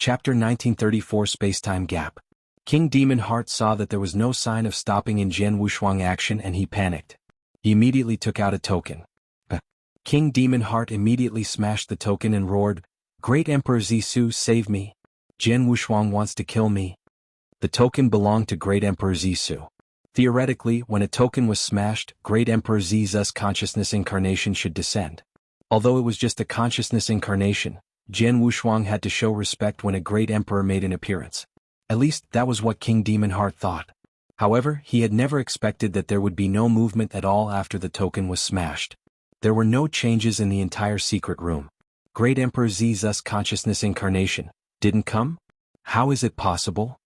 Chapter 1934 Spacetime Gap. King Demon Heart saw that there was no sign of stopping in Jian Wushuang action and he panicked. He immediately took out a token. King Demon Heart immediately smashed the token and roared, "Great Emperor Zisu, save me! Jian Wushuang wants to kill me." The token belonged to Great Emperor Zisu. Theoretically, when a token was smashed, Great Emperor Zizu's consciousness incarnation should descend. Although it was just a consciousness incarnation, Jian Wushuang had to show respect when a great emperor made an appearance. At least, that was what King Demon Heart thought. However, he had never expected that there would be no movement at all after the token was smashed. There were no changes in the entire secret room. Great Emperor Zizu's consciousness incarnation didn't come? How is it possible?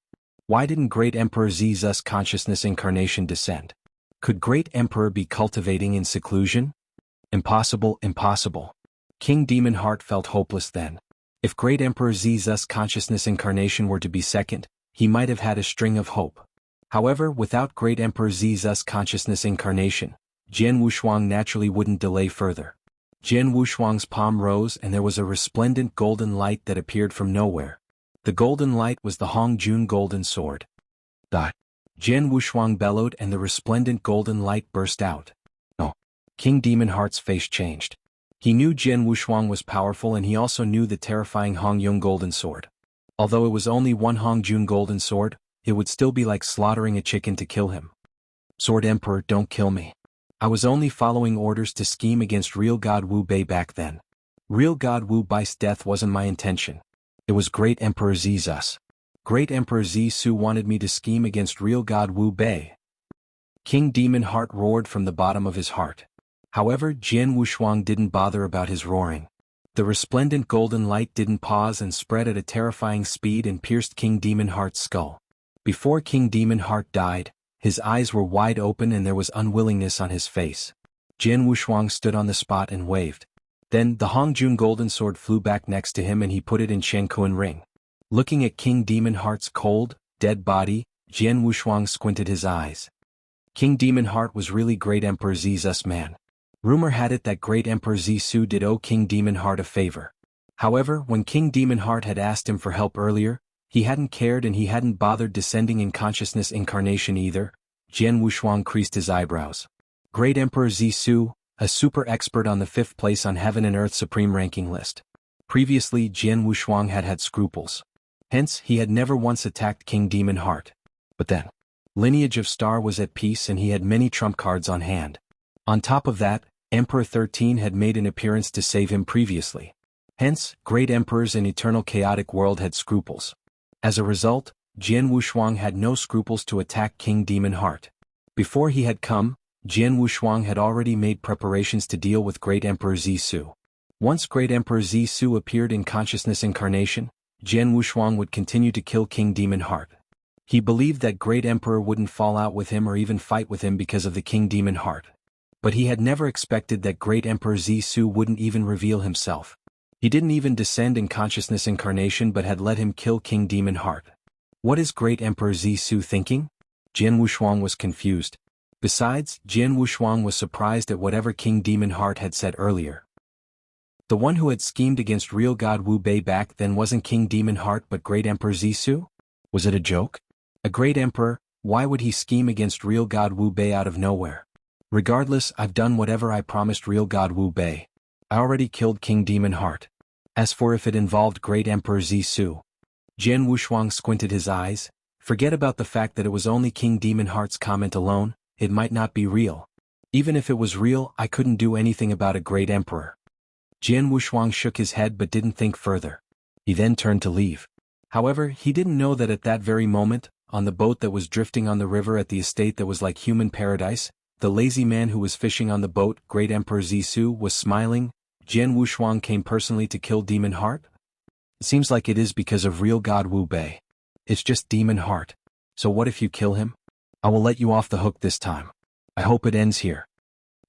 Why didn't Great Emperor Zizu's consciousness incarnation descend? Could Great Emperor be cultivating in seclusion? Impossible, impossible. King Demon Heart felt hopeless then. If Great Emperor Zizu's consciousness incarnation were to be second, he might have had a string of hope. However, without Great Emperor Zizu's consciousness incarnation, Jian Wushuang naturally wouldn't delay further. Jian Wushuang's palm rose and there was a resplendent golden light that appeared from nowhere. The golden light was the Hongjun golden sword. Jian Wushuang bellowed and the resplendent golden light burst out. Oh! King Demon Heart's face changed. He knew Jian Wushuang was powerful and he also knew the terrifying Hongyun golden sword. Although it was only one Hongjun golden sword, it would still be like slaughtering a chicken to kill him. Sword Emperor, don't kill me. I was only following orders to scheme against real God Wu Bei back then. Real God Wu Bei's death wasn't my intention. It was Great Emperor Zizu's. Great Emperor Zisu wanted me to scheme against real God Wu Bei. King Demon Heart roared from the bottom of his heart. However, Jian Wushuang didn't bother about his roaring. The resplendent golden light didn't pause and spread at a terrifying speed and pierced King Demon Heart's skull. Before King Demon Heart died, his eyes were wide open and there was unwillingness on his face. Jian Wushuang stood on the spot and waved. Then, the Hongjun golden sword flew back next to him and he put it in Shenkuan ring. Looking at King Demon Heart's cold, dead body, Jian Wushuang squinted his eyes. King Demon Heart was really Great Emperor Zizu's man. Rumor had it that Great Emperor Zisu did owe King Demon Heart a favor. However, when King Demon Heart had asked him for help earlier, he hadn't cared and he hadn't bothered descending in consciousness incarnation either. Jian Wushuang creased his eyebrows. Great Emperor Zisu, a super expert on the 5th place on Heaven and Earth Supreme ranking list. Previously, Jian Wushuang had scruples. Hence, he had never once attacked King Demon Heart. But then, Lineage of Star was at peace and he had many trump cards on hand. On top of that, Emperor 13 had made an appearance to save him previously. Hence, great emperors in eternal chaotic world had scruples. As a result, Jian Wushuang had no scruples to attack King Demon Heart. Before he had come, Jian Wushuang had already made preparations to deal with Great Emperor Zisu. Once Great Emperor Zisu appeared in consciousness incarnation, Jian Wushuang would continue to kill King Demon Heart. He believed that Great Emperor wouldn't fall out with him or even fight with him because of the King Demon Heart. But he had never expected that Great Emperor Zisu wouldn't even reveal himself. He didn't even descend in consciousness incarnation but had let him kill King Demon Heart. What is Great Emperor Zisu thinking? Jian Wushuang was confused. Besides, Jian Wushuang was surprised at whatever King Demon Heart had said earlier. The one who had schemed against real God Wu Bei back then wasn't King Demon Heart but Great Emperor Zisu? Was it a joke? A great emperor, why would he scheme against real God Wu Bei out of nowhere? Regardless, I've done whatever I promised real God Wu Bei. I already killed King Demon Heart. As for if it involved Great Emperor Zisu. Jian Wushuang squinted his eyes. Forget about the fact that it was only King Demon Heart's comment alone, it might not be real. Even if it was real, I couldn't do anything about a great emperor. Jian Wushuang shook his head but didn't think further. He then turned to leave. However, he didn't know that at that very moment, on the boat that was drifting on the river at the estate that was like human paradise, the lazy man who was fishing on the boat, Great Emperor Zisu, was smiling. Jian Wushuang came personally to kill Demon Heart? It seems like it is because of real God Wu Bei. It's just Demon Heart. So what if you kill him? I will let you off the hook this time. I hope it ends here.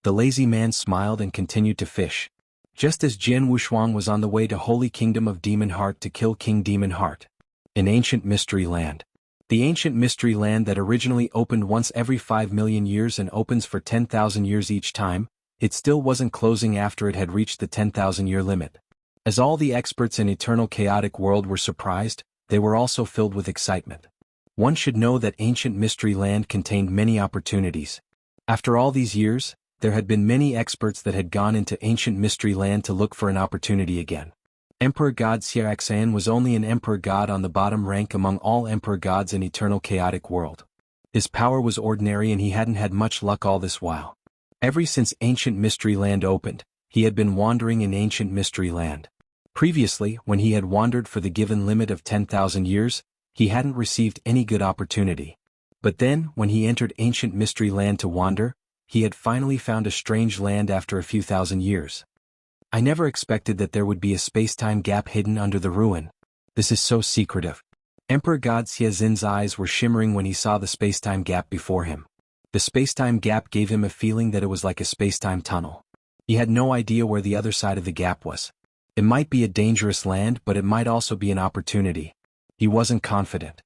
The lazy man smiled and continued to fish. Just as Jian Wushuang was on the way to Holy Kingdom of Demon Heart to kill King Demon Heart. An ancient mystery land. The ancient mystery land that originally opened once every 5 million years and opens for 10,000 years each time, it still wasn't closing after it had reached the 10,000-year limit. As all the experts in Eternal Chaotic World were surprised, they were also filled with excitement. One should know that ancient Mystery Land contained many opportunities. After all these years, there had been many experts that had gone into ancient Mystery Land to look for an opportunity again. Emperor God Xiaoxian was only an emperor god on the bottom rank among all emperor gods in Eternal Chaotic World. His power was ordinary and he hadn't had much luck all this while. Ever since ancient Mystery Land opened, he had been wandering in ancient Mystery Land. Previously, when he had wandered for the given limit of 10,000 years, he hadn't received any good opportunity. But then, when he entered ancient Mystery Land to wander, he had finally found a strange land after a few thousand years. I never expected that there would be a spacetime gap hidden under the ruin. This is so secretive. Emperor God Xiaoxin's eyes were shimmering when he saw the spacetime gap before him. The spacetime gap gave him a feeling that it was like a spacetime tunnel. He had no idea where the other side of the gap was. It might be a dangerous land, but it might also be an opportunity. He wasn't confident.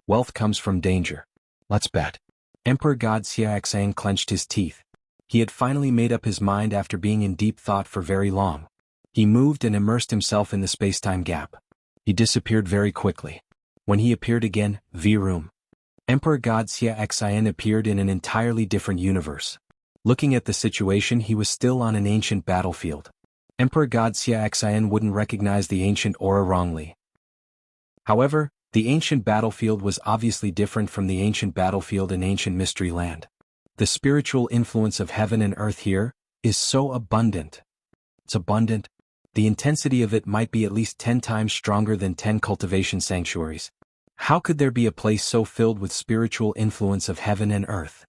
Wealth comes from danger. Let's bet. Emperor God Xiaoxian clenched his teeth. He had finally made up his mind after being in deep thought for very long. He moved and immersed himself in the spacetime gap. He disappeared very quickly. When he appeared again, V-Room. Emperor God Xiaoxian appeared in an entirely different universe. Looking at the situation, he was still on an ancient battlefield. Emperor God Xiaoxian wouldn't recognize the ancient aura wrongly. However, the ancient battlefield was obviously different from the ancient battlefield in ancient Mystery Land. The spiritual influence of heaven and earth here is so abundant. It's abundant. The intensity of it might be at least 10 times stronger than 10 cultivation sanctuaries. How could there be a place so filled with spiritual influence of heaven and earth?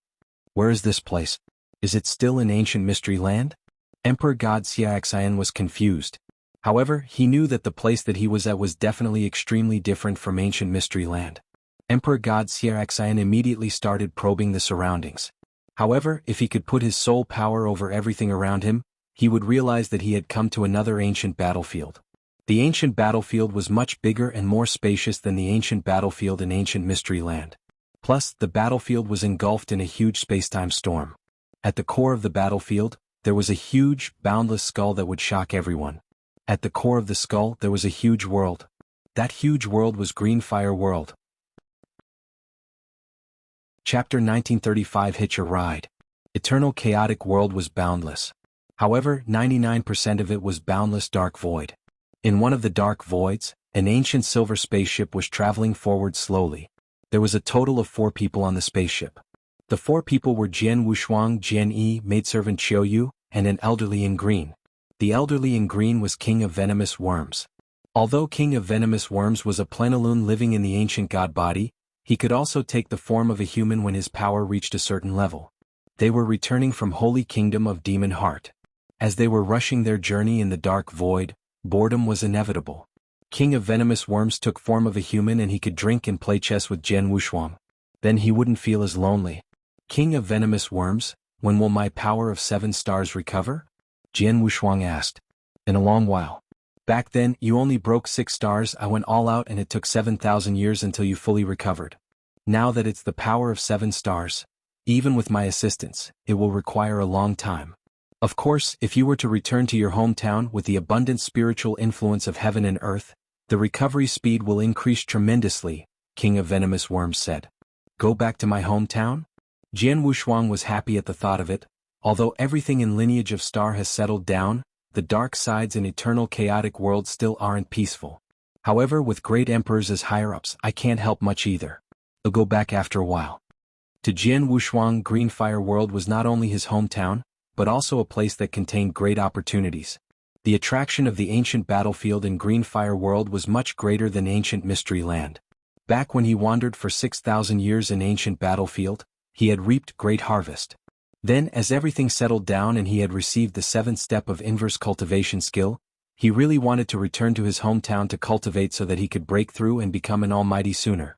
Where is this place? Is it still in ancient Mystery Land? Emperor God Xiaoxian was confused. However, he knew that the place that he was at was definitely extremely different from ancient Mystery Land. Emperor God Xiaoxian immediately started probing the surroundings. However, if he could put his soul power over everything around him, he would realize that he had come to another ancient battlefield. The ancient battlefield was much bigger and more spacious than the ancient battlefield in ancient Mystery Land. Plus, the battlefield was engulfed in a huge spacetime storm. At the core of the battlefield, there was a huge, boundless skull that would shock everyone. At the core of the skull, there was a huge world. That huge world was Green Fire World. Chapter 1935 Hitch a Ride. Eternal Chaotic World was boundless. However, 99% of it was boundless dark void. In one of the dark voids, an ancient silver spaceship was traveling forward slowly. There was a total of 4 people on the spaceship. The 4 people were Jian Wushuang, Jian Yi, maidservant Qiuyu, and an elderly in green. The elderly in green was King of Venomous Worms. Although King of Venomous Worms was a plenilune living in the ancient god body, he could also take the form of a human when his power reached a certain level. They were returning from Holy Kingdom of Demon Heart. As they were rushing their journey in the dark void, boredom was inevitable. King of Venomous Worms took form of a human and he could drink and play chess with Jian Wushuang. Then he wouldn't feel as lonely. King of Venomous Worms, when will my power of 7 stars recover? Jian Wushuang asked. In a long while. Back then, you only broke 6 stars. I went all out and it took 7,000 years until you fully recovered. Now that it's the power of 7 stars, even with my assistance, it will require a long time. Of course, if you were to return to your hometown with the abundant spiritual influence of heaven and earth, the recovery speed will increase tremendously, King of Venomous Worms said. Go back to my hometown? Jian Wushuang was happy at the thought of it. Although everything in Lineage of Star has settled down, the dark sides in Eternal Chaotic World still aren't peaceful. However, with great emperors as higher-ups, I can't help much either. I'll go back after a while. To Jian Wushuang, Green Fire World was not only his hometown, but also a place that contained great opportunities. The attraction of the ancient battlefield in Green Fire World was much greater than ancient Mystery Land. Back when he wandered for 6,000 years in ancient battlefield, he had reaped great harvest. Then, as everything settled down and he had received the 7th step of inverse cultivation skill, he really wanted to return to his hometown to cultivate so that he could break through and become an almighty sooner.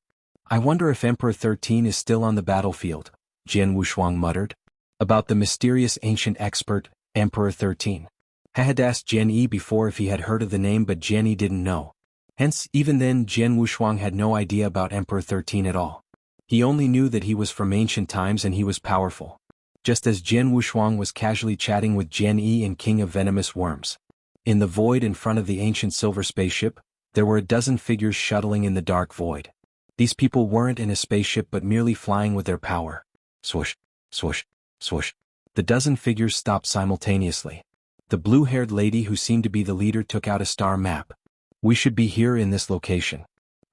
I wonder if Emperor 13 is still on the battlefield, Jian Wushuang muttered. About the mysterious ancient expert, Emperor 13. I had asked Jian Yi before if he had heard of the name, but Jian Yi didn't know. Hence, even then Jian Wushuang had no idea about Emperor 13 at all. He only knew that he was from ancient times and he was powerful. Just as Jian Wushuang was casually chatting with Jian Yi and King of Venomous Worms. In the void in front of the ancient silver spaceship, there were a dozen figures shuttling in the dark void. These people weren't in a spaceship but merely flying with their power. Swoosh, swoosh, swoosh. The dozen figures stopped simultaneously. The blue-haired lady who seemed to be the leader took out a star map. We should be here in this location.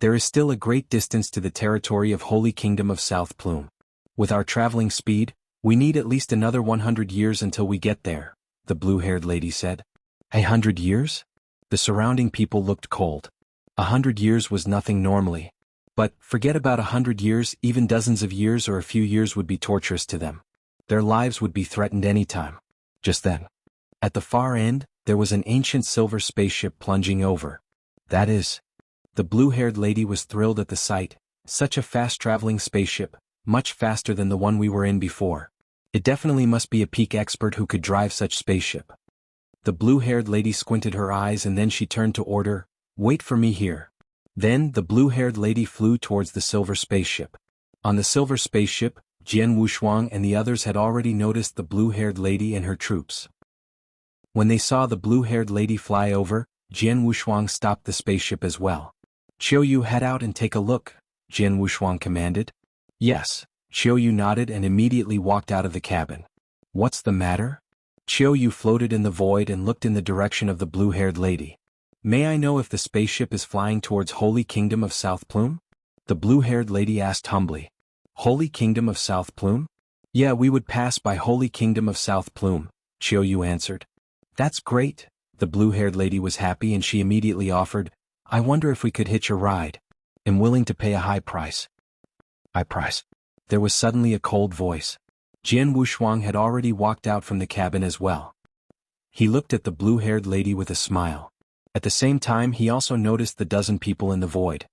There is still a great distance to the territory of Holy Kingdom of South Plume. With our traveling speed, we need at least another 100 years until we get there, the blue-haired lady said. 100 years? The surrounding people looked cold. 100 years was nothing normally. But, forget about 100 years, even dozens of years or a few years would be torturous to them. Their lives would be threatened anytime. Just then. At the far end, there was an ancient silver spaceship plunging over. That is. The blue-haired lady was thrilled at the sight. Such a fast-traveling spaceship, much faster than the one we were in before. It definitely must be a peak expert who could drive such spaceship. The blue-haired lady squinted her eyes and then she turned to order, "Wait for me here." Then the blue-haired lady flew towards the silver spaceship. On the silver spaceship, Jianghu and the others had already noticed the blue-haired lady and her troops. When they saw the blue-haired lady fly over, Jianghu stopped the spaceship as well. "Qiuyu, head out and take a look," Jianghu commanded. "Yes." Qiuyu nodded and immediately walked out of the cabin. "What's the matter?" Qiuyu floated in the void and looked in the direction of the blue-haired lady. "May I know if the spaceship is flying towards Holy Kingdom of South Plume?" The blue-haired lady asked humbly. "Holy Kingdom of South Plume?" "Yeah, we would pass by Holy Kingdom of South Plume," Qiuyu answered. "That's great." The blue-haired lady was happy and she immediately offered, "I wonder if we could hitch a ride. I'm willing to pay a high price." "High price?" There was suddenly a cold voice. Jianghu had already walked out from the cabin as well. He looked at the blue-haired lady with a smile. At the same time he also noticed the dozen people in the void.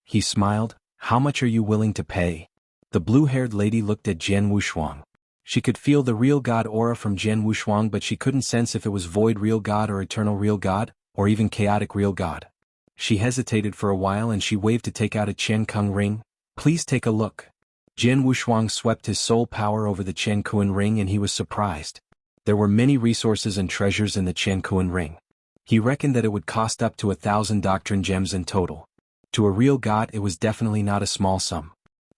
He smiled, "How much are you willing to pay?" The blue-haired lady looked at Jianghu. She could feel the real god aura from Jianghu but she couldn't sense if it was void real god or eternal real god, or even chaotic real god. She hesitated for a while and she waved to take out a Chen-Kung ring. "Please take a look." Jianghu swept his soul power over the Chen-Kung ring and he was surprised. There were many resources and treasures in the Chen-Kung ring. He reckoned that it would cost up to 1,000 doctrine gems in total. To a real god it was definitely not a small sum.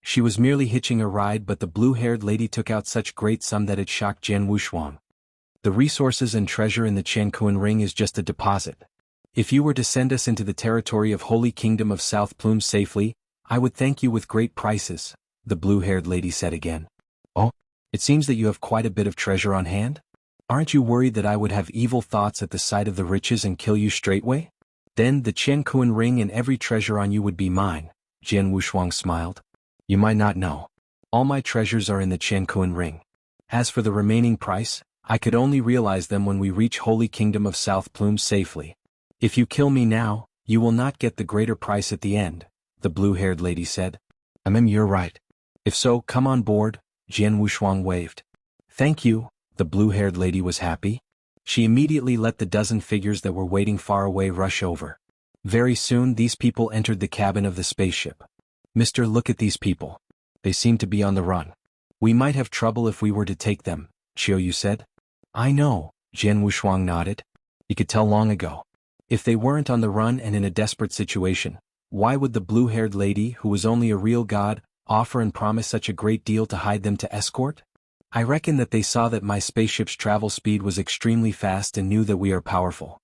She was merely hitching a ride but the blue-haired lady took out such great sum that it shocked Jianghu. "The resources and treasure in the Chen-Kung ring is just a deposit. If you were to send us into the territory of Holy Kingdom of South Plume safely, I would thank you with great prices," the blue-haired lady said again. "Oh, it seems that you have quite a bit of treasure on hand? Aren't you worried that I would have evil thoughts at the sight of the riches and kill you straightway? Then the Chen-Kung ring and every treasure on you would be mine," Jianghu smiled. "You might not know. All my treasures are in the Chen-Kung ring. As for the remaining price, I could only realize them when we reach Holy Kingdom of South Plume safely. If you kill me now, you will not get the greater price at the end," the blue-haired lady said. You're right. If so, come on board," Jianghu waved. "Thank you," the blue-haired lady was happy. She immediately let the dozen figures that were waiting far away rush over. Very soon these people entered the cabin of the spaceship. "Mister, look at these people. They seem to be on the run. We might have trouble if we were to take them," Qiuyu said. "I know," Jianghu nodded. He could tell long ago. If they weren't on the run and in a desperate situation, why would the blue-haired lady, who was only a real god, offer and promise such a great deal to hide them to escort? "I reckon that they saw that my spaceship's travel speed was extremely fast and knew that we are powerful.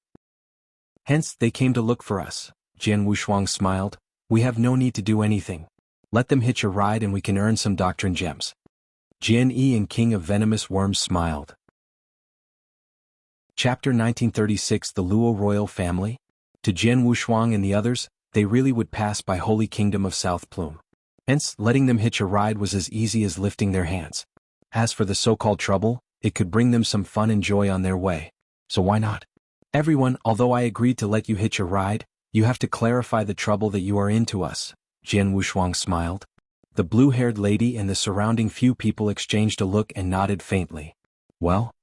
Hence, they came to look for us," Jianghu smiled. "We have no need to do anything. Let them hitch a ride and we can earn some doctrine gems." Jian Yi and King of Venomous Worms smiled. Chapter 1936 The Luo Royal Family? To Jianghu and the others, they really would pass by Holy Kingdom of South Plume. Hence, letting them hitch a ride was as easy as lifting their hands. As for the so-called trouble, it could bring them some fun and joy on their way. So why not? "Everyone, although I agreed to let you hitch a ride, you have to clarify the trouble that you are in to us," Jianghu smiled. The blue-haired lady and the surrounding few people exchanged a look and nodded faintly. "Well?"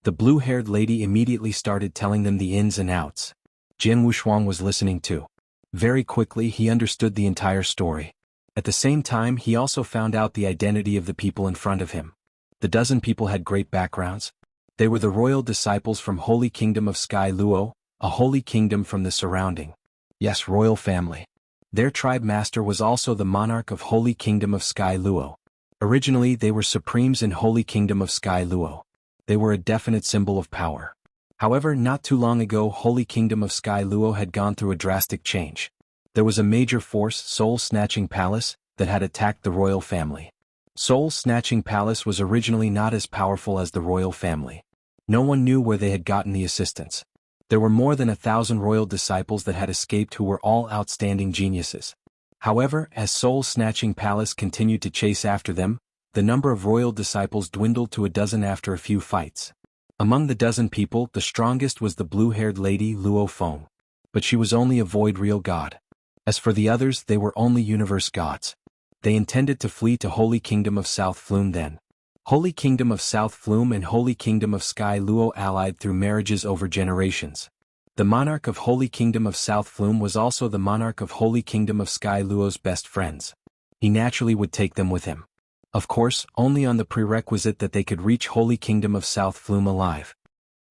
The blue-haired lady immediately started telling them the ins and outs. Jianghu was listening too. Very quickly he understood the entire story. At the same time he also found out the identity of the people in front of him. The dozen people had great backgrounds. They were the royal disciples from Holy Kingdom of Sky Luo, a holy kingdom from the surrounding. Yes, royal family. Their tribe master was also the monarch of Holy Kingdom of Sky Luo. Originally they were supremes in Holy Kingdom of Sky Luo. They were a definite symbol of power. However, not too long ago Holy Kingdom of Sky Luo had gone through a drastic change. There was a major force, Soul-Snatching Palace, that had attacked the royal family. Soul-Snatching Palace was originally not as powerful as the royal family. No one knew where they had gotten the assistance. There were more than 1,000 royal disciples that had escaped who were all outstanding geniuses. However, as Soul-Snatching Palace continued to chase after them, the number of royal disciples dwindled to a dozen after a few fights. Among the dozen people, the strongest was the blue-haired lady Luo Feng. But she was only a void real god. As for the others, they were only universe gods. They intended to flee to Holy Kingdom of South Flume then. Holy Kingdom of South Flume and Holy Kingdom of Sky Luo allied through marriages over generations. The monarch of Holy Kingdom of South Flume was also the monarch of Holy Kingdom of Sky Luo's best friends. He naturally would take them with him. Of course, only on the prerequisite that they could reach Holy Kingdom of South Flume alive.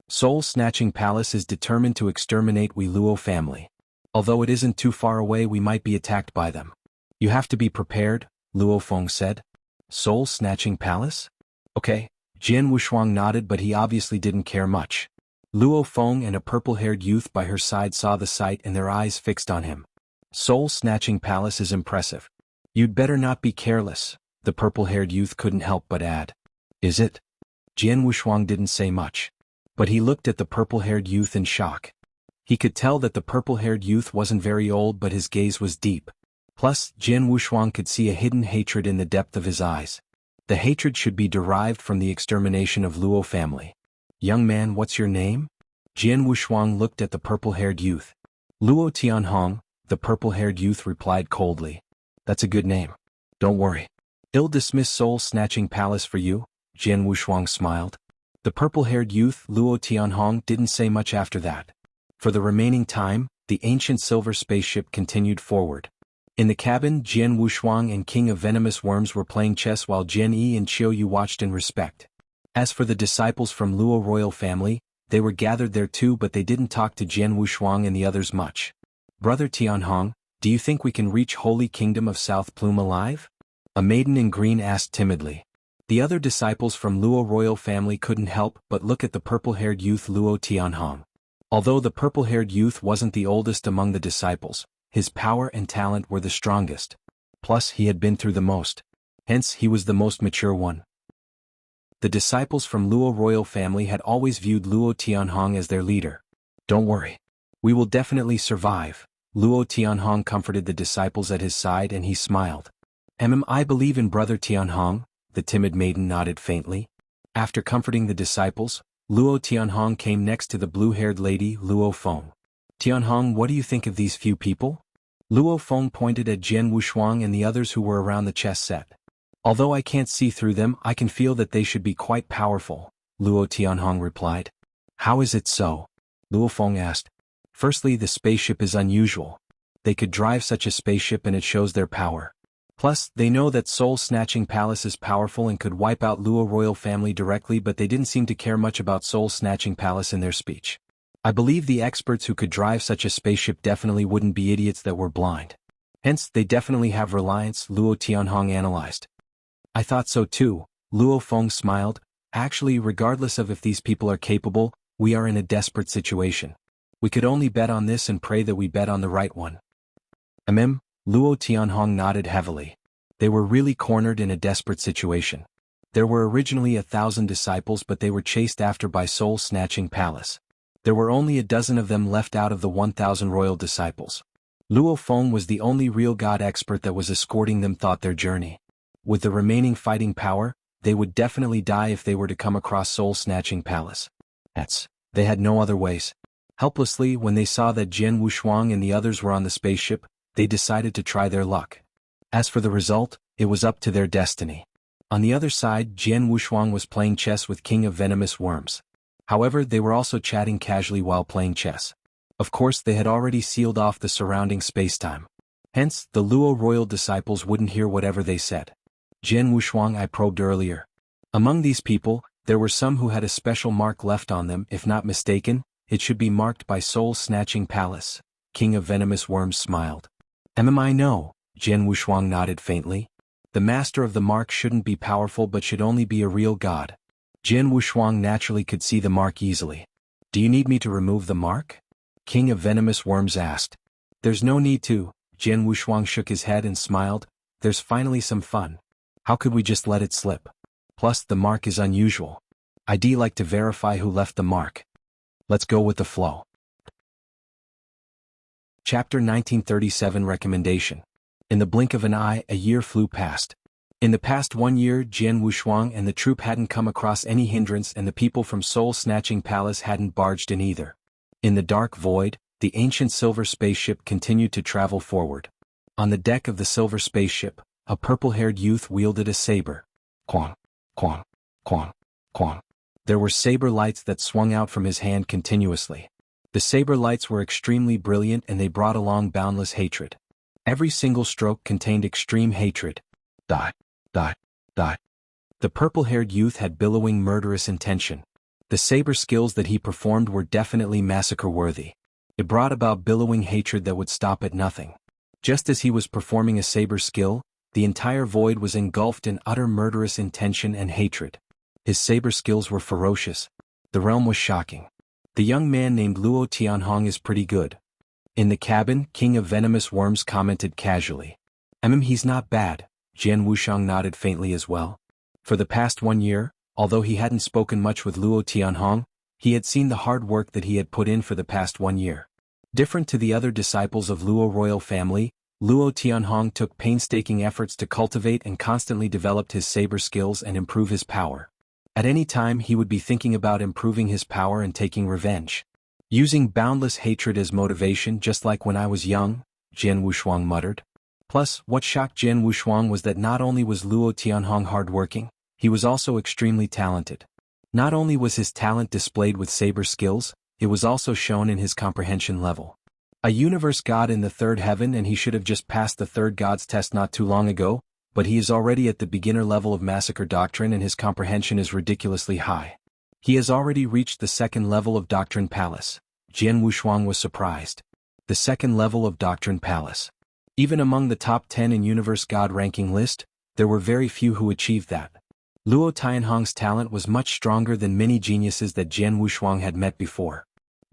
Soul-Snatching Palace is determined to exterminate we Luo family. Although it isn't too far away, we might be attacked by them. You have to be prepared, Luo Feng said. Soul-Snatching Palace? Okay. Jian Wushuang nodded, but he obviously didn't care much. Luo Feng and a purple-haired youth by her side saw the sight and their eyes fixed on him. Soul-Snatching Palace is impressive. You'd better not be careless, the purple-haired youth couldn't help but add. Is it? Jian Wushuang didn't say much. But he looked at the purple-haired youth in shock. He could tell that the purple-haired youth wasn't very old, but his gaze was deep. Plus, Jian Wushuang could see a hidden hatred in the depth of his eyes. The hatred should be derived from the extermination of Luo family. Young man, what's your name? Jian Wushuang looked at the purple-haired youth. Luo Tianhong, the purple-haired youth replied coldly. That's a good name. Don't worry. I'll dismiss Soul-Snatching Palace for you, Jian Wushuang smiled. The purple-haired youth, Luo Tianhong, didn't say much after that. For the remaining time, the ancient silver spaceship continued forward. In the cabin, Jian Wushuang and King of Venomous Worms were playing chess while Jian Yi and Qiu Yu watched in respect. As for the disciples from Luo royal family, they were gathered there too, but they didn't talk to Jian Wushuang and the others much. Brother Tianhong, do you think we can reach Holy Kingdom of South Plume alive? A maiden in green asked timidly. The other disciples from Luo royal family couldn't help but look at the purple-haired youth Luo Tianhong. Although the purple-haired youth wasn't the oldest among the disciples, his power and talent were the strongest. Plus, he had been through the most. Hence, he was the most mature one. The disciples from Luo royal family had always viewed Luo Tianhong as their leader. Don't worry. We will definitely survive. Luo Tianhong comforted the disciples at his side and he smiled. I believe in Brother Tianhong, the timid maiden nodded faintly. After comforting the disciples, Luo Tianhong came next to the blue-haired lady Luo Feng. Tianhong, what do you think of these few people? Luo Feng pointed at Jian Wushuang and the others who were around the chess set. Although I can't see through them, I can feel that they should be quite powerful, Luo Tianhong replied. How is it so? Luo Feng asked. Firstly, the spaceship is unusual. They could drive such a spaceship and it shows their power. Plus, they know that Soul-Snatching Palace is powerful and could wipe out Luo royal family directly, but they didn't seem to care much about Soul-Snatching Palace in their speech. I believe the experts who could drive such a spaceship definitely wouldn't be idiots that were blind. Hence, they definitely have reliance, Luo Tianhong analyzed. I thought so too, Luo Feng smiled. Actually, regardless of if these people are capable, we are in a desperate situation. We could only bet on this and pray that we bet on the right one. Luo Tianhong nodded heavily. They were really cornered in a desperate situation. There were originally 1,000 disciples, but they were chased after by Soul-Snatching Palace. There were only a dozen of them left out of the 1,000 royal disciples. Luo Feng was the only real god expert that was escorting them throughout their journey. With the remaining fighting power, they would definitely die if they were to come across Soul-Snatching Palace. They had no other ways. Helplessly, when they saw that Jian Wushuang and the others were on the spaceship, they decided to try their luck. As for the result, it was up to their destiny. On the other side, Jian Wushuang was playing chess with King of Venomous Worms. However, they were also chatting casually while playing chess. Of course, they had already sealed off the surrounding spacetime. Hence, the Luo royal disciples wouldn't hear whatever they said. Jian Wushuang I probed earlier. Among these people, there were some who had a special mark left on them. If not mistaken, it should be marked by Soul-Snatching Palace. King of Venomous Worms smiled. "I know," Jian Wushuang nodded faintly. "The master of the mark shouldn't be powerful but should only be a real god." Jian Wushuang naturally could see the mark easily. "Do you need me to remove the mark?" King of Venomous Worms asked. "There's no need to," Jian Wushuang shook his head and smiled. "There's finally some fun. How could we just let it slip? Plus, the mark is unusual. I'd like to verify who left the mark. Let's go with the flow." Chapter 1937 Recommendation. In the blink of an eye, a year flew past. In the past 1 year, Jian Wushuang and the troop hadn't come across any hindrance and the people from Soul-Snatching Palace hadn't barged in either. In the dark void, the ancient silver spaceship continued to travel forward. On the deck of the silver spaceship, a purple-haired youth wielded a saber. Quang, quang, quang, quang. There were saber lights that swung out from his hand continuously. The saber lights were extremely brilliant and they brought along boundless hatred. Every single stroke contained extreme hatred. Dot, dot, dot. The purple-haired youth had billowing murderous intention. The saber skills that he performed were definitely massacre-worthy. It brought about billowing hatred that would stop at nothing. Just as he was performing a saber skill, the entire void was engulfed in utter murderous intention and hatred. His saber skills were ferocious. The realm was shocking. The young man named Luo Tianhong is pretty good. In the cabin, King of Venomous Worms commented casually. He's not bad." Jian Wushuang nodded faintly as well. For the past 1 year, although he hadn't spoken much with Luo Tianhong, he had seen the hard work that he had put in for the past 1 year. Different to the other disciples of Luo royal family, Luo Tianhong took painstaking efforts to cultivate and constantly developed his saber skills and improve his power. At any time he would be thinking about improving his power and taking revenge. "Using boundless hatred as motivation just like when I was young," Jian Wushuang muttered. Plus, what shocked Jian Wushuang was that not only was Luo Tianhong hardworking, he was also extremely talented. Not only was his talent displayed with saber skills, it was also shown in his comprehension level. A universe god in the third heaven and he should have just passed the third god's test not too long ago, but he is already at the beginner level of massacre doctrine and his comprehension is ridiculously high. He has already reached the second level of Doctrine Palace. Jian Wushuang was surprised. The second level of Doctrine Palace. Even among the top 10 in Universe God ranking list, there were very few who achieved that. Luo Tianhong's talent was much stronger than many geniuses that Jian Wushuang had met before.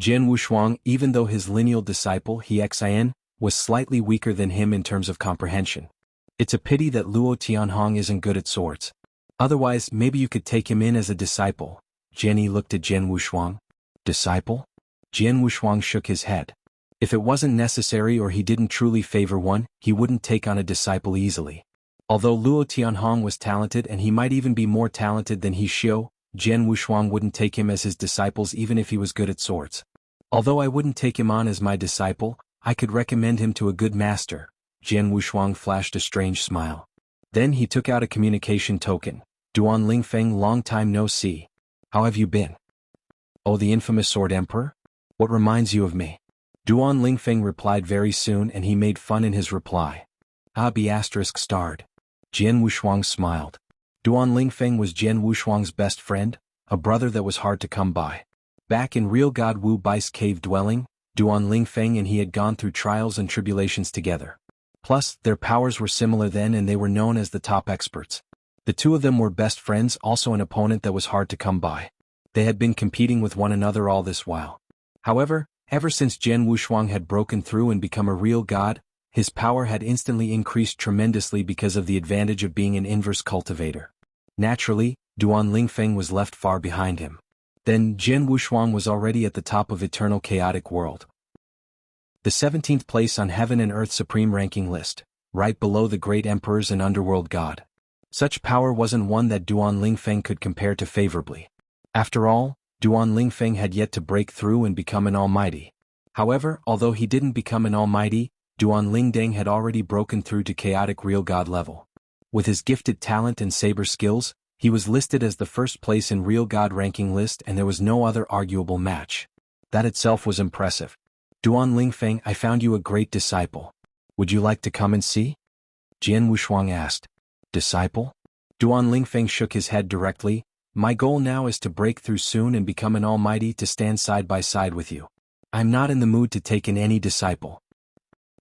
Jian Wushuang, even though his lineal disciple Excitemen, was slightly weaker than him in terms of comprehension. It's a pity that Luo Tianhong isn't good at swords. Otherwise, maybe you could take him in as a disciple. Jian looked at Jian Wushuang. Disciple? Jian Wushuang shook his head. If it wasn't necessary or he didn't truly favor one, he wouldn't take on a disciple easily. Although Luo Tianhong was talented and he might even be more talented than he Xiao, Jian Wushuang wouldn't take him as his disciples even if he was good at swords. Although I wouldn't take him on as my disciple, I could recommend him to a good master. Jian Wushuang flashed a strange smile. Then he took out a communication token. Duan Lingfeng, long time no see. How have you been? Oh, the infamous Sword Emperor? What reminds you of me? Duan Lingfeng replied very soon and he made fun in his reply. B** starred. Jian Wushuang smiled. Duan Lingfeng was Jian Wushuang's best friend, a brother that was hard to come by. Back in real God Wu Bai's cave dwelling, Duan Lingfeng and he had gone through trials and tribulations together. Plus, their powers were similar then and they were known as the top experts. The two of them were best friends, also an opponent that was hard to come by. They had been competing with one another all this while. However, ever since Jian Wushuang had broken through and become a real god, his power had instantly increased tremendously because of the advantage of being an inverse cultivator. Naturally, Duan Lingfeng was left far behind him. Then Jian Wushuang was already at the top of Eternal Chaotic World. The 17th place on Heaven and Earth Supreme Ranking list, right below the great emperors and underworld god. Such power wasn't one that Duan Lingfeng could compare to favorably. After all, Duan Lingfeng had yet to break through and become an almighty. However, although he didn't become an almighty, Duan Lingdeng had already broken through to chaotic real god level. With his gifted talent and saber skills, he was listed as the first place in real god ranking list and there was no other arguable match. That itself was impressive. Duan Lingfeng, I found you a great disciple. Would you like to come and see? Jian Wushuang asked. Disciple? Duan Lingfeng shook his head directly. My goal now is to break through soon and become an almighty to stand side by side with you. I'm not in the mood to take in any disciple.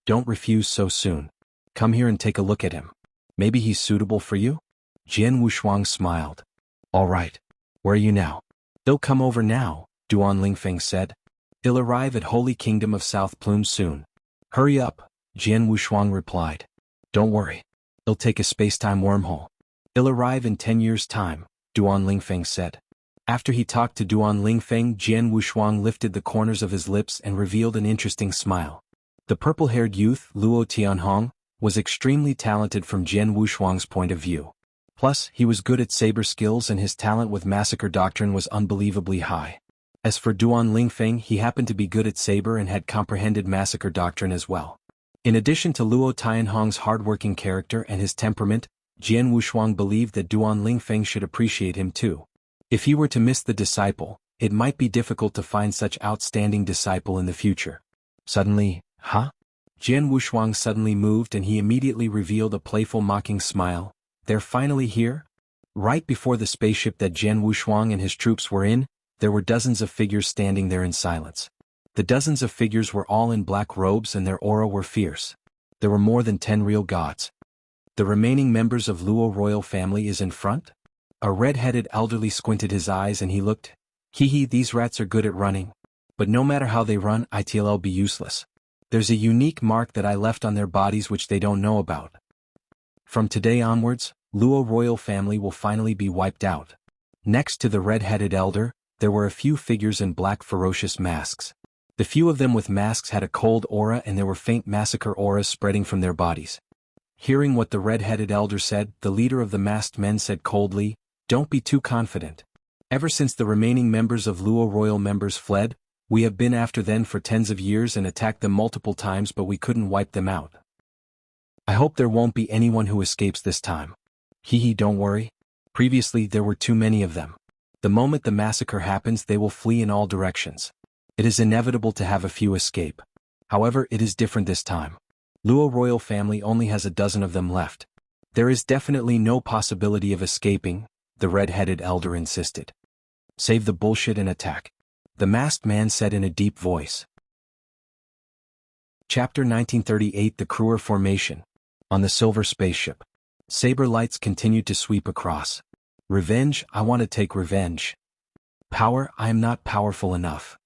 Don't refuse so soon. Come here and take a look at him. Maybe he's suitable for you? Jian Wushuang smiled. All right. Where are you now? They'll come over now, Duan Lingfeng said. They'll arrive at Holy Kingdom of South Plume soon. Hurry up, Jian Wushuang replied. Don't worry. They'll take a spacetime wormhole. They'll arrive in 10 years' time, Duan Lingfeng said. After he talked to Duan Lingfeng, Jian Wushuang lifted the corners of his lips and revealed an interesting smile. The purple-haired youth, Luo Tianhong, was extremely talented from Jian Wushuang's point of view. Plus, he was good at saber skills and his talent with massacre doctrine was unbelievably high. As for Duan Lingfeng, he happened to be good at saber and had comprehended massacre doctrine as well. In addition to Luo Tianhong's hardworking character and his temperament, Jian Wushuang believed that Duan Lingfeng should appreciate him too. If he were to miss the disciple, it might be difficult to find such outstanding disciple in the future. Suddenly, huh? Jian Wushuang suddenly moved and he immediately revealed a playful mocking smile. They're finally here? Right before the spaceship that Jian Wushuang and his troops were in, there were dozens of figures standing there in silence. The dozens of figures were all in black robes and their aura were fierce. There were more than 10 real gods. The remaining members of Luo royal family is in front? A red-headed elderly squinted his eyes and he looked. Hee, these rats are good at running. But no matter how they run, it'll be useless. There's a unique mark that I left on their bodies which they don't know about. From today onwards, Luo royal family will finally be wiped out. Next to the red-headed elder, there were a few figures in black ferocious masks. The few of them with masks had a cold aura and there were faint massacre auras spreading from their bodies. Hearing what the red-headed elder said, the leader of the masked men said coldly, Don't be too confident. Ever since the remaining members of Luo royal members fled, we have been after them for tens of years and attacked them multiple times but we couldn't wipe them out. I hope there won't be anyone who escapes this time. Don't worry. Previously there were too many of them. The moment the massacre happens they will flee in all directions. It is inevitable to have a few escape. However, it is different this time. Luo royal family only has a dozen of them left. There is definitely no possibility of escaping, the red-headed elder insisted. Save the bullshit and attack. The masked man said in a deep voice. Chapter 1938 The Cruor Formation. On the silver spaceship. Saber lights continued to sweep across. Revenge, I want to take revenge. Power, I am not powerful enough.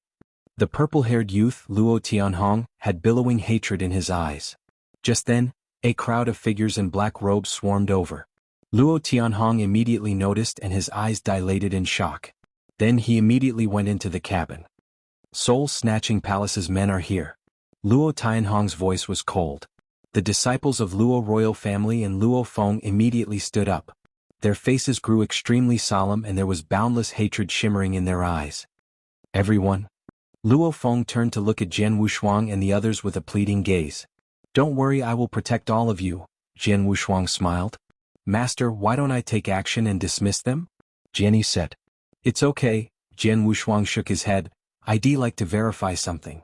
The purple-haired youth, Luo Tianhong, had billowing hatred in his eyes. Just then, a crowd of figures in black robes swarmed over. Luo Tianhong immediately noticed and his eyes dilated in shock. Then he immediately went into the cabin. Soul-snatching palace's men are here. Luo Tianhong's voice was cold. The disciples of Luo royal family and Luo Feng immediately stood up. Their faces grew extremely solemn and there was boundless hatred shimmering in their eyes. Everyone. Luo Feng turned to look at Jian Wushuang and the others with a pleading gaze. Don't worry, I will protect all of you, Jian Wushuang smiled. Master, why don't I take action and dismiss them? Jian said. It's okay, Jian Wushuang shook his head. I'd like to verify something.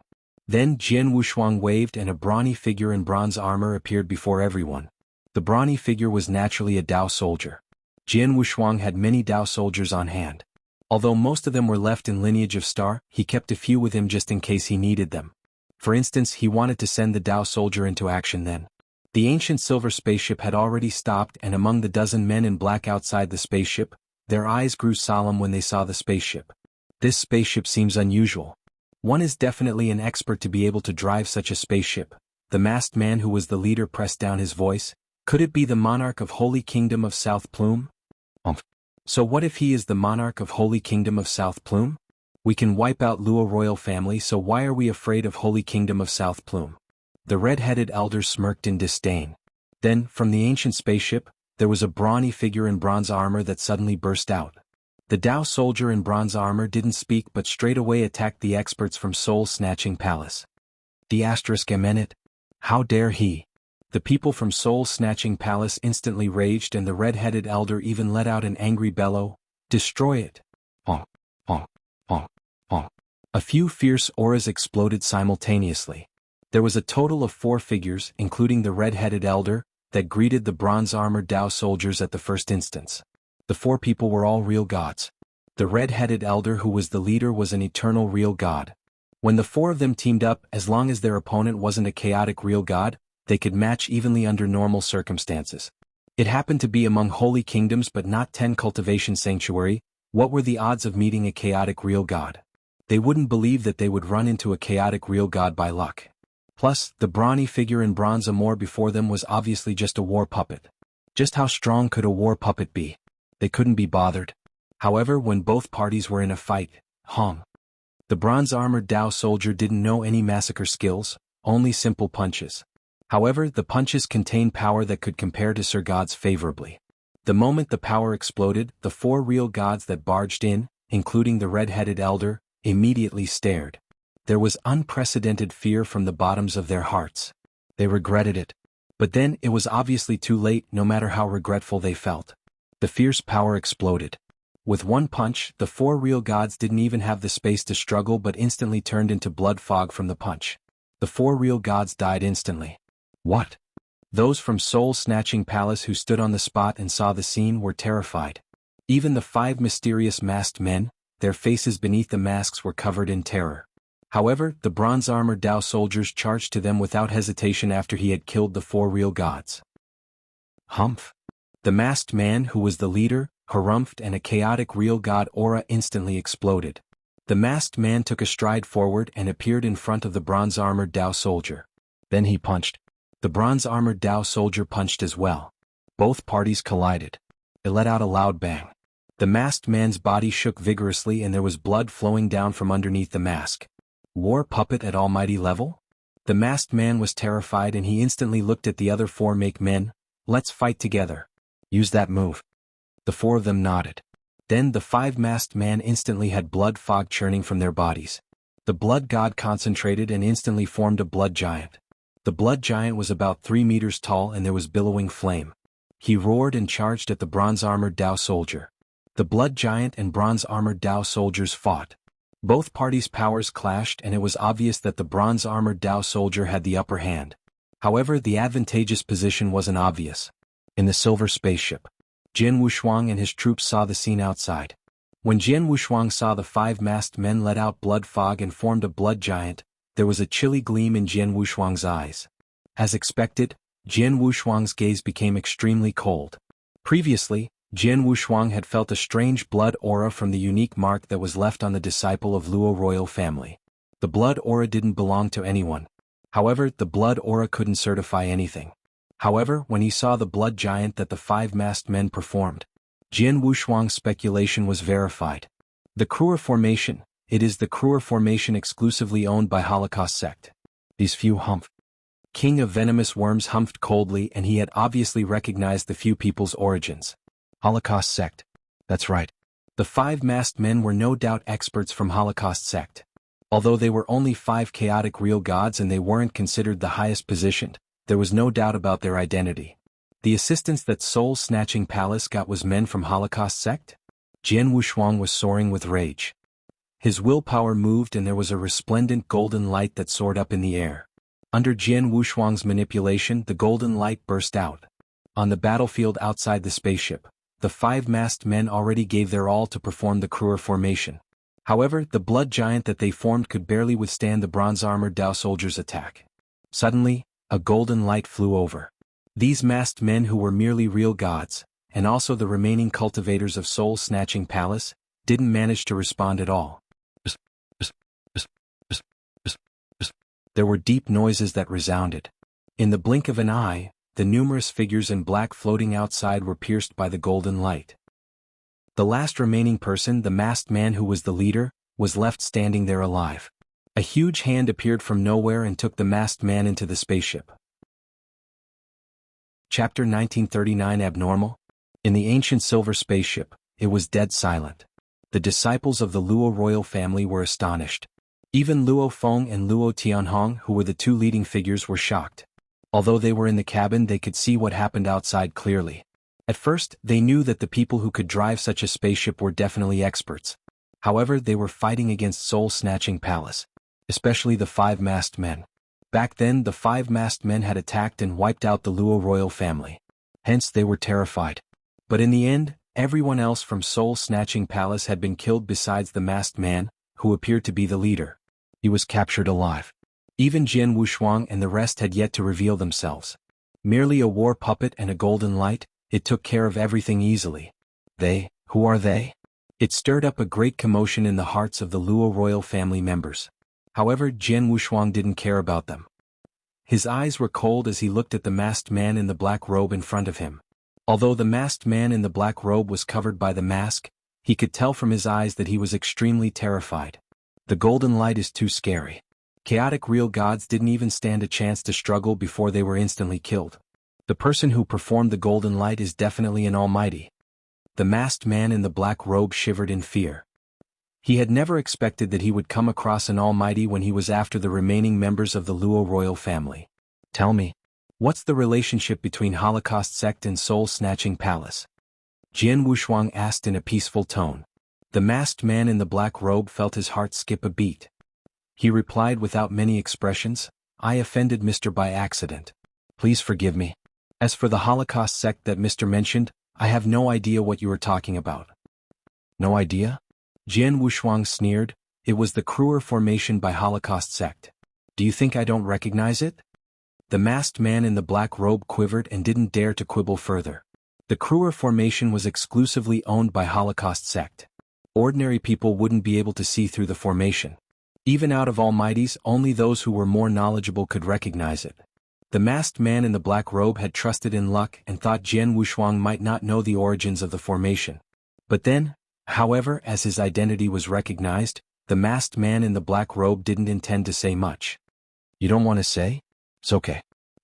Then Jian Wushuang waved and a brawny figure in bronze armor appeared before everyone. The brawny figure was naturally a Dao soldier. Jian Wushuang had many Dao soldiers on hand. Although most of them were left in lineage of Star, he kept a few with him just in case he needed them. For instance, he wanted to send the Dao soldier into action then. The ancient silver spaceship had already stopped and among the dozen men in black outside the spaceship, their eyes grew solemn when they saw the spaceship. This spaceship seems unusual. One is definitely an expert to be able to drive such a spaceship. The masked man who was the leader pressed down his voice. Could it be the monarch of Holy Kingdom of South Plume? So what if he is the monarch of Holy Kingdom of South Plume? We can wipe out Luo royal family, so why are we afraid of Holy Kingdom of South Plume? The red-headed elder smirked in disdain. Then, from the ancient spaceship, there was a brawny figure in bronze armor that suddenly burst out. The Dao soldier in bronze armor didn't speak but straight away attacked the experts from Soul-Snatching Palace. The asterisk eminent. How dare he? The people from Soul-Snatching Palace instantly raged and the red-headed elder even let out an angry bellow. Destroy it! Honk, honk, honk, honk. A few fierce auras exploded simultaneously. There was a total of 4 figures, including the red-headed elder, that greeted the bronze-armored Dao soldiers at the first instance. The 4 people were all real gods. The red-headed elder who was the leader was an eternal real god. When the four of them teamed up, as long as their opponent wasn't a chaotic real god, they could match evenly under normal circumstances. It happened to be among holy kingdoms but not 10 cultivation sanctuary. What were the odds of meeting a chaotic real god? They wouldn't believe that they would run into a chaotic real god by luck. Plus, the brawny figure in bronze armor before them was obviously just a war puppet. Just how strong could a war puppet be? They couldn't be bothered. However, when both parties were in a fight, the bronze-armored Dao soldier didn't know any massacre skills, only simple punches. However, the punches contained power that could compare to Sir Gods favorably. The moment the power exploded, the four real gods that barged in, including the red-headed elder, immediately stared. There was unprecedented fear from the bottoms of their hearts. They regretted it. But then, it was obviously too late, no matter how regretful they felt. The fierce power exploded. With one punch, the four real gods didn't even have the space to struggle but instantly turned into blood fog from the punch. The four real gods died instantly. What? Those from Soul-Snatching Palace who stood on the spot and saw the scene were terrified. Even the 5 mysterious masked men, their faces beneath the masks were covered in terror. However, the bronze-armored Dao soldiers charged to them without hesitation after he had killed the 4 real gods. Humph! The masked man who was the leader, harumphed, and a chaotic real god aura instantly exploded. The masked man took a stride forward and appeared in front of the bronze-armored Dao soldier. Then he punched. The bronze-armored Dao soldier punched as well. Both parties collided. It let out a loud bang. The masked man's body shook vigorously and there was blood flowing down from underneath the mask. War puppet at almighty level? The masked man was terrified and he instantly looked at the other 4 men. Let's fight together. Use that move. The 4 of them nodded. Then the 5 masked men instantly had blood fog churning from their bodies. The blood god concentrated and instantly formed a blood giant. The blood giant was about 3 meters tall and there was billowing flame. He roared and charged at the bronze-armored Dao soldier. The blood giant and bronze-armored Dao soldiers fought. Both parties' powers clashed and it was obvious that the bronze-armored Dao soldier had the upper hand. However, the advantageous position wasn't obvious. In the silver spaceship, Jianghu Shuang and his troops saw the scene outside. When Jianghu Shuang saw the 5 masked men let out blood fog and formed a blood giant, there was a chilly gleam in Jianghu Shuang's eyes. As expected, Jianghu Shuang's gaze became extremely cold. Previously, Jianghu Shuang had felt a strange blood aura from the unique mark that was left on the disciple of Luo royal family. The blood aura didn't belong to anyone. However, the blood aura couldn't certify anything. However, when he saw the blood giant that the 5 masked men performed, Jianghu Shuang's speculation was verified. The Cruor formation. It is the Cruor formation exclusively owned by Holocaust Sect. These few humphed. King of Venomous Worms humphed coldly and he had obviously recognized the few people's origins. Holocaust Sect. That's right. The 5 masked men were no doubt experts from Holocaust Sect. Although they were only 5 chaotic real gods and they weren't considered the highest positioned, there was no doubt about their identity. The assistance that Soul-Snatching Palace got was men from Holocaust Sect? Jianghu Shuang was soaring with rage. His willpower moved and there was a resplendent golden light that soared up in the air. Under Jianghu Shuang's manipulation, the golden light burst out. On the battlefield outside the spaceship, the 5 masked men already gave their all to perform the Cruor formation. However, the blood giant that they formed could barely withstand the bronze-armored Dao soldiers' attack. Suddenly, a golden light flew over. These masked men who were merely real gods, and also the remaining cultivators of Soul-Snatching Palace, didn't manage to respond at all. There were deep noises that resounded. In the blink of an eye, the numerous figures in black floating outside were pierced by the golden light. The last remaining person, the masked man who was the leader, was left standing there alive. A huge hand appeared from nowhere and took the masked man into the spaceship. Chapter 1939 Abnormal? In the ancient silver spaceship, it was dead silent. The disciples of the Luo royal family were astonished. Even Luo Feng and Luo Tianhong, who were the 2 leading figures, were shocked. Although they were in the cabin, they could see what happened outside clearly. At first, they knew that the people who could drive such a spaceship were definitely experts. However, they were fighting against Soul-Snatching Palace, especially the 5 masked men. Back then, the 5 masked men had attacked and wiped out the Luo royal family. Hence, they were terrified. But in the end, Everyone else from Soul Snatching Palace had been killed besides the masked man, who appeared to be the leader. He was captured alive. Even Jian Wushuang and the rest had yet to reveal themselves. Merely a war puppet and a golden light, it took care of everything easily. They, who are they? It stirred up a great commotion in the hearts of the Luo royal family members. However, Jian Wushuang didn't care about them. His eyes were cold as he looked at the masked man in the black robe in front of him. Although the masked man in the black robe was covered by the mask, he could tell from his eyes that he was extremely terrified. The golden light is too scary. Chaotic real gods didn't even stand a chance to struggle before they were instantly killed. The person who performed the golden light is definitely an almighty. The masked man in the black robe shivered in fear. He had never expected that he would come across an almighty when he was after the remaining members of the Luo royal family. Tell me, what's the relationship between Holocaust Sect and Soul Snatching Palace? Jian Wushuang asked in a peaceful tone. The masked man in the black robe felt his heart skip a beat. He replied without many expressions, I offended Mr. by accident. Please forgive me. As for the Holocaust Sect that Mr. mentioned, I have no idea what you are talking about. No idea? Jian Wushuang sneered, it was the Cruor formation by Holocaust Sect. Do you think I don't recognize it? The masked man in the black robe quivered and didn't dare to quibble further. The Cruor formation was exclusively owned by Holocaust Sect. Ordinary people wouldn't be able to see through the formation. Even out of almighties, only those who were more knowledgeable could recognize it. The masked man in the black robe had trusted in luck and thought Jian Wushuang might not know the origins of the formation. But then, however, as his identity was recognized, the masked man in the black robe didn't intend to say much. You don't want to say? It's okay.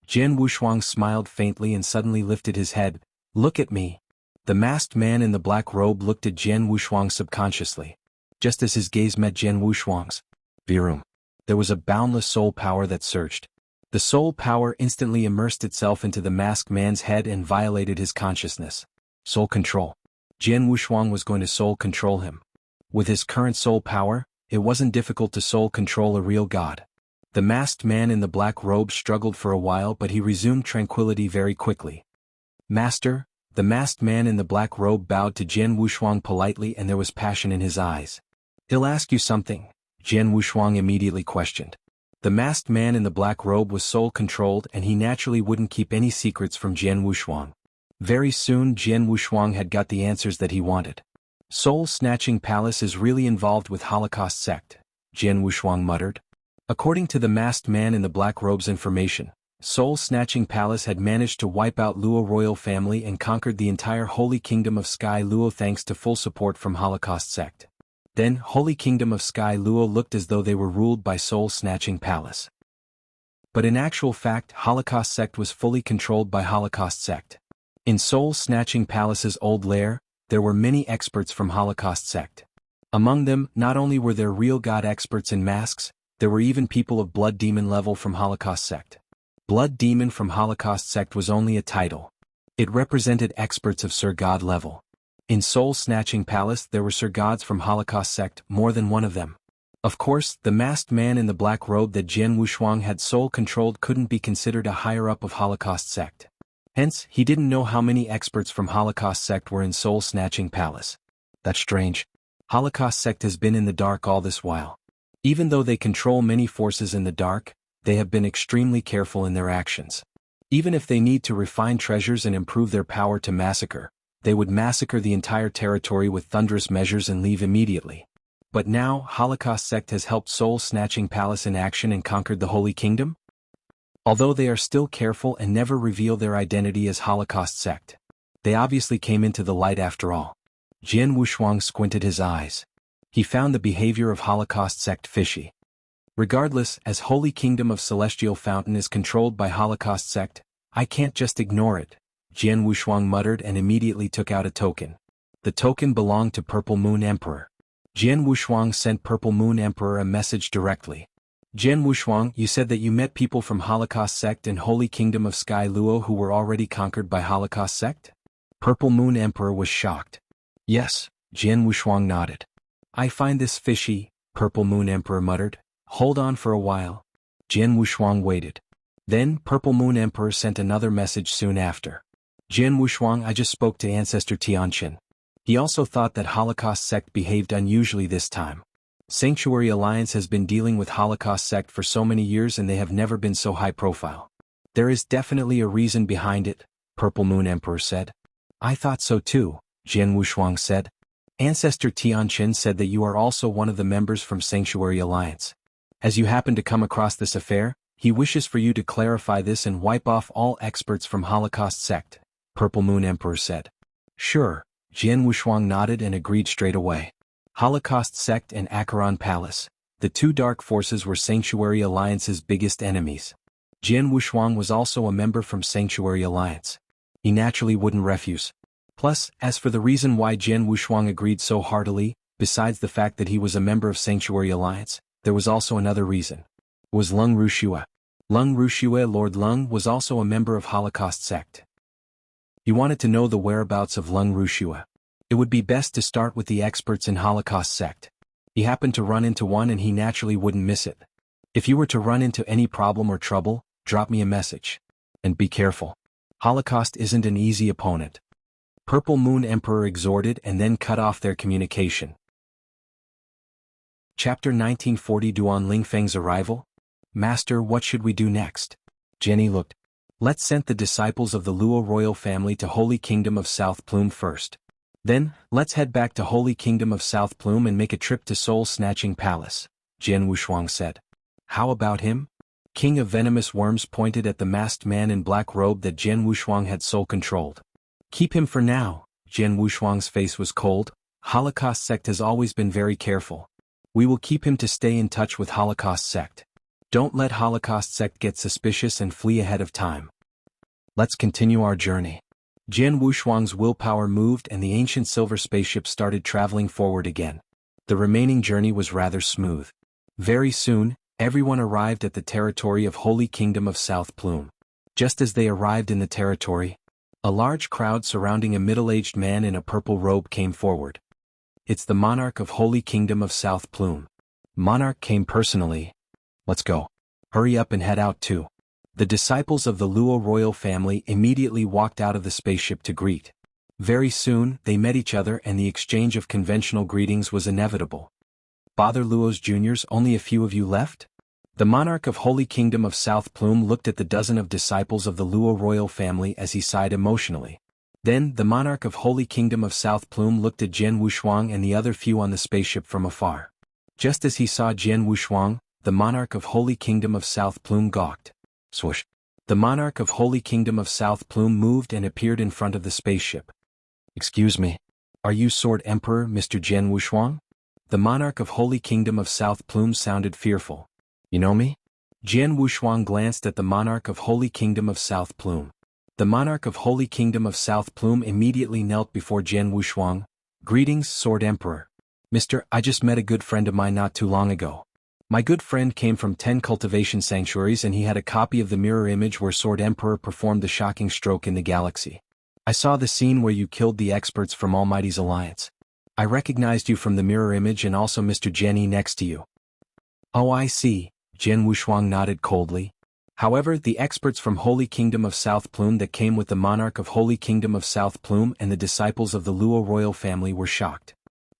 Jian Wushuang smiled faintly and suddenly lifted his head. Look at me. The masked man in the black robe looked at Jian Wushuang subconsciously. Just as his gaze met Jian Wushuang's, Virum. There was a boundless soul power that surged. The soul power instantly immersed itself into the masked man's head and violated his consciousness. Soul control. Jian Wushuang was going to soul control him. With his current soul power, it wasn't difficult to soul control a real god. The masked man in the black robe struggled for a while, but he resumed tranquility very quickly. Master, the masked man in the black robe bowed to Jian Wushuang politely and there was passion in his eyes. He'll ask you something, Jian Wushuang immediately questioned. The masked man in the black robe was soul-controlled and he naturally wouldn't keep any secrets from Jian Wushuang. Very soon Jian Wushuang had got the answers that he wanted. Soul Snatching Palace is really involved with Holocaust Sect, Jian Wushuang muttered. According to the masked man in the black robe's information, Soul Snatching Palace had managed to wipe out Luo royal family and conquered the entire Holy Kingdom of Sky Luo thanks to full support from Holocaust Sect. Then, Holy Kingdom of Sky Luo looked as though they were ruled by Soul Snatching Palace. But in actual fact, Holocaust Sect was fully controlled by Holocaust Sect. In Soul Snatching Palace's old lair, there were many experts from Holocaust Sect. Among them, not only were there real god experts in masks, there were even people of Blood Demon level from Holocaust Sect. Blood Demon from Holocaust Sect was only a title. It represented experts of Sir God level. In Soul Snatching Palace there were Sir Gods from Holocaust Sect, more than one of them. Of course, the masked man in the black robe that Jian Wushuang had soul-controlled couldn't be considered a higher-up of Holocaust Sect. Hence, he didn't know how many experts from Holocaust Sect were in Soul Snatching Palace. That's strange. Holocaust Sect has been in the dark all this while. Even though they control many forces in the dark, they have been extremely careful in their actions. Even if they need to refine treasures and improve their power to massacre, they would massacre the entire territory with thunderous measures and leave immediately. But now, Holocaust Sect has helped Soul Snatching Palace in action and conquered the Holy Kingdom? Although they are still careful and never reveal their identity as Holocaust Sect, they obviously came into the light after all. Jian Wushuang squinted his eyes. He found the behavior of Holocaust Sect fishy. Regardless, as Holy Kingdom of Celestial Fountain is controlled by Holocaust Sect, I can't just ignore it, Jian Wushuang muttered and immediately took out a token. The token belonged to Purple Moon Emperor. Jian Wushuang sent Purple Moon Emperor a message directly. Jian Wushuang, you said that you met people from Holocaust Sect and Holy Kingdom of Sky Luo who were already conquered by Holocaust Sect? Purple Moon Emperor was shocked. Yes, Jian Wushuang nodded. I find this fishy, Purple Moon Emperor muttered. Hold on for a while. Jian Wushuang waited. Then, Purple Moon Emperor sent another message soon after. Jian Wushuang, I just spoke to Ancestor Tianqin. He also thought that Holocaust Sect behaved unusually this time. Sanctuary Alliance has been dealing with Holocaust Sect for so many years and they have never been so high profile. There is definitely a reason behind it, Purple Moon Emperor said. I thought so too, Jian Wushuang said. Ancestor Tianqin said that you are also one of the members from Sanctuary Alliance. As you happen to come across this affair, he wishes for you to clarify this and wipe off all experts from Holocaust Sect, Purple Moon Emperor said. Sure, Jian Wushuang nodded and agreed straight away. Holocaust Sect and Acheron Palace, the two dark forces were Sanctuary Alliance's biggest enemies. Jian Wushuang was also a member from Sanctuary Alliance. He naturally wouldn't refuse. Plus, as for the reason why Jian Wushuang agreed so heartily, besides the fact that he was a member of Sanctuary Alliance, there was also another reason. It was Lung Ruxue. Lung Ruxue, Lord Lung, was also a member of Holocaust Sect. He wanted to know the whereabouts of Lung Ruxue. It would be best to start with the experts in Holocaust Sect. He happened to run into one and he naturally wouldn't miss it. If you were to run into any problem or trouble, drop me a message. And be careful. Holocaust isn't an easy opponent. Purple Moon Emperor exhorted and then cut off their communication. Chapter 1940 Duan Lingfeng's arrival? Master, what should we do next? Jenny looked. Let's send the disciples of the Luo royal family to Holy Kingdom of South Plume first. Then, let's head back to Holy Kingdom of South Plume and make a trip to Snatching Palace, Jian Wushuang said. How about him? King of Venomous Worms pointed at the masked man in black robe that Jian Wushuang had soul-controlled. Keep him for now, Jian Wushuang's face was cold. Holocaust Sect has always been very careful. We will keep him to stay in touch with Holocaust Sect. Don't let Holocaust Sect get suspicious and flee ahead of time. Let's continue our journey. Jian Wushuang's willpower moved and the ancient silver spaceship started traveling forward again. The remaining journey was rather smooth. Very soon, everyone arrived at the territory of Holy Kingdom of South Plume. Just as they arrived in the territory, a large crowd surrounding a middle-aged man in a purple robe came forward. It's the monarch of Holy Kingdom of South Plume. Monarch came personally. Let's go. Hurry up and head out too. The disciples of the Luo royal family immediately walked out of the spaceship to greet. Very soon, they met each other and the exchange of conventional greetings was inevitable. Bother Luo's juniors, only a few of you left? The monarch of Holy Kingdom of South Plume looked at the dozen of disciples of the Luo royal family as he sighed emotionally. Then, the monarch of Holy Kingdom of South Plume looked at Jian Wushuang and the other few on the spaceship from afar. Just as he saw Jian Wushuang, the monarch of Holy Kingdom of South Plume gawked. Swoosh. The monarch of Holy Kingdom of South Plume moved and appeared in front of the spaceship. Excuse me. Are you Sword Emperor, Mr. Jian Wushuang? The monarch of Holy Kingdom of South Plume sounded fearful. You know me? Jian Wushuang glanced at the monarch of Holy Kingdom of South Plume. The monarch of Holy Kingdom of South Plume immediately knelt before Jian Wushuang. Greetings, Sword Emperor. Mister, I just met a good friend of mine not too long ago. My good friend came from 10 cultivation sanctuaries and he had a copy of the mirror image where Sword Emperor performed the shocking stroke in the galaxy. I saw the scene where you killed the experts from Almighty's Alliance. I recognized you from the mirror image and also Mr. Jenny next to you. Oh, I see. Jian Wushuang nodded coldly. However, the experts from Holy Kingdom of South Plume that came with the monarch of Holy Kingdom of South Plume and the disciples of the Luo royal family were shocked.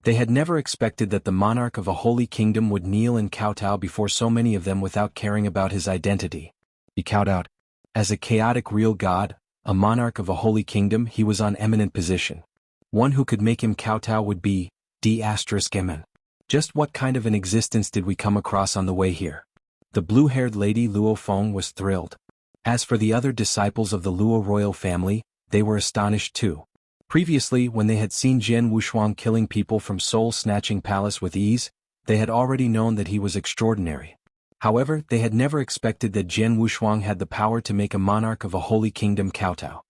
They had never expected that the monarch of a holy kingdom would kneel and kowtow before so many of them without caring about his identity. He kowtowed. As a chaotic real god, a monarch of a holy kingdom, he was on eminent position. One who could make him kowtow would be D***men. Just what kind of an existence did we come across on the way here? The blue-haired lady Luo Feng was thrilled. As for the other disciples of the Luo royal family, they were astonished too. Previously, when they had seen Jian Wushuang killing people from Snatching Palace with ease, they had already known that he was extraordinary. However, they had never expected that Jian Wushuang had the power to make a monarch of a holy kingdom kowtow.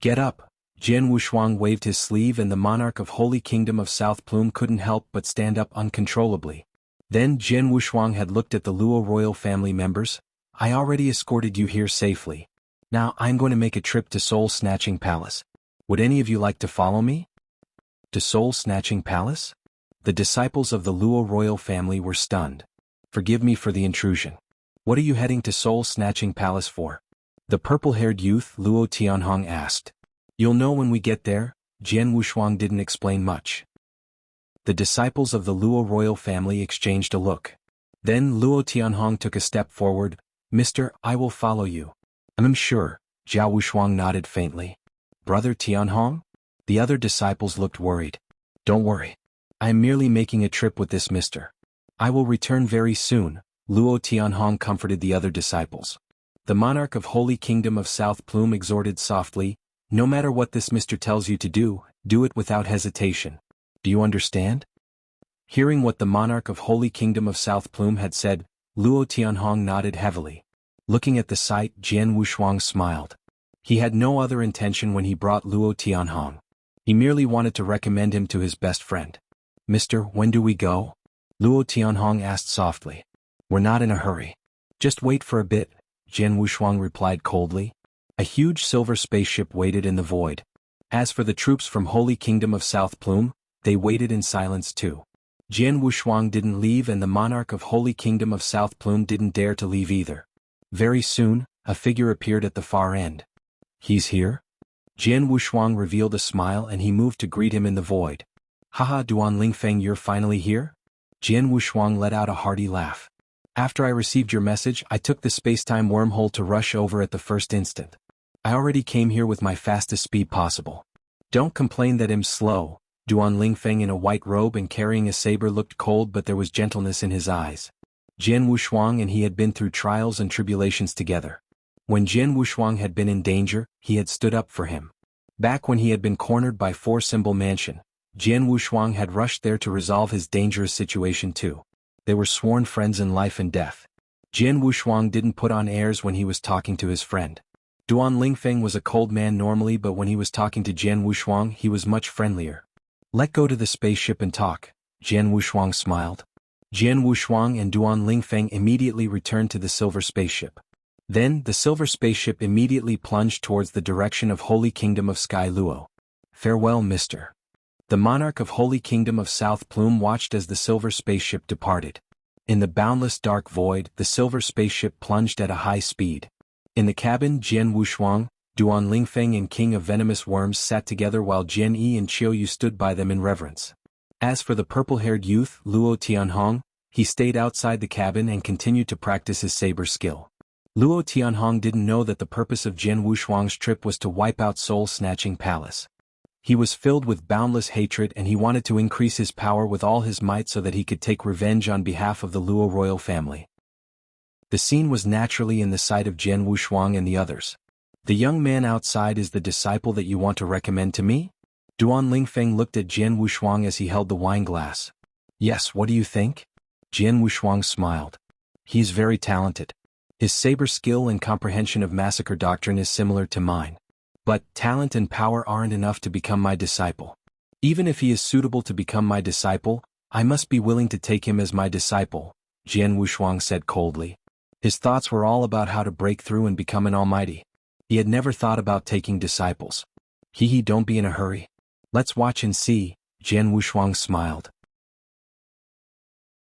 Get up! Jian Wushuang waved his sleeve and the monarch of Holy Kingdom of South Plume couldn't help but stand up uncontrollably. Then Jian Wushuang had looked at the Luo royal family members. I already escorted you here safely. Now I'm going to make a trip to Snatching Palace. Would any of you like to follow me? To Snatching Palace? The disciples of the Luo royal family were stunned. Forgive me for the intrusion. What are you heading to Snatching Palace for? The purple-haired youth Luo Tianhong asked. You'll know when we get there, Jian Wushuang didn't explain much. The disciples of the Luo royal family exchanged a look. Then Luo Tianhong took a step forward. "Mister, I will follow you." "I'm sure," Jiao Wushuang nodded faintly. "Brother Tianhong?" The other disciples looked worried. "Don't worry. I am merely making a trip with this mister. I will return very soon," Luo Tianhong comforted the other disciples. The monarch of Holy Kingdom of South Plume exhorted softly, "No matter what this mister tells you to do it without hesitation. Do you understand?" Hearing what the monarch of Holy Kingdom of South Plume had said, Luo Tianhong nodded heavily. Looking at the sight, Jian Wushuang smiled. He had no other intention when he brought Luo Tianhong. He merely wanted to recommend him to his best friend. "Mister, when do we go?" Luo Tianhong asked softly. "We're not in a hurry. Just wait for a bit," Jian Wushuang replied coldly. A huge silver spaceship waited in the void. As for the troops from Holy Kingdom of South Plume, they waited in silence too. Jian Wushuang didn't leave and the monarch of Holy Kingdom of South Plume didn't dare to leave either. Very soon, a figure appeared at the far end. "He's here?" Jian Wushuang revealed a smile and he moved to greet him in the void. "Haha, Duan Lingfeng, you're finally here?" Jian Wushuang let out a hearty laugh. "After I received your message, I took the spacetime wormhole to rush over at the first instant. I already came here with my fastest speed possible." "Don't complain that I'm slow." Duan Lingfeng in a white robe and carrying a saber looked cold, but there was gentleness in his eyes. Jian Wushuang and he had been through trials and tribulations together. When Jian Wushuang had been in danger, he had stood up for him. Back when he had been cornered by Four Symbol Mansion, Jian Wushuang had rushed there to resolve his dangerous situation too. They were sworn friends in life and death. Jian Wushuang didn't put on airs when he was talking to his friend. Duan Lingfeng was a cold man normally, but when he was talking to Jian Wushuang he was much friendlier. "Let go to the spaceship and talk," Jian Wushuang smiled. Jian Wushuang and Duan Lingfeng immediately returned to the silver spaceship. Then, the silver spaceship immediately plunged towards the direction of Holy Kingdom of Sky Luo. "Farewell, mister." The monarch of Holy Kingdom of South Plume watched as the silver spaceship departed. In the boundless dark void, the silver spaceship plunged at a high speed. In the cabin, Jian Wushuang, Duan Lingfeng and King of Venomous Worms sat together while Jian Yi and Qiu Yu stood by them in reverence. As for the purple-haired youth, Luo Tianhong, he stayed outside the cabin and continued to practice his saber skill. Luo Tianhong didn't know that the purpose of Jian Wushuang's trip was to wipe out Soul-Snatching Palace. He was filled with boundless hatred and he wanted to increase his power with all his might so that he could take revenge on behalf of the Luo royal family. The scene was naturally in the sight of Jian Wushuang and the others. "The young man outside is the disciple that you want to recommend to me?" Duan Lingfeng looked at Jian Wushuang as he held the wine glass. "Yes, what do you think?" Jian Wushuang smiled. "He's very talented. His saber skill and comprehension of massacre doctrine is similar to mine. But talent and power aren't enough to become my disciple. Even if he is suitable to become my disciple, I must be willing to take him as my disciple," Jian Wushuang said coldly. His thoughts were all about how to break through and become an almighty. He had never thought about taking disciples. Don't be in a hurry. Let's watch and see," Jian Wushuang smiled.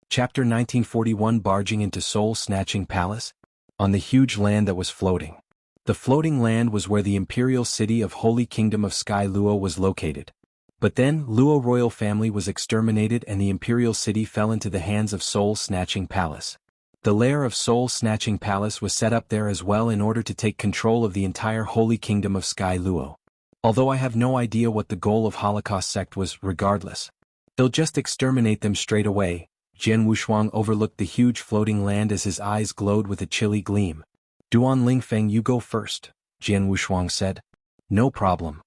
Chapter 1941 Barging into Soul-Snatching Palace? On the huge land that was floating. The floating land was where the imperial city of Holy Kingdom of Sky Luo was located. But then, Luo royal family was exterminated and the imperial city fell into the hands of Soul-Snatching Palace. The lair of Soul-Snatching Palace was set up there as well in order to take control of the entire Holy Kingdom of Sky Luo. Although I have no idea what the goal of Holocaust Sect was, regardless. They'll just exterminate them straight away. Jian Wushuang overlooked the huge floating land as his eyes glowed with a chilly gleam. "Duan Lingfeng, you go first," Jian Wushuang said. "No problem."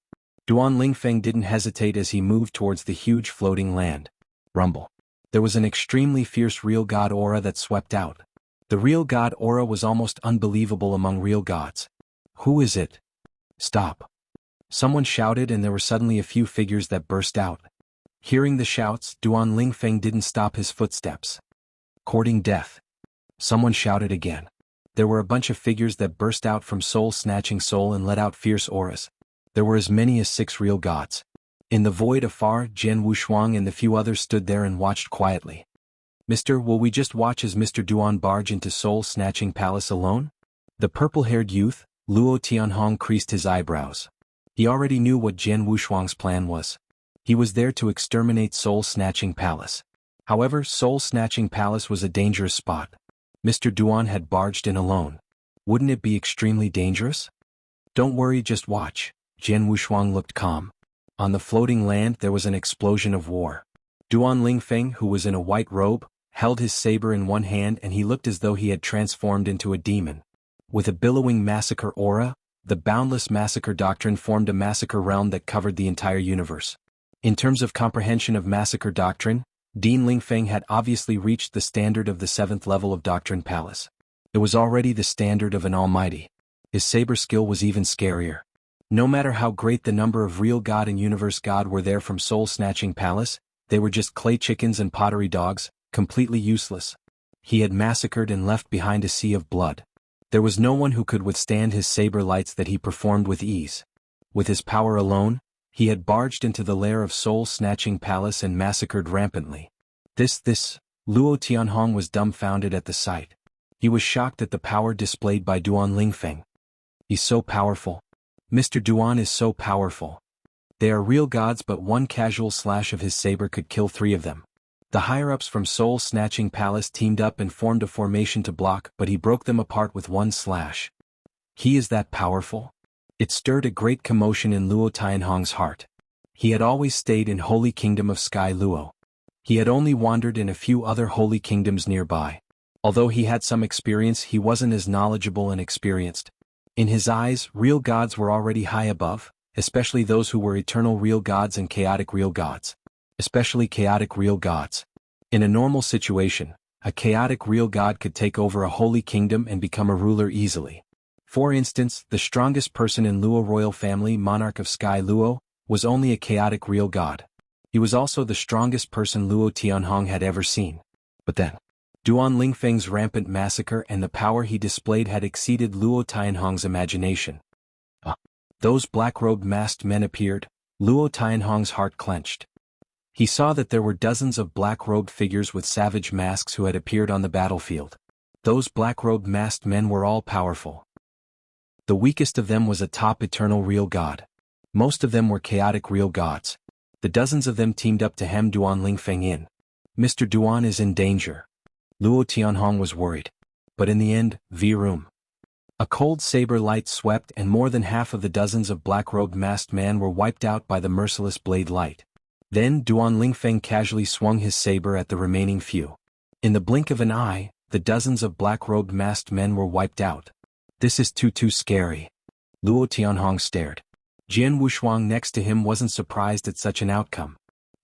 Duan Lingfeng didn't hesitate as he moved towards the huge floating land. Rumble. There was an extremely fierce real god aura that swept out. The real god aura was almost unbelievable among real gods. "Who is it?" "Stop." Someone shouted and there were suddenly a few figures that burst out. Hearing the shouts, Duan Lingfeng didn't stop his footsteps. "Courting death." Someone shouted again. There were a bunch of figures that burst out from soul-snatching soul and let out fierce auras. There were as many as 6 real gods. In the void afar, Jian Wushuang and the few others stood there and watched quietly. "Mister, will we just watch as Mr. Duan barge into Soul-Snatching Palace alone?" The purple-haired youth, Luo Tianhong, creased his eyebrows. He already knew what Jian Wushuang's plan was. He was there to exterminate Soul-Snatching Palace. However, Soul-Snatching Palace was a dangerous spot. Mr. Duan had barged in alone. Wouldn't it be extremely dangerous? Don't worry, just watch. Jian Wushuang looked calm. On the floating land there was an explosion of war. Duan Lingfeng, who was in a white robe, held his saber in one hand and he looked as though he had transformed into a demon. With a billowing massacre aura, the boundless massacre doctrine formed a massacre realm that covered the entire universe. In terms of comprehension of massacre doctrine, Dean Lingfeng had obviously reached the standard of the 7th level of Doctrine Palace. It was already the standard of an almighty. His saber skill was even scarier. No matter how great the number of real God and universe God were there from Soul-Snatching Palace, they were just clay chickens and pottery dogs, completely useless. He had massacred and left behind a sea of blood. There was no one who could withstand his saber lights that he performed with ease. With his power alone, he had barged into the lair of Soul-Snatching Palace and massacred rampantly. Luo Tianhong was dumbfounded at the sight. He was shocked at the power displayed by Duan Lingfeng. He's so powerful. Mr. Duan is so powerful. They are real gods, but one casual slash of his saber could kill 3 of them. The higher-ups from Soul-Snatching Palace teamed up and formed a formation to block, but he broke them apart with one slash. He is that powerful? It stirred a great commotion in Luo Tianhong's heart. He had always stayed in Holy Kingdom of Sky Luo. He had only wandered in a few other holy kingdoms nearby. Although he had some experience, he wasn't as knowledgeable and experienced. In his eyes, real gods were already high above, especially those who were eternal real gods and chaotic real gods. Especially chaotic real gods. In a normal situation, a chaotic real god could take over a holy kingdom and become a ruler easily. For instance, the strongest person in Luo royal family, monarch of Sky Luo, was only a chaotic real god. He was also the strongest person Luo Tianhong had ever seen. But then, Duan Lingfeng's rampant massacre and the power he displayed had exceeded Luo Tianhong's imagination. Those black-robed masked men appeared. Luo Tianhong's heart clenched. He saw that there were dozens of black-robed figures with savage masks who had appeared on the battlefield. Those black-robed masked men were all powerful. The weakest of them was a top eternal real god. Most of them were chaotic real gods. The dozens of them teamed up to hem Duan Lingfeng in. Mr. Duan is in danger. Luo Tianhong was worried. But in the end, vroom. A cold saber light swept and more than half of the dozens of black-robed masked men were wiped out by the merciless blade light. Then Duan Lingfeng casually swung his saber at the remaining few. In the blink of an eye, the dozens of black-robed masked men were wiped out. This is too scary. Luo Tianhong stared. Jian Wushuang next to him wasn't surprised at such an outcome.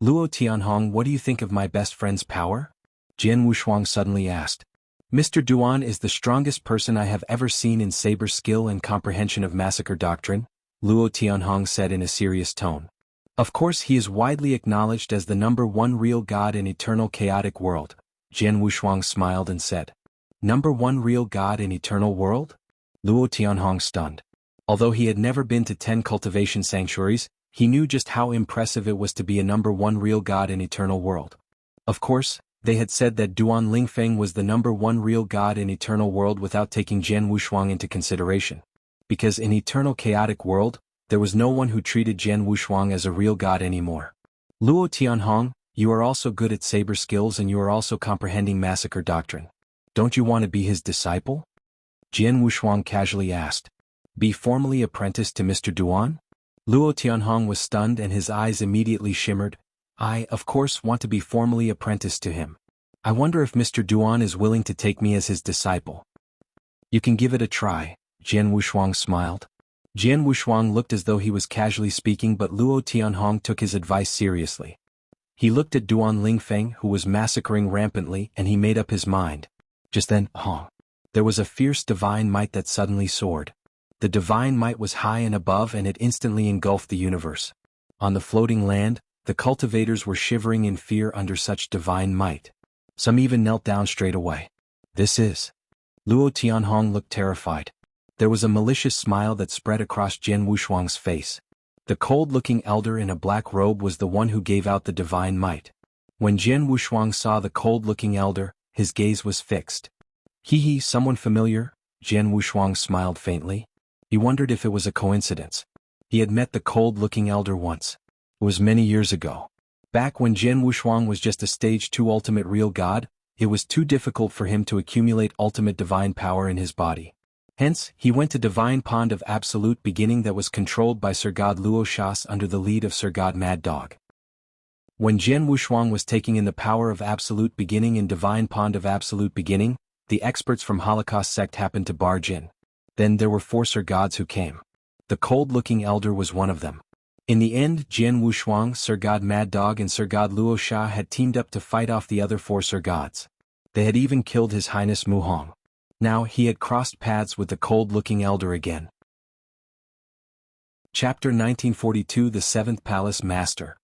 Luo Tianhong, what do you think of my best friend's power? Jian Wushuang suddenly asked. Mr. Duan is the strongest person I have ever seen in saber skill and comprehension of massacre doctrine, Luo Tianhong said in a serious tone. Of course he is widely acknowledged as the #1 real god in eternal chaotic world, Jian Wushuang smiled and said. #1 real god in eternal world? Luo Tianhong stunned. Although he had never been to 10 cultivation sanctuaries, he knew just how impressive it was to be a #1 real god in eternal world. Of course, they had said that Duan Lingfeng was the #1 real god in eternal world without taking Jian Wushuang into consideration. Because in eternal chaotic world, there was no one who treated Jian Wushuang as a real god anymore. Luo Tianhong, you are also good at saber skills and you are also comprehending massacre doctrine. Don't you want to be his disciple? Jian Wushuang casually asked. Be formally apprenticed to Mr. Duan? Luo Tianhong was stunned and his eyes immediately shimmered. I, of course, want to be formally apprenticed to him. I wonder if Mr. Duan is willing to take me as his disciple. You can give it a try, Jian Wushuang smiled. Jian Wushuang looked as though he was casually speaking, but Luo Tianhong took his advice seriously. He looked at Duan Lingfeng, who was massacring rampantly, and he made up his mind. Just then, there was a fierce divine might that suddenly soared. The divine might was high and above and it instantly engulfed the universe. On the floating land, the cultivators were shivering in fear under such divine might. Some even knelt down straight away. This is. Luo Tianhong looked terrified. There was a malicious smile that spread across Jian Wushuang's face. The cold-looking elder in a black robe was the one who gave out the divine might. When Jian Wushuang saw the cold-looking elder, his gaze was fixed. Someone familiar? Jian Wushuang smiled faintly. He wondered if it was a coincidence. He had met the cold-looking elder once. It was many years ago. Back when Jian Wushuang was just a stage 2 ultimate real god, it was too difficult for him to accumulate ultimate divine power in his body. Hence, he went to Divine Pond of Absolute Beginning that was controlled by Sir God Luo Shas under the lead of Sir God Mad Dog. When Jian Wushuang was taking in the power of Absolute Beginning in Divine Pond of Absolute Beginning, the experts from Holocaust Sect happened to barge in. Then there were 4 Sir Gods who came. The cold-looking elder was one of them. In the end, Jian Wushuang, Sir God Mad Dog and Sir God Luo Sha had teamed up to fight off the other 4 Sir Gods. They had even killed His Highness Mu Hong. Now he had crossed paths with the cold-looking elder again. Chapter 1942 The Seventh Palace Master.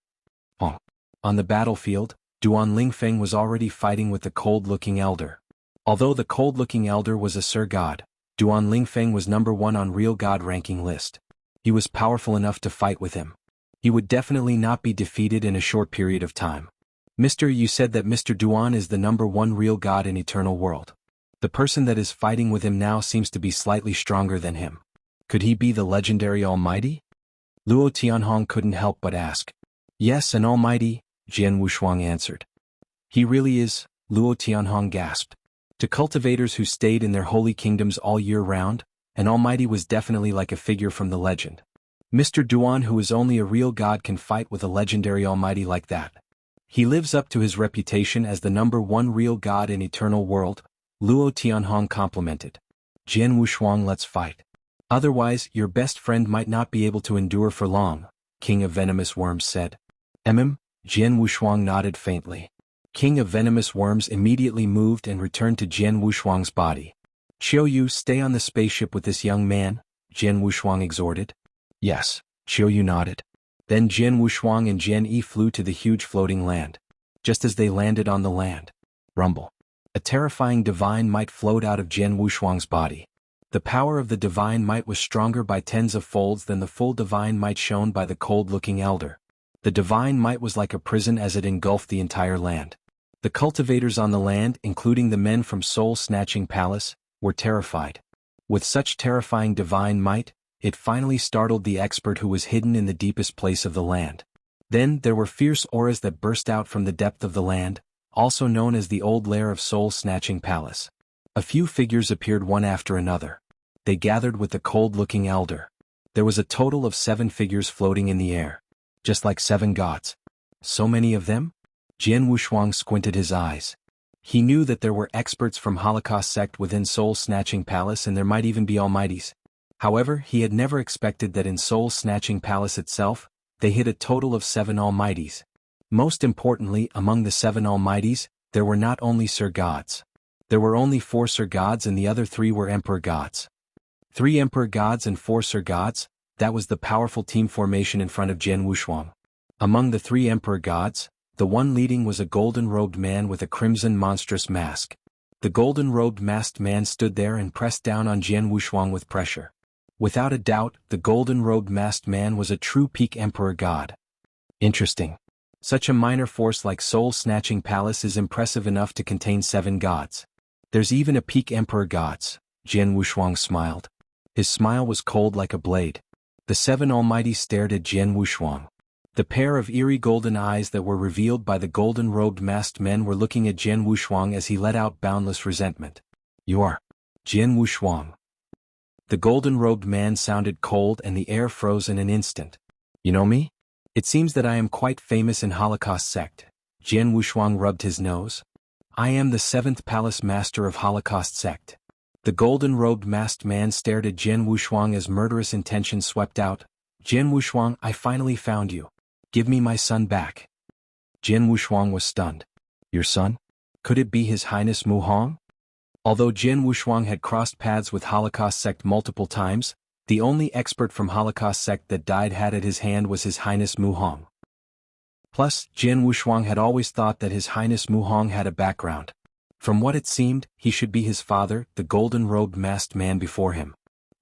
On the battlefield, Duan Lingfeng was already fighting with the cold-looking elder. Although the cold-looking elder was a Sir God, Duan Lingfeng was number 1 on Real God ranking list. He was powerful enough to fight with him. He would definitely not be defeated in a short period of time. Mister, you said that Mr. Duan is the number 1 real god in Eternal World. The person that is fighting with him now seems to be slightly stronger than him. Could he be the legendary Almighty? Luo Tianhong couldn't help but ask. Yes, an Almighty, Jian Wushuang answered. He really is, Luo Tianhong gasped. To cultivators who stayed in their holy kingdoms all year round, an Almighty was definitely like a figure from the legend. Mr. Duan, who is only a real god, can fight with a legendary Almighty like that. He lives up to his reputation as the number 1 real god in Eternal World, Luo Tianhong complimented. Jian Wushuang, let's fight. Otherwise, your best friend might not be able to endure for long, King of Venomous Worms said. Jian Wushuang nodded faintly. King of Venomous Worms immediately moved and returned to Jian Wushuang's body. Qiu Yu, stay on the spaceship with this young man, Jian Wushuang exhorted. Yes, Qiu Yu nodded. Then Jian Wushuang and Jian Yi flew to the huge floating land. Just as they landed on the land, rumble. A terrifying divine might flowed out of Jian Wushuang's body. The power of the divine might was stronger by tens of folds than the full divine might shown by the cold-looking elder. The divine might was like a prison as it engulfed the entire land. The cultivators on the land, including the men from Snatching Palace, were terrified. With such terrifying divine might, it finally startled the expert who was hidden in the deepest place of the land. Then there were fierce auras that burst out from the depth of the land, also known as the old lair of Snatching Palace. A few figures appeared one after another. They gathered with the cold-looking elder. There was a total of 7 figures floating in the air. Just like 7 gods. So many of them? Jian Wushuang squinted his eyes. He knew that there were experts from Holocaust Sect within Snatching Palace and there might even be Almighties. However, he had never expected that in Snatching Palace itself, they hid a total of 7 Almighties. Most importantly, among the 7 Almighties, there were not only Sir Gods. There were only 4 Sir Gods and the other 3 were Emperor Gods. 3 Emperor Gods and 4 Sir Gods, that was the powerful team formation in front of Jian Wushuang. Among the 3 Emperor Gods, the one leading was a golden-robed man with a crimson monstrous mask. The golden-robed masked man stood there and pressed down on Jian Wushuang with pressure. Without a doubt, the golden-robed masked man was a true peak Emperor God. Interesting. Such a minor force like Snatching Palace is impressive enough to contain 7 gods. There's even a peak Emperor Gods, Jian Wushuang smiled. His smile was cold like a blade. The 7 Almighties stared at Jian Wushuang. The pair of eerie golden eyes that were revealed by the golden-robed masked men were looking at Jian Wushuang as he let out boundless resentment. You are Jian Wushuang. The golden-robed man sounded cold and the air froze in an instant. You know me? It seems that I am quite famous in Holocaust Sect. Jian Wushuang rubbed his nose. I am the 7th Palace Master of Holocaust Sect. The golden-robed masked man stared at Jian Wushuang as murderous intention swept out. Jian Wushuang, I finally found you. Give me my son back. Jian Wushuang was stunned. Your son? Could it be His Highness Mu Hong? Although Jian Wushuang had crossed paths with Holocaust Sect multiple times, the only expert from Holocaust Sect that died had at his hand was His Highness Mu Hong. Plus, Jian Wushuang had always thought that His Highness Mu Hong had a background. From what it seemed, he should be his father, the golden-robed masked man before him.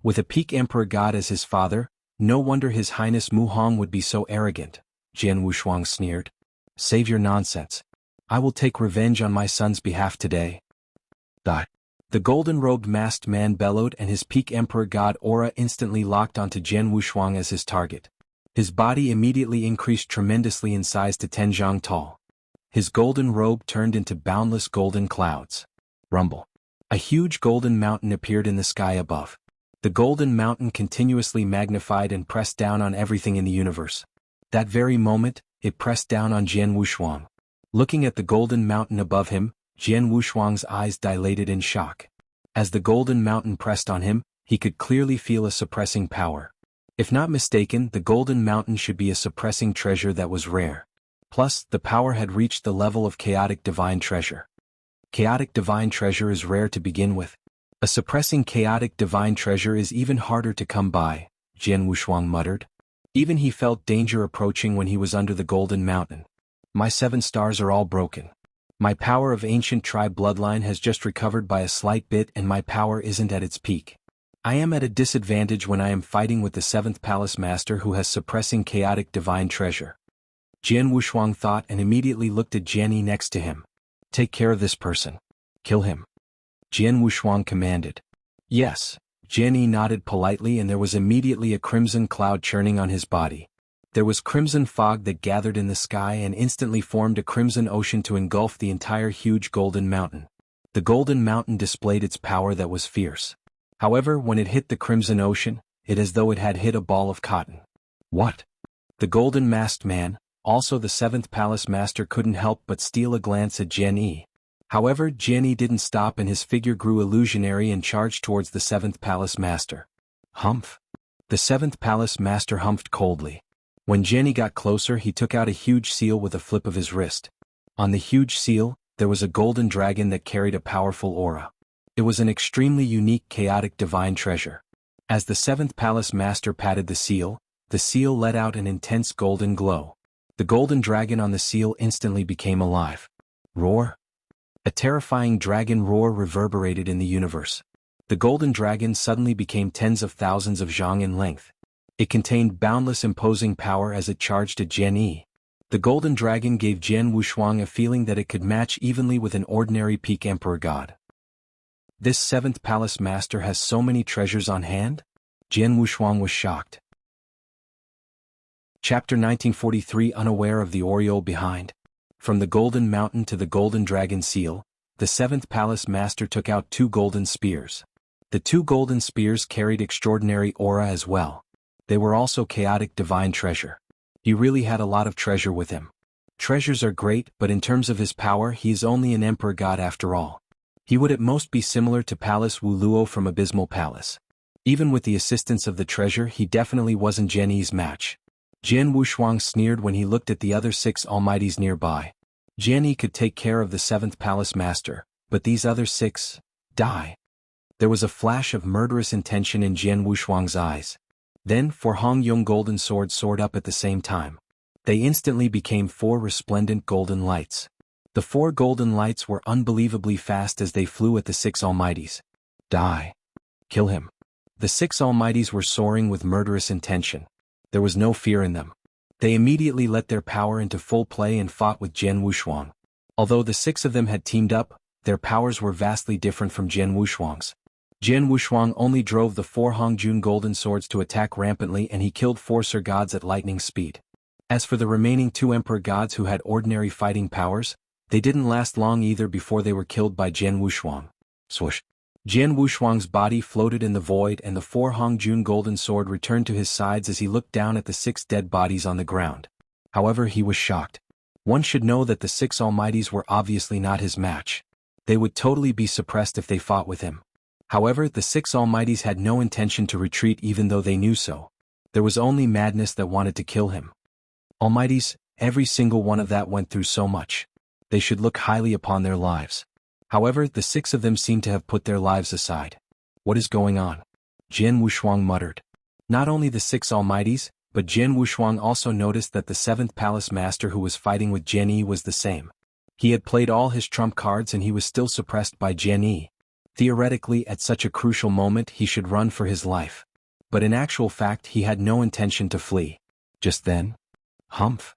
With a peak Emperor God as his father, no wonder His Highness Mu Hong would be so arrogant. Jian Wushuang sneered. Save your nonsense. I will take revenge on my son's behalf today. The The golden-robed masked man bellowed and his peak emperor god aura instantly locked onto Jian Wushuang as his target. His body immediately increased tremendously in size to 10 zhang tall. His golden robe turned into boundless golden clouds. Rumble. A huge golden mountain appeared in the sky above. The golden mountain continuously magnified and pressed down on everything in the universe. That very moment, it pressed down on Jian Wushuang. Looking at the golden mountain above him, Jian Wushuang's eyes dilated in shock. As the golden mountain pressed on him, he could clearly feel a suppressing power. If not mistaken, the golden mountain should be a suppressing treasure that was rare. Plus, the power had reached the level of chaotic divine treasure. Chaotic divine treasure is rare to begin with. A suppressing chaotic divine treasure is even harder to come by, Jian Wushuang muttered. Even he felt danger approaching when he was under the golden mountain. My 7 stars are all broken. My power of ancient tribe bloodline has just recovered by a slight bit and my power isn't at its peak. I am at a disadvantage when I am fighting with the 7th Palace Master who has suppressing chaotic divine treasure. Jian Wushuang thought and immediately looked at Jian Yi next to him. Take care of this person. Kill him. Jian Wushuang commanded. Yes. Jian Yi nodded politely and there was immediately a crimson cloud churning on his body. There was crimson fog that gathered in the sky and instantly formed a crimson ocean to engulf the entire huge golden mountain. The golden mountain displayed its power that was fierce. However, when it hit the crimson ocean, it as though it had hit a ball of cotton. What? The golden masked man, also the 7th Palace Master, couldn't help but steal a glance at Jian Yi. However, Jian Yi didn't stop and his figure grew illusionary and charged towards the 7th Palace Master. Humph. The 7th Palace Master humphed coldly. When Jian Yi got closer, he took out a huge seal with a flip of his wrist. On the huge seal, there was a golden dragon that carried a powerful aura. It was an extremely unique chaotic divine treasure. As the 7th Palace Master patted the seal let out an intense golden glow. The golden dragon on the seal instantly became alive. Roar. A terrifying dragon roar reverberated in the universe. The golden dragon suddenly became tens of thousands of zhang in length. It contained boundless imposing power as it charged at Jian Yi. The golden dragon gave Jian Wushuang a feeling that it could match evenly with an ordinary peak emperor god. This 7th Palace Master has so many treasures on hand? Jian Wushuang was shocked. Chapter 1943. Unaware of the Oriole behind. From the golden mountain to the golden dragon seal, the 7th Palace Master took out 2 golden spears. The 2 golden spears carried extraordinary aura as well. They were also chaotic divine treasure. He really had a lot of treasure with him. Treasures are great, but in terms of his power he is only an emperor god after all. He would at most be similar to Palace Wu Luo from Abysmal Palace. Even with the assistance of the treasure he definitely wasn't Jian Yi's match. Jian Wushuang sneered when he looked at the other 6 almighties nearby. Jian Yi could take care of the 7th Palace Master, but these other 6, die. There was a flash of murderous intention in Jian Wushuang's eyes. Then 4 Hongyong golden swords soared up at the same time. They instantly became 4 resplendent golden lights. The 4 golden lights were unbelievably fast as they flew at the 6 almighties. Die. Kill him. The 6 almighties were soaring with murderous intention. There was no fear in them. They immediately let their power into full play and fought with Jian Wushuang. Although the 6 of them had teamed up, their powers were vastly different from Jian Wushuang's. Jian Wushuang only drove the 4 Hongjun golden swords to attack rampantly and he killed 4 Sir gods at lightning speed. As for the remaining 2 emperor gods who had ordinary fighting powers, they didn't last long either before they were killed by Jian Wushuang. Swoosh. Jian Wushuang's body floated in the void and the 4 Hongjun golden sword returned to his sides as he looked down at the 6 dead bodies on the ground. However, he was shocked. One should know that the 6 almighties were obviously not his match. They would totally be suppressed if they fought with him. However, the 6 almighties had no intention to retreat even though they knew so. There was only madness that wanted to kill him. Almighties, every single one of that went through so much. They should look highly upon their lives. However, the 6 of them seemed to have put their lives aside. What is going on? Jian Wushuang muttered. Not only the 6 almighties, but Jian Wushuang also noticed that the 7th Palace Master who was fighting with Jian Yi was the same. He had played all his trump cards and he was still suppressed by Jian Yi. Theoretically, at such a crucial moment he should run for his life. But in actual fact he had no intention to flee. Just then, humph.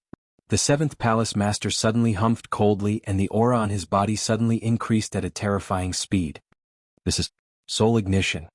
The 7th Palace Master suddenly humphed coldly and the aura on his body suddenly increased at a terrifying speed. This is soul ignition.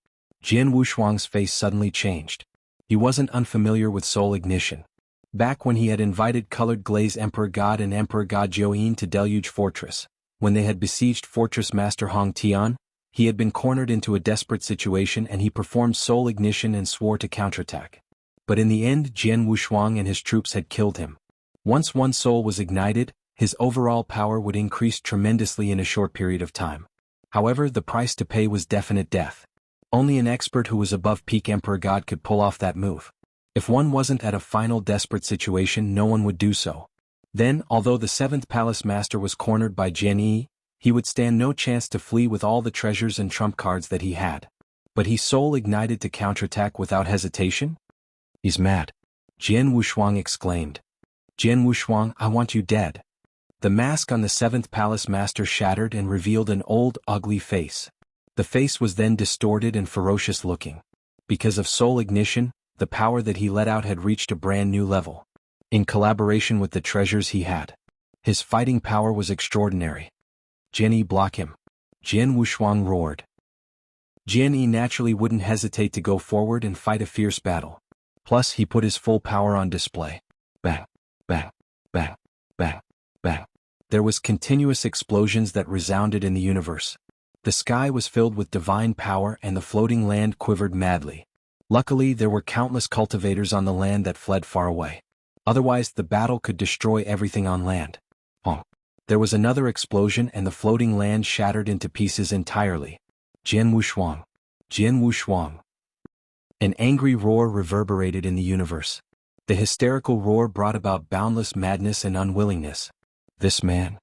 Jian Wushuang's face suddenly changed. He wasn't unfamiliar with soul ignition. Back when he had invited Colored Glaze Emperor God and Emperor God Jiuyin to Deluge Fortress, when they had besieged Fortress Master Hong Tian, he had been cornered into a desperate situation and he performed soul ignition and swore to counterattack. But in the end, Jian Wushuang and his troops had killed him. Once one soul was ignited, his overall power would increase tremendously in a short period of time. However, the price to pay was definite death. Only an expert who was above peak Emperor God could pull off that move. If one wasn't at a final desperate situation, no one would do so. Then, although the 7th Palace Master was cornered by Jian Yi, he would stand no chance to flee with all the treasures and trump cards that he had. But he soul ignited to counterattack without hesitation? He's mad. Jian Wushuang exclaimed. Jian Wushuang, I want you dead. The mask on the 7th Palace Master shattered and revealed an old, ugly face. The face was then distorted and ferocious looking. Because of soul ignition, the power that he let out had reached a brand new level. In collaboration with the treasures he had, his fighting power was extraordinary. Jian Yi, block him. Jian Wushuang roared. Jian Yi naturally wouldn't hesitate to go forward and fight a fierce battle. Plus, he put his full power on display. Bang, bang, bang, bang, bang. There was continuous explosions that resounded in the universe. The sky was filled with divine power and the floating land quivered madly. Luckily, there were countless cultivators on the land that fled far away. Otherwise, the battle could destroy everything on land. There was another explosion and the floating land shattered into pieces entirely. Jian Wushuang. Jian Wushuang. An angry roar reverberated in the universe. The hysterical roar brought about boundless madness and unwillingness. This man.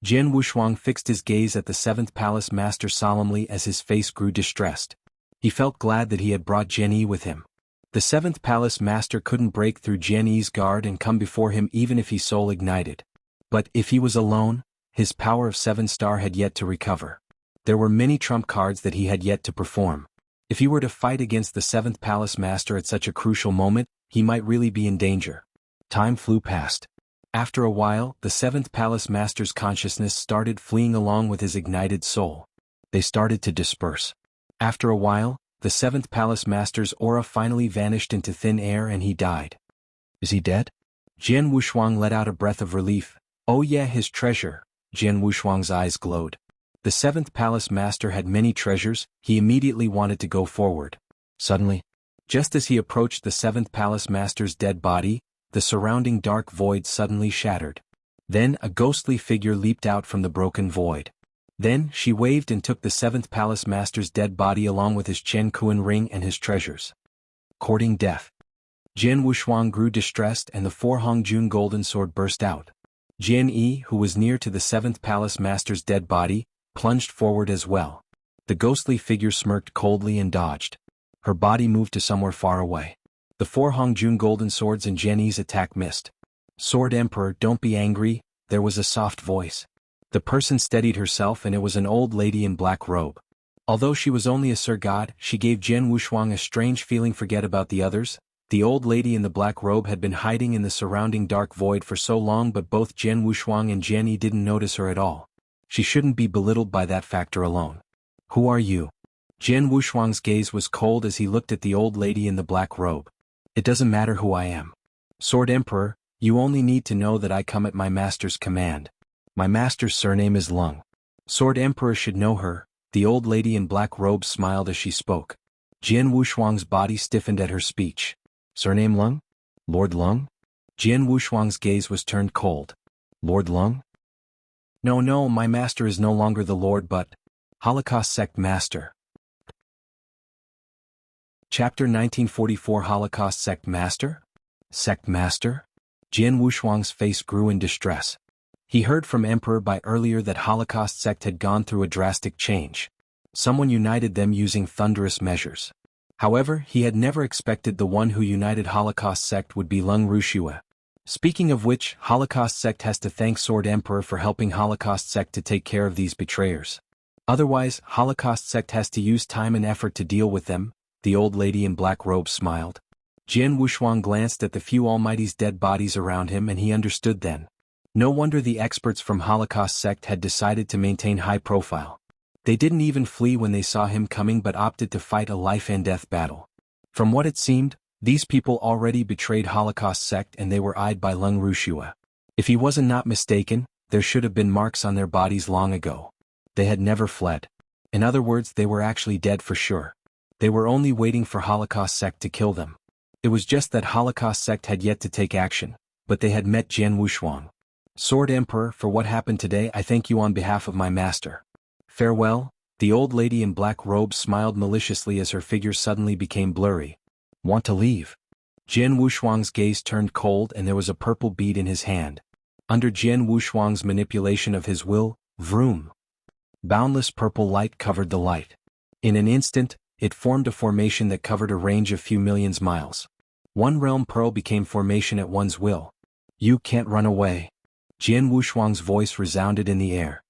Jian Wushuang fixed his gaze at the 7th Palace Master solemnly as his face grew distressed. He felt glad that he had brought Jian Yi with him. The 7th Palace Master couldn't break through Jian Yi's guard and come before him even if he soul ignited. But if he was alone, his power of 7-star had yet to recover. There were many trump cards that he had yet to perform. If he were to fight against the 7th Palace Master at such a crucial moment, he might really be in danger. Time flew past. After a while, the 7th Palace Master's consciousness started fleeing along with his ignited soul. They started to disperse. After a while, the 7th Palace Master's aura finally vanished into thin air and he died. Is he dead? Jian Wushuang let out a breath of relief. Oh yeah, his treasure. Jian Wushuang's eyes glowed. The 7th Palace Master had many treasures, he immediately wanted to go forward. Suddenly, just as he approached the 7th Palace Master's dead body, the surrounding dark void suddenly shattered. Then a ghostly figure leaped out from the broken void. Then she waved and took the 7th Palace Master's dead body along with his Chen Kuan ring and his treasures. Courting death. Jian Wushuang grew distressed and the 4 Hongjun golden sword burst out. Jian Yi, who was near to the 7th Palace Master's dead body, plunged forward as well. The ghostly figure smirked coldly and dodged. Her body moved to somewhere far away. The 4 Hongjun golden swords and Jian Yi's attack missed. Sword Emperor, don't be angry, there was a soft voice. The person steadied herself and it was an old lady in black robe. Although she was only a Sir God, she gave Jian Wushuang a strange feeling. Forget about the others. The old lady in the black robe had been hiding in the surrounding dark void for so long, but both Jian Wushuang and Jian Yi didn't notice her at all. She shouldn't be belittled by that factor alone. Who are you? Jian Wushuang's gaze was cold as he looked at the old lady in the black robe. It doesn't matter who I am. Sword Emperor, you only need to know that I come at my master's command. My master's surname is Lung. Sword Emperor should know her. The old lady in black robe smiled as she spoke. Jian Wushuang's body stiffened at her speech. Surname Lung? Lord Lung? Jian Wushuang's gaze was turned cold. Lord Lung? No, my master is no longer the Lord but Holocaust Sect Master. Chapter 1944 Holocaust Sect Master? Sect Master? Jian Wushuang's face grew in distress. He heard from Emperor Bai earlier that Holocaust Sect had gone through a drastic change. Someone united them using thunderous measures. However, he had never expected the one who united Holocaust Sect would be Lung Rushua. Speaking of which, Holocaust Sect has to thank Sword Emperor for helping Holocaust Sect to take care of these betrayers. Otherwise, Holocaust Sect has to use time and effort to deal with them. The old lady in black robe smiled. Jian Wushuang glanced at the few Almighty's dead bodies around him and he understood then. No wonder the experts from Holocaust Sect had decided to maintain high profile. They didn't even flee when they saw him coming but opted to fight a life-and-death battle. From what it seemed, these people already betrayed Holocaust Sect and they were eyed by Lung Wuxia. If he wasn't not mistaken, there should have been marks on their bodies long ago. They had never fled. In other words, they were actually dead for sure. They were only waiting for Holocaust Sect to kill them. It was just that Holocaust Sect had yet to take action, but they had met Jianghu Shuang. Sword Emperor, for what happened today, I thank you on behalf of my master. Farewell. The old lady in black robes smiled maliciously as her figure suddenly became blurry. Want to leave? Jianghu Shuang's gaze turned cold and there was a purple bead in his hand. Under Jianghu Shuang's manipulation of his will, vroom. Boundless purple light covered the light. In an instant, it formed a formation that covered a range of few millions miles. One realm pearl became formation at one's will. You can't run away. Jianghu Shuang's voice resounded in the air.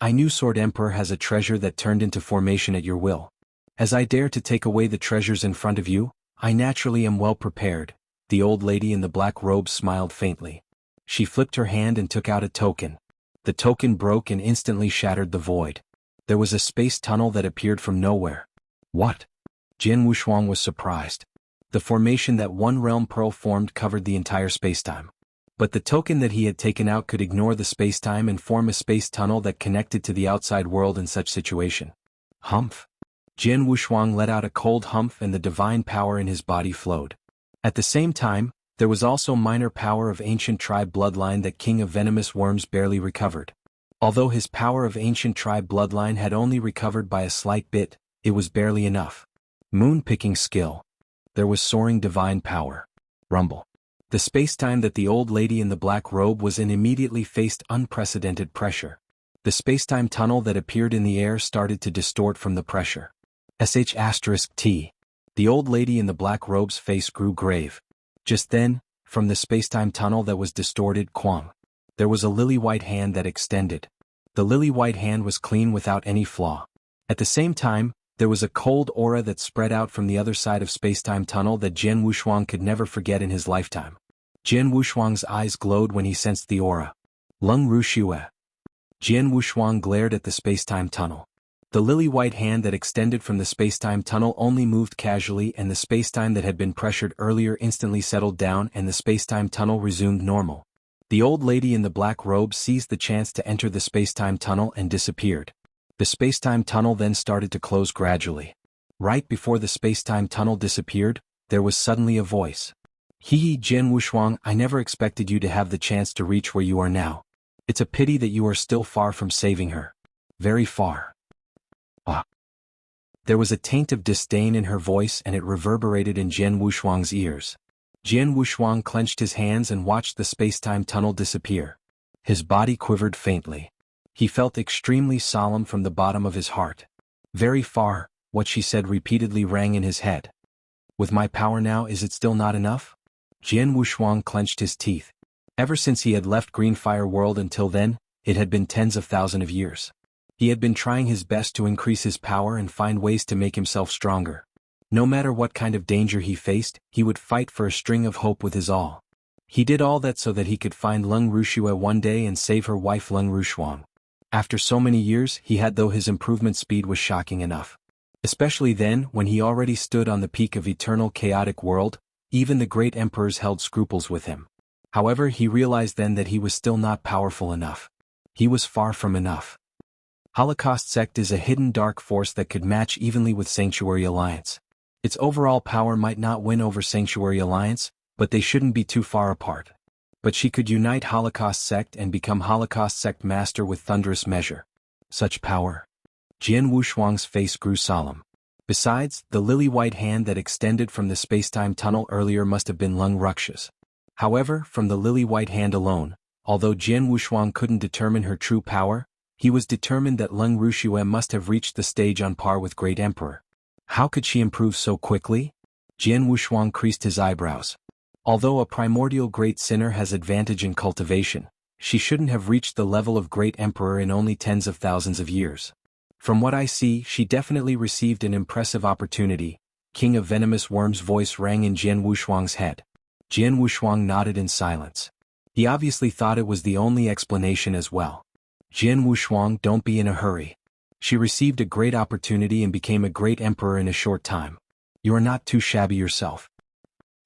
I knew Sword Emperor has a treasure that turned into formation at your will. As I dare to take away the treasures in front of you, I naturally am well prepared. The old lady in the black robe smiled faintly. She flipped her hand and took out a token. The token broke and instantly shattered the void. There was a space tunnel that appeared from nowhere. What? Jianghu Shuang was surprised. The formation that one realm pearl formed covered the entire spacetime. But the token that he had taken out could ignore the spacetime and form a space tunnel that connected to the outside world in such situation. Humph. Jianghu Shuang let out a cold humph and the divine power in his body flowed. At the same time, there was also minor power of ancient tribe bloodline that King of Venomous Worms barely recovered. Although his power of ancient tribe bloodline had only recovered by a slight bit, it was barely enough. Moon-picking skill. There was soaring divine power. Rumble. The spacetime that the old lady in the black robe was in immediately faced unprecedented pressure. The spacetime tunnel that appeared in the air started to distort from the pressure. *T. The old lady in the black robe's face grew grave. Just then, from the spacetime tunnel that was distorted, Quang. There was a lily-white hand that extended. The lily-white hand was clean without any flaw. At the same time, there was a cold aura that spread out from the other side of spacetime tunnel that Jianghu Shuang could never forget in his lifetime. Jianghu Shuang's eyes glowed when he sensed the aura. Lung Wuxia. Jianghu Shuang glared at the spacetime tunnel. The lily-white hand that extended from the spacetime tunnel only moved casually and the spacetime that had been pressured earlier instantly settled down and the spacetime tunnel resumed normal. The old lady in the black robe seized the chance to enter the spacetime tunnel and disappeared. The spacetime tunnel then started to close gradually. Right before the spacetime tunnel disappeared, there was suddenly a voice. Jianghu Shuang, I never expected you to have the chance to reach where you are now. It's a pity that you are still far from saving her. Very far. There was a taint of disdain in her voice and it reverberated in Jianghu Shuang's ears. Jianghu Shuang clenched his hands and watched the spacetime tunnel disappear. His body quivered faintly. He felt extremely solemn from the bottom of his heart. Very far, what she said repeatedly rang in his head. With my power now, is it still not enough? Jianghu Shuang clenched his teeth. Ever since he had left Greenfire World until then, it had been tens of thousands of years. He had been trying his best to increase his power and find ways to make himself stronger. No matter what kind of danger he faced, he would fight for a string of hope with his all. He did all that so that he could find Lung Wuxia one day and save her wife Lung Wuxuang. After so many years, he had, though his improvement speed was shocking enough. Especially then, when he already stood on the peak of eternal chaotic world, even the great emperors held scruples with him. However, he realized then that he was still not powerful enough. He was far from enough. Holocaust Sect is a hidden dark force that could match evenly with Sanctuary Alliance. Its overall power might not win over Sanctuary Alliance, but they shouldn't be too far apart. But she could unite Holocaust Sect and become Holocaust Sect Master with thunderous measure. Such power. Jianghu Shuang's face grew solemn. Besides, the lily-white hand that extended from the spacetime tunnel earlier must have been Lung Wuxia's. However, from the lily-white hand alone, although Jianghu Shuang couldn't determine her true power, he was determined that Lung Wuxia must have reached the stage on par with Great Emperor. How could she improve so quickly? Jianghu Shuang creased his eyebrows. Although a primordial great sinner has advantage in cultivation, she shouldn't have reached the level of Great Emperor in only tens of thousands of years. From what I see, she definitely received an impressive opportunity. King of Venomous Worms' voice rang in Jianghu Shuang's head. Jianghu Shuang nodded in silence. He obviously thought it was the only explanation as well. Jianghu Shuang, don't be in a hurry. She received a great opportunity and became a great emperor in a short time. You are not too shabby yourself.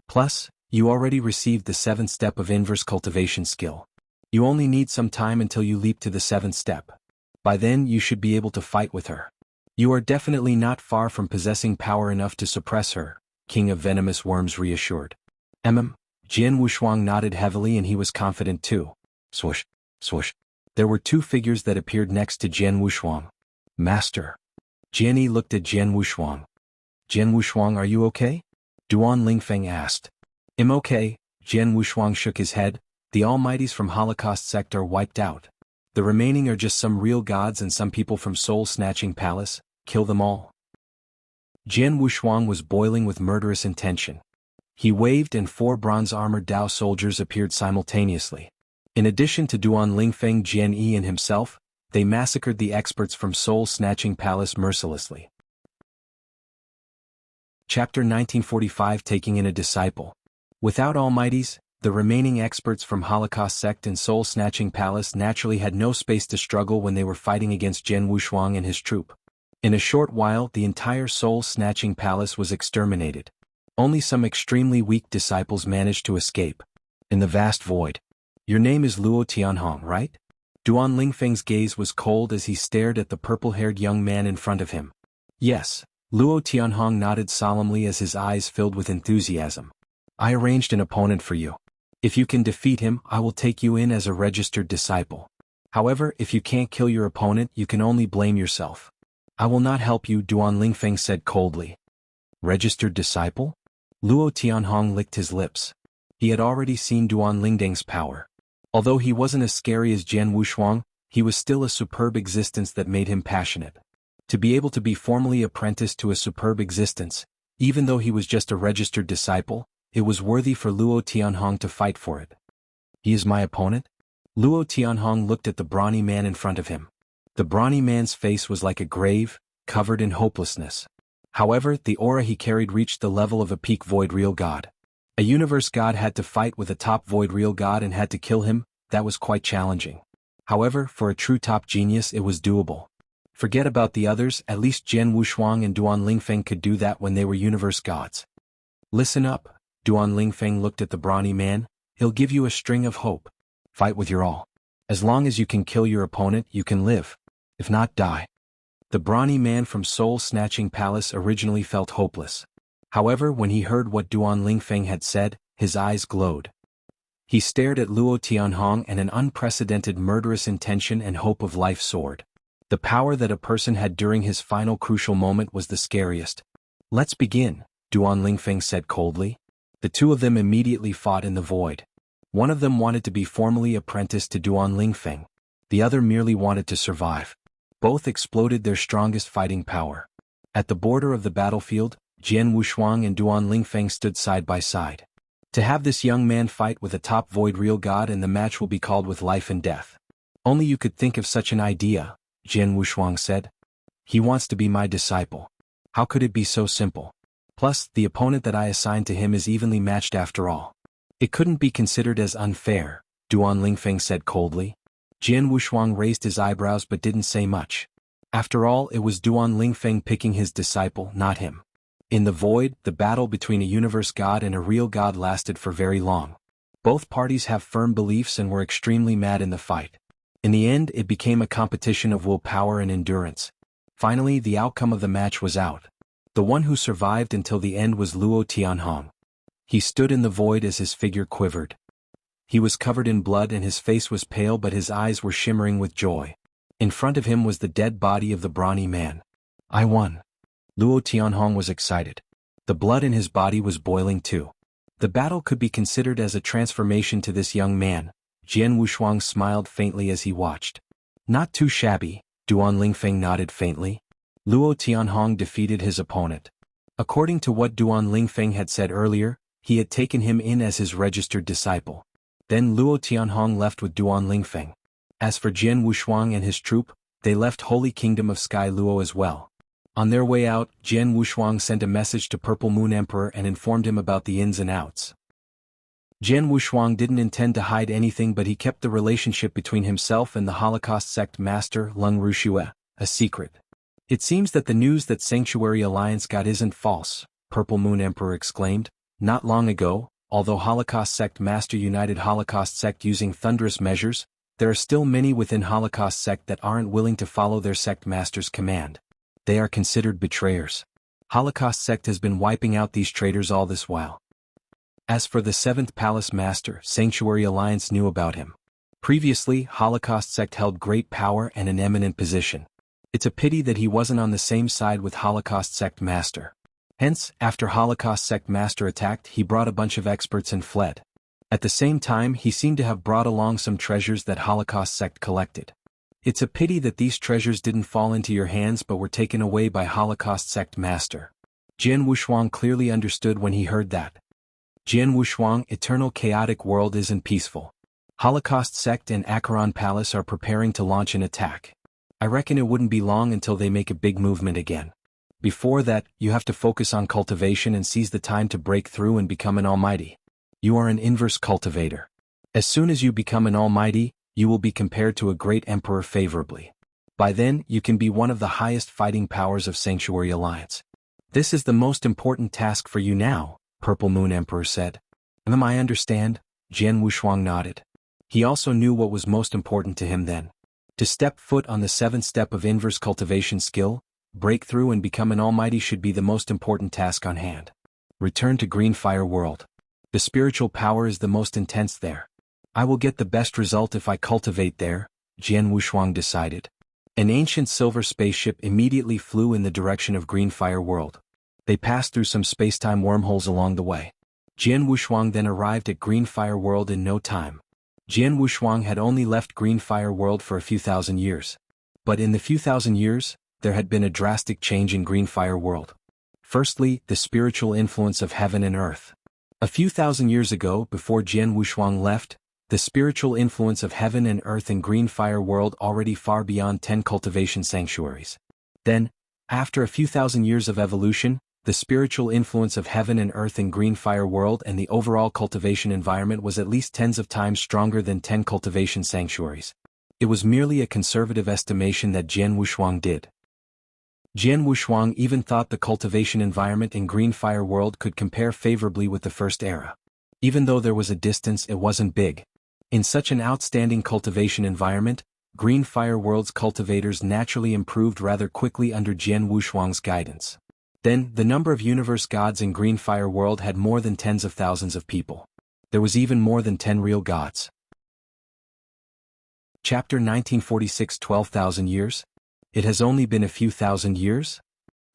Plus, you already received the 7th step of inverse cultivation skill. You only need some time until you leap to the 7th step. By then you should be able to fight with her. You are definitely not far from possessing power enough to suppress her, King of Venomous Worms reassured. Jian Wushuang nodded heavily and he was confident too. Swoosh, swoosh. There were 2 figures that appeared next to Jian Wushuang. Master. Jian Yi looked at Jian Wushuang. Jian Wushuang, are you okay? Duan Lingfeng asked. I'm okay, Jian Wushuang shook his head. The Almighties from Holocaust Sect are wiped out. The remaining are just some real gods and some people from Soul-Snatching Palace. Kill them all. Jian Wushuang was boiling with murderous intention. He waved and 4 bronze-armored Dao soldiers appeared simultaneously. In addition to Duan Lingfeng, Jian Yi and himself, they massacred the experts from Soul-Snatching Palace mercilessly. Chapter 1945, Taking in a Disciple. Without Almighties, the remaining experts from Holocaust Sect and Soul-Snatching Palace naturally had no space to struggle when they were fighting against Jian Wushuang and his troop. In a short while, the entire Soul-Snatching Palace was exterminated. Only some extremely weak disciples managed to escape. In the vast void. Your name is Luo Tianhong, right? Duan Lingfeng's gaze was cold as he stared at the purple-haired young man in front of him. Yes, Luo Tianhong nodded solemnly as his eyes filled with enthusiasm. I arranged an opponent for you. If you can defeat him, I will take you in as a registered disciple. However, if you can't kill your opponent, you can only blame yourself. I will not help you, Duan Lingfeng said coldly. Registered disciple? Luo Tianhong licked his lips. He had already seen Duan Lingdeng's power. Although he wasn't as scary as Jian Wushuang, he was still a superb existence that made him passionate. To be able to be formally apprenticed to a superb existence, even though he was just a registered disciple, it was worthy for Luo Tianhong to fight for it. He is my opponent? Luo Tianhong looked at the brawny man in front of him. The brawny man's face was like a grave, covered in hopelessness. However, the aura he carried reached the level of a peak void real god. A universe god had to fight with a top void real god and had to kill him. That was quite challenging. However, for a true top genius it was doable. Forget about the others, at least Jian Wushuang and Duan Lingfeng could do that when they were universe gods. Listen up, Duan Lingfeng looked at the brawny man. He'll give you a string of hope. Fight with your all. As long as you can kill your opponent, you can live. If not, die. The brawny man from Soul-Snatching Palace originally felt hopeless. However, when he heard what Duan Lingfeng had said, his eyes glowed. He stared at Luo Tianhong and an unprecedented murderous intention and hope of life soared. The power that a person had during his final crucial moment was the scariest. Let's begin, Duan Lingfeng said coldly. The 2 of them immediately fought in the void. One of them wanted to be formally apprenticed to Duan Lingfeng. The other merely wanted to survive. Both exploded their strongest fighting power. At the border of the battlefield, Jian Wushuang and Duan Lingfeng stood side by side. To have this young man fight with a top void real god and the match will be called with life and death. Only you could think of such an idea, Jian Wushuang said. He wants to be my disciple. How could it be so simple? Plus, the opponent that I assigned to him is evenly matched after all. It couldn't be considered as unfair, Duan Lingfeng said coldly. Jian Wushuang raised his eyebrows but didn't say much. After all, it was Duan Lingfeng picking his disciple, not him. In the void, the battle between a universe god and a real god lasted for very long. Both parties have firm beliefs and were extremely mad in the fight. In the end, it became a competition of willpower and endurance. Finally, the outcome of the match was out. The one who survived until the end was Luo Tianhong. He stood in the void as his figure quivered. He was covered in blood and his face was pale but his eyes were shimmering with joy. In front of him was the dead body of the brawny man. I won. Luo Tianhong was excited. The blood in his body was boiling too. The battle could be considered as a transformation to this young man. Jian Wushuang smiled faintly as he watched. Not too shabby, Duan Lingfeng nodded faintly. Luo Tianhong defeated his opponent. According to what Duan Lingfeng had said earlier, he had taken him in as his registered disciple. Then Luo Tianhong left with Duan Lingfeng. As for Jian Wushuang and his troop, they left Holy Kingdom of Sky Luo as well. On their way out, Jian Wushuang sent a message to Purple Moon Emperor and informed him about the ins and outs. Jian Wushuang didn't intend to hide anything but he kept the relationship between himself and the Holocaust sect master Lung Rushue a secret. It seems that the news that Sanctuary Alliance got isn't false, Purple Moon Emperor exclaimed. Not long ago, although Holocaust Sect Master united Holocaust Sect using thunderous measures, there are still many within Holocaust Sect that aren't willing to follow their Sect Master's command. They are considered betrayers. Holocaust Sect has been wiping out these traitors all this while. As for the 7th Palace Master, Sanctuary Alliance knew about him. Previously, Holocaust Sect held great power and an eminent position. It's a pity that he wasn't on the same side with Holocaust Sect Master. Hence, after Holocaust Sect Master attacked, he brought a bunch of experts and fled. At the same time, he seemed to have brought along some treasures that Holocaust Sect collected. It's a pity that these treasures didn't fall into your hands but were taken away by Holocaust Sect Master. Jian Wushuang clearly understood when he heard that. Jian Wushuang, eternal chaotic world isn't peaceful. Holocaust Sect and Acheron Palace are preparing to launch an attack. I reckon it wouldn't be long until they make a big movement again. Before that, you have to focus on cultivation and seize the time to break through and become an almighty. You are an inverse cultivator. As soon as you become an almighty, you will be compared to a great emperor favorably. By then, you can be one of the highest fighting powers of Sanctuary Alliance. This is the most important task for you now, Purple Moon Emperor said. I understand, Jian Wushuang nodded. He also knew what was most important to him then. To step foot on the 7th step of inverse cultivation skill, break through and become an almighty should be the most important task on hand. Return to Green Fire World. The spiritual power is the most intense there. I will get the best result if I cultivate there, Jian Wushuang decided. An ancient silver spaceship immediately flew in the direction of Green Fire World. They passed through some spacetime wormholes along the way. Jian Wushuang then arrived at Green Fire World in no time. Jian Wushuang had only left Green Fire World for a few thousand years. But in the few thousand years, there had been a drastic change in Green Fire World. Firstly, the spiritual influence of heaven and earth. A few thousand years ago, before Jian Wushuang left, the spiritual influence of heaven and earth in Green Fire World already far beyond 10 cultivation sanctuaries. Then, after a few thousand years of evolution, the spiritual influence of heaven and earth in Green Fire World and the overall cultivation environment was at least tens of times stronger than 10 cultivation sanctuaries. It was merely a conservative estimation that Jian Wushuang did. Jian Wushuang even thought the cultivation environment in Green Fire World could compare favorably with the first era. Even though there was a distance, it wasn't big. In such an outstanding cultivation environment, Green Fire World's cultivators naturally improved rather quickly under Jian Wushuang's guidance. Then, the number of universe gods in Green Fire World had more than tens of thousands of people. There was even more than 10 real gods. Chapter 1946 12,000 years? It has only been a few thousand years?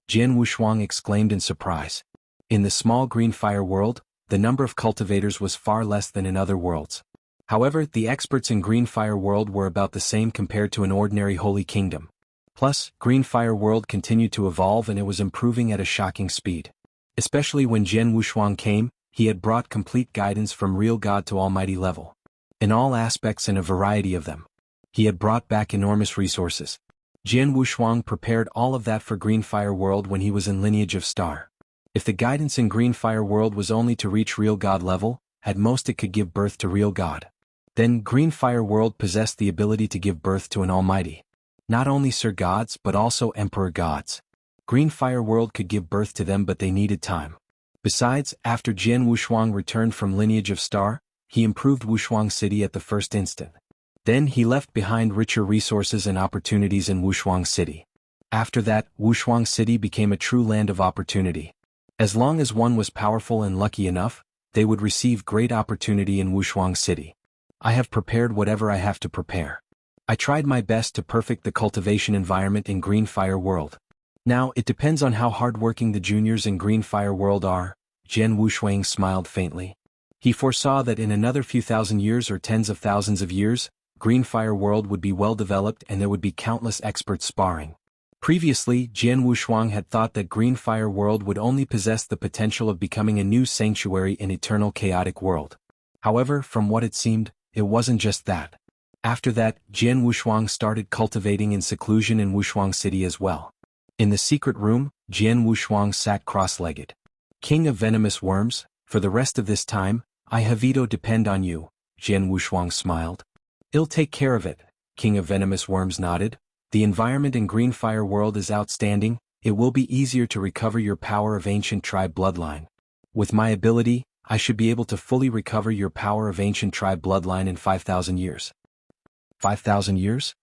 Jian Wushuang exclaimed in surprise. In the small Green Fire World, the number of cultivators was far less than in other worlds. However, the experts in Green Fire World were about the same compared to an ordinary Holy Kingdom. Plus, Green Fire World continued to evolve and it was improving at a shocking speed. Especially when Jian Wushuang came, he had brought complete guidance from real God to almighty level. In all aspects and a variety of them. He had brought back enormous resources. Jian Wushuang prepared all of that for Green Fire World when he was in Lineage of Star. If the guidance in Green Fire World was only to reach real God level, at most it could give birth to real God. Then Green Fire World possessed the ability to give birth to an almighty. Not only Sir Gods but also Emperor Gods. Green Fire World could give birth to them but they needed time. Besides, after Jian Wushuang returned from Lineage of Star, he improved Wushuang City at the first instant. Then he left behind richer resources and opportunities in Wushuang City. After that, Wushuang City became a true land of opportunity. As long as one was powerful and lucky enough, they would receive great opportunity in Wushuang City. I have prepared whatever I have to prepare. I tried my best to perfect the cultivation environment in Green Fire World. Now, it depends on how hardworking the juniors in Green Fire World are, Jian Wushuang smiled faintly. He foresaw that in another few thousand years or tens of thousands of years, Green Fire World would be well developed and there would be countless experts sparring. Previously, Jian Wushuang had thought that Green Fire World would only possess the potential of becoming a new sanctuary in eternal chaotic world. However, from what it seemed, it wasn't just that. After that, Jian Wushuang started cultivating in seclusion in Wushuang City as well. In the secret room, Jian Wushuang sat cross-legged. King of venomous worms, for the rest of this time, I Havito depend on you, Jian Wushuang smiled. I'll take care of it, King of venomous worms nodded. The environment in Greenfire World is outstanding. It will be easier to recover your power of ancient tribe bloodline. With my ability, I should be able to fully recover your power of ancient tribe bloodline in 5,000 years. 5,000 years?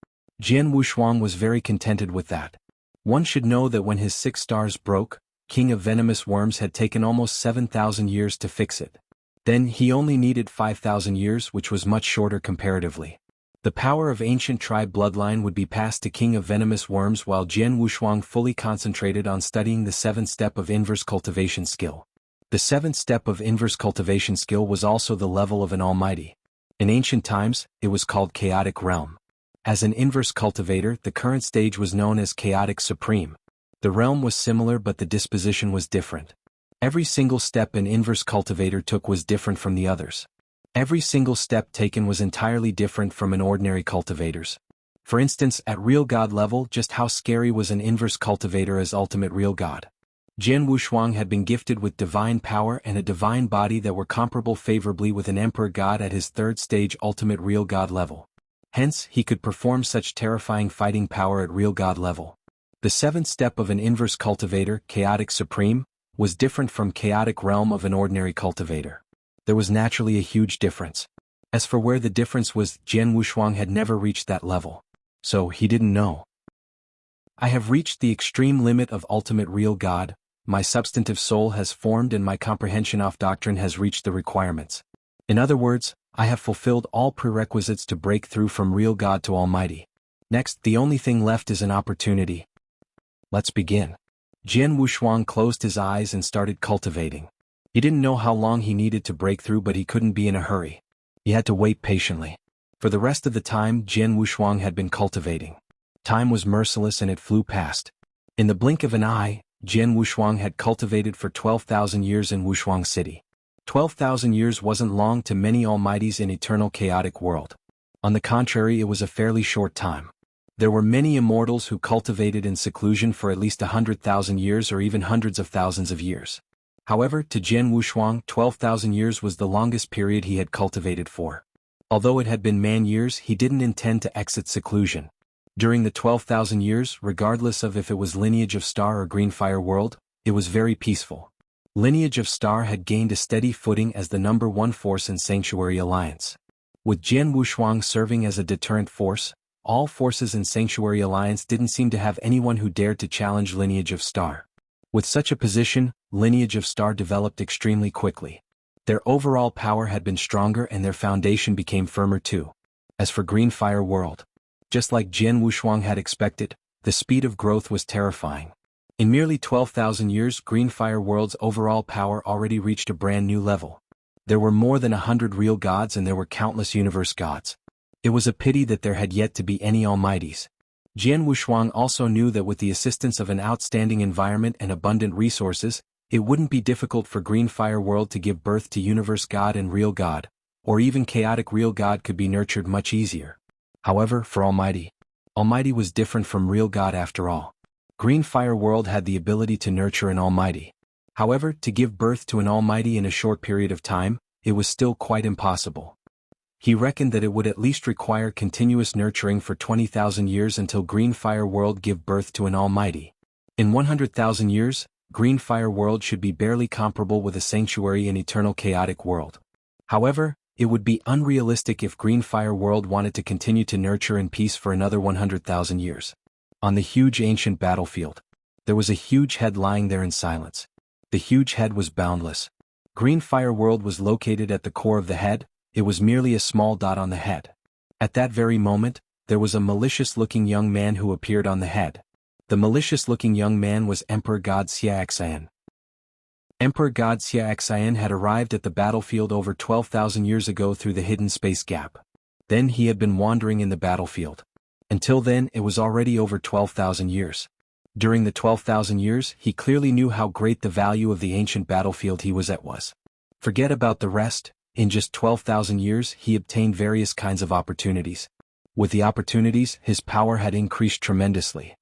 Jian Wushuang was very contented with that. One should know that when his 6 stars broke, King of Venomous Worms had taken almost 7,000 years to fix it. Then he only needed 5,000 years, which was much shorter comparatively. The power of ancient tribe bloodline would be passed to King of Venomous Worms while Jian Wushuang fully concentrated on studying the 7th step of inverse cultivation skill. The 7th step of inverse cultivation skill was also the level of an almighty. In ancient times, it was called Chaotic Realm. As an inverse cultivator, the current stage was known as Chaotic Supreme. The realm was similar but the disposition was different. Every single step an inverse cultivator took was different from the others. Every single step taken was entirely different from an ordinary cultivator's. For instance, at real god level, just how scary was an inverse cultivator as ultimate real god? Jian Wushuang had been gifted with divine power and a divine body that were comparable favorably with an emperor god at his 3rd stage ultimate real god level. Hence, he could perform such terrifying fighting power at real god level. The 7th step of an inverse cultivator, Chaotic Supreme, was different from Chaotic Realm of an ordinary cultivator. There was naturally a huge difference. As for where the difference was, Jian Wushuang had never reached that level. So he didn't know. I have reached the extreme limit of ultimate real god. My substantive soul has formed and my comprehension of doctrine has reached the requirements. In other words, I have fulfilled all prerequisites to break through from real God to Almighty. Next, the only thing left is an opportunity. Let's begin. Jian Wushuang closed his eyes and started cultivating. He didn't know how long he needed to break through, but he couldn't be in a hurry. He had to wait patiently. For the rest of the time, Jian Wushuang had been cultivating. Time was merciless and it flew past. In the blink of an eye, Jian Wushuang had cultivated for 12,000 years in Wushuang City. 12,000 years wasn't long to many almighties in eternal chaotic world. On the contrary, it was a fairly short time. There were many immortals who cultivated in seclusion for at least 100,000 years or even hundreds of thousands of years. However, to Jian Wushuang, 12,000 years was the longest period he had cultivated for. Although it had been man years, he didn't intend to exit seclusion. During the 12,000 years, regardless of if it was Lineage of Star or Greenfire World, it was very peaceful. Lineage of Star had gained a steady footing as the number 1 force in Sanctuary Alliance. With Jian Wushuang serving as a deterrent force, all forces in Sanctuary Alliance didn't seem to have anyone who dared to challenge Lineage of Star. With such a position, Lineage of Star developed extremely quickly. Their overall power had been stronger and their foundation became firmer too. As for Greenfire World, just like Jian Wushuang had expected, the speed of growth was terrifying. In merely 12,000 years, Greenfire World's overall power already reached a brand new level. There were more than 100 real gods and there were countless universe gods. It was a pity that there had yet to be any almighties. Jian Wushuang also knew that with the assistance of an outstanding environment and abundant resources, it wouldn't be difficult for Greenfire World to give birth to universe god and real god, or even chaotic real god could be nurtured much easier. However, for Almighty was different from real God after all. Greenfire World had the ability to nurture an Almighty. However, to give birth to an Almighty in a short period of time, it was still quite impossible. He reckoned that it would at least require continuous nurturing for 20,000 years until Greenfire World give birth to an Almighty. In 100,000 years, Greenfire World should be barely comparable with a sanctuary in Eternal Chaotic World. However, it would be unrealistic if Greenfire World wanted to continue to nurture in peace for another 100,000 years. On the huge ancient battlefield, there was a huge head lying there in silence. The huge head was boundless. Greenfire World was located at the core of the head. It was merely a small dot on the head. At that very moment, there was a malicious-looking young man who appeared on the head. The malicious-looking young man was Emperor God Xiaxian. Emperor God Xiaxian had arrived at the battlefield over 12,000 years ago through the hidden space gap. Then he had been wandering in the battlefield. Until then, it was already over 12,000 years. During the 12,000 years, he clearly knew how great the value of the ancient battlefield he was at was. Forget about the rest, in just 12,000 years he obtained various kinds of opportunities. With the opportunities, his power had increased tremendously.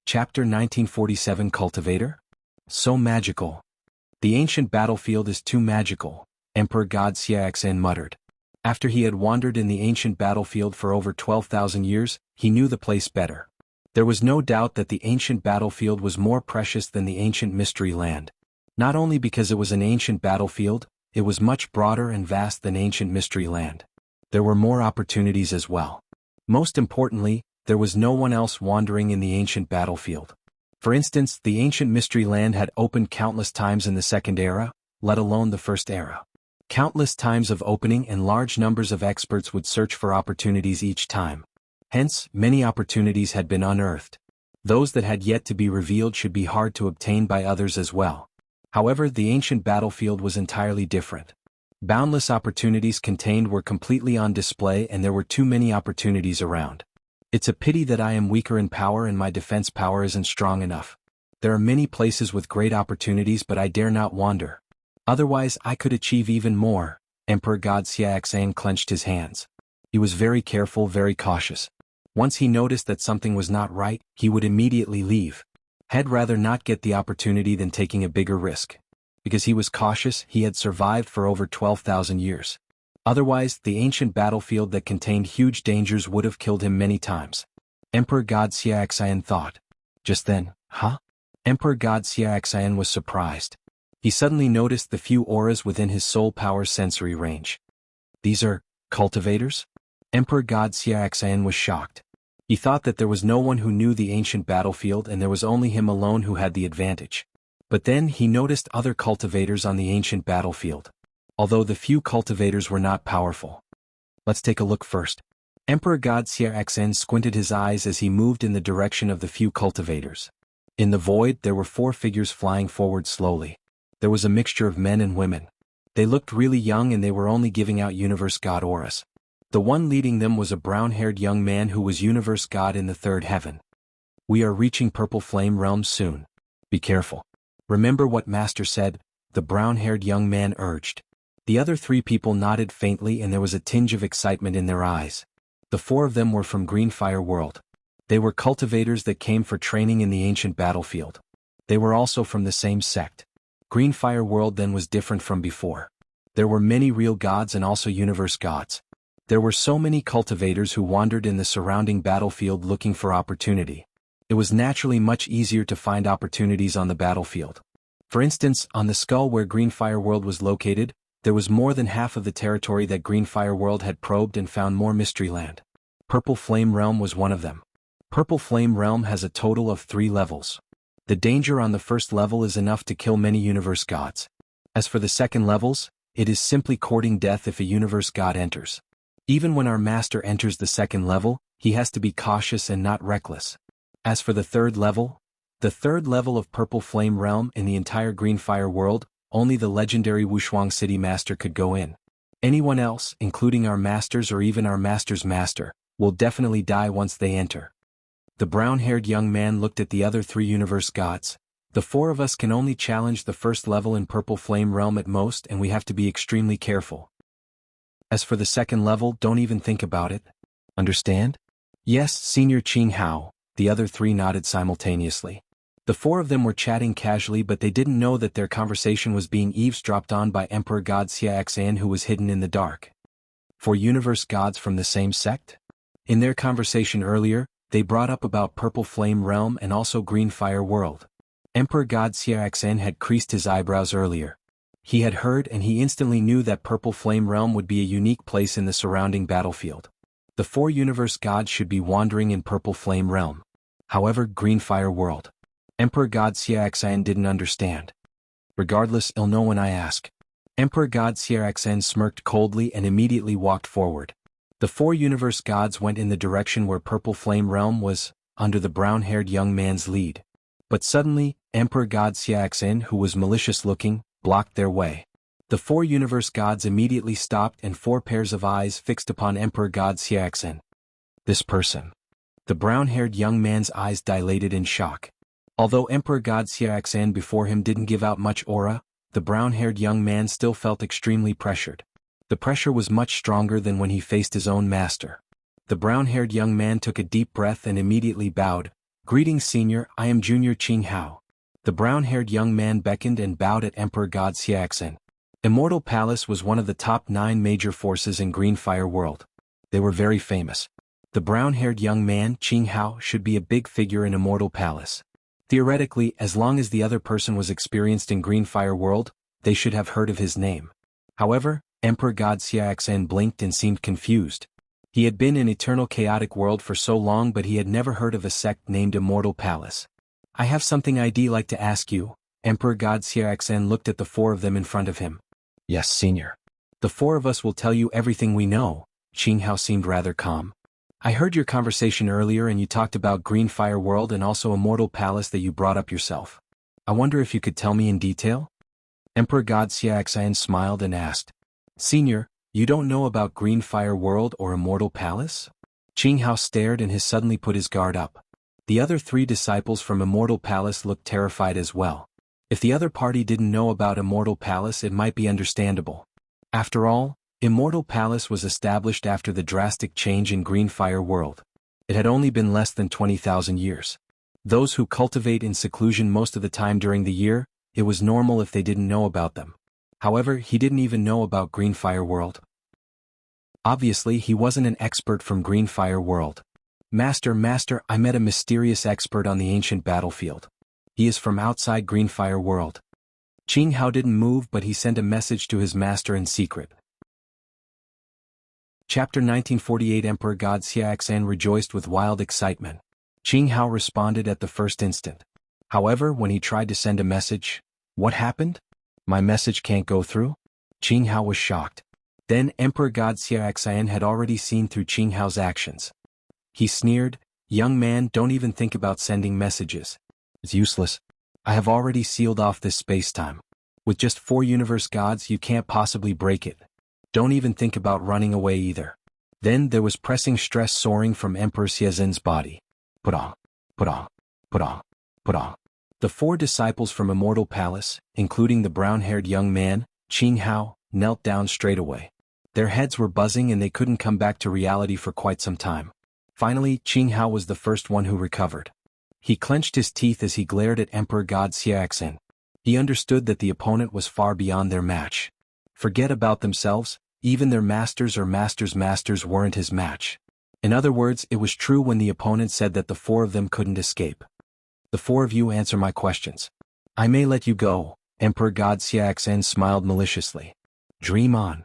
Chapter 1947 Cultivator? So magical. The ancient battlefield is too magical, Emperor God Xiaxian muttered. After he had wandered in the ancient battlefield for over 12,000 years, he knew the place better. There was no doubt that the ancient battlefield was more precious than the ancient mystery land. Not only because it was an ancient battlefield, it was much broader and vast than ancient mystery land. There were more opportunities as well. Most importantly, there was no one else wandering in the ancient battlefield. For instance, the ancient mystery land had opened countless times in the Second Era, let alone the First Era. Countless times of opening and large numbers of experts would search for opportunities each time. Hence, many opportunities had been unearthed. Those that had yet to be revealed should be hard to obtain by others as well. However, the ancient battlefield was entirely different. Boundless opportunities contained were completely on display, and there were too many opportunities around. It's a pity that I am weaker in power and my defense power isn't strong enough. There are many places with great opportunities, but I dare not wander. Otherwise I could achieve even more. Emperor God Xiaxan clenched his hands. He was very careful, very cautious. Once he noticed that something was not right, he would immediately leave. He'd rather not get the opportunity than taking a bigger risk. Because he was cautious, he had survived for over 12,000 years. Otherwise, the ancient battlefield that contained huge dangers would have killed him many times. Emperor God Xiaxan thought. Just then, Emperor God Xiaxan was surprised. He suddenly noticed the few auras within his soul power sensory range. These are cultivators? Emperor God Xiaxan was shocked. He thought that there was no one who knew the ancient battlefield and there was only him alone who had the advantage. But then he noticed other cultivators on the ancient battlefield. Although the few cultivators were not powerful. Let's take a look first. Emperor God Xiaxan squinted his eyes as he moved in the direction of the few cultivators. In the void there were 4 figures flying forward slowly. There was a mixture of men and women. They looked really young and they were only giving out Universe God auras. The one leading them was a brown-haired young man who was Universe God in the 3rd heaven. We are reaching Purple Flame Realm soon. Be careful. Remember what Master said, the brown-haired young man urged. The other 3 people nodded faintly and there was a tinge of excitement in their eyes. The 4 of them were from Greenfire World. They were cultivators that came for training in the ancient battlefield. They were also from the same sect. Greenfire World then was different from before. There were many real gods and also universe gods. There were so many cultivators who wandered in the surrounding battlefield looking for opportunity. It was naturally much easier to find opportunities on the battlefield. For instance, on the skull where Greenfire World was located, there was more than half of the territory that Greenfire World had probed and found more mystery land. Purple Flame Realm was one of them. Purple Flame Realm has a total of 3 levels. The danger on the first level is enough to kill many universe gods. As for the second levels, it is simply courting death if a universe god enters. Even when our master enters the second level, he has to be cautious and not reckless. As for the third level of Purple Flame Realm in the entire Greenfire World, only the legendary Wushuang City Master could go in. Anyone else, including our masters or even our master's master, will definitely die once they enter. The brown-haired young man looked at the other 3 universe gods. The 4 of us can only challenge the first level in Purple Flame Realm at most, and we have to be extremely careful. As for the second level, don't even think about it. Understand? Yes, Senior Qing Hao. The other 3 nodded simultaneously. The 4 of them were chatting casually, but they didn't know that their conversation was being eavesdropped on by Emperor God Xiaxan, who was hidden in the dark. 4 universe gods from the same sect? In their conversation earlier, they brought up about Purple Flame Realm and also Greenfire World. Emperor God Xiaxan had creased his eyebrows earlier. He had heard and he instantly knew that Purple Flame Realm would be a unique place in the surrounding battlefield. The 4 universe gods should be wandering in Purple Flame Realm. However, Greenfire World. Emperor God Xiaxan didn't understand. Regardless, I'll know when I ask. Emperor God Xiaxan smirked coldly and immediately walked forward. The 4 universe gods went in the direction where Purple Flame Realm was, under the brown-haired young man's lead. But suddenly, Emperor God Xiaxan, who was malicious-looking, blocked their way. The 4 universe gods immediately stopped and 4 pairs of eyes fixed upon Emperor God Xiaxan. This person. The brown-haired young man's eyes dilated in shock. Although Emperor God Xiaxan before him didn't give out much aura, the brown-haired young man still felt extremely pressured. The pressure was much stronger than when he faced his own master. The brown-haired young man took a deep breath and immediately bowed. Greetings, Senior, I am Junior Qing Hao. The brown-haired young man beckoned and bowed at Emperor God Xiaxan. Immortal Palace was one of the top 9 major forces in Green Fire World. They were very famous. The brown-haired young man, Jianghu, should be a big figure in Immortal Palace. Theoretically, as long as the other person was experienced in Green Fire World, they should have heard of his name. However, Emperor God Xiaxan blinked and seemed confused. He had been in Eternal Chaotic World for so long, but he had never heard of a sect named Immortal Palace. I have something I'd like to ask you. Emperor God Xiaxan looked at the 4 of them in front of him. Yes, senior. The 4 of us will tell you everything we know. Jianghu seemed rather calm. I heard your conversation earlier and you talked about Green Fire World and also Immortal Palace that you brought up yourself. I wonder if you could tell me in detail? Emperor God Xiaxan smiled and asked. Senior, you don't know about Green Fire World or Immortal Palace? Jianghu stared and suddenly put his guard up. The other 3 disciples from Immortal Palace looked terrified as well. If the other party didn't know about Immortal Palace, it might be understandable. After all, Immortal Palace was established after the drastic change in Green Fire World. It had only been less than 20,000 years. Those who cultivate in seclusion most of the time during the year, it was normal if they didn't know about them. However, he didn't even know about Green Fire World. Obviously, he wasn't an expert from Green Fire World. Master, I met a mysterious expert on the ancient battlefield. He is from outside Green Fire World. Jianghu didn't move, but he sent a message to his master in secret. Chapter 1948 Emperor God Xiaxan rejoiced with wild excitement. Jianghu responded at the first instant. However, when he tried to send a message, what happened? My message can't go through? Jianghu was shocked. Then Emperor God Xiaxan had already seen through Jianghu's actions. He sneered, young man, don't even think about sending messages. It's useless. I have already sealed off this space-time. With just 4 universe gods you can't possibly break it. Don't even think about running away either. Then there was pressing stress soaring from Emperor Xiaxan's body. Put on. The 4 disciples from Immortal Palace, including the brown-haired young man, Jianghu, knelt down straight away. Their heads were buzzing and they couldn't come back to reality for quite some time. Finally, Jianghu was the first one who recovered. He clenched his teeth as he glared at Emperor God Xiaxan. He understood that the opponent was far beyond their match. Forget about themselves, even their masters or masters' masters weren't his match. In other words, it was true when the opponent said that the 4 of them couldn't escape. The 4 of you answer my questions. I may let you go. Emperor God Xiaxan smiled maliciously. Dream on.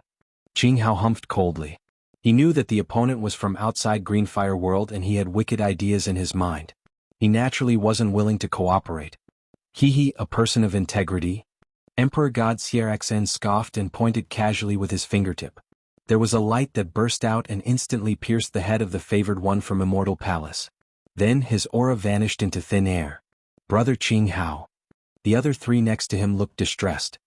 Jianghu humphed coldly. He knew that the opponent was from outside Green Fire World and he had wicked ideas in his mind. He naturally wasn't willing to cooperate. A person of integrity? Emperor God Xiaxan scoffed and pointed casually with his fingertip. There was a light that burst out and instantly pierced the head of the favored one from Immortal Palace. Then his aura vanished into thin air. Brother Jianghu. The other 3 next to him looked distressed.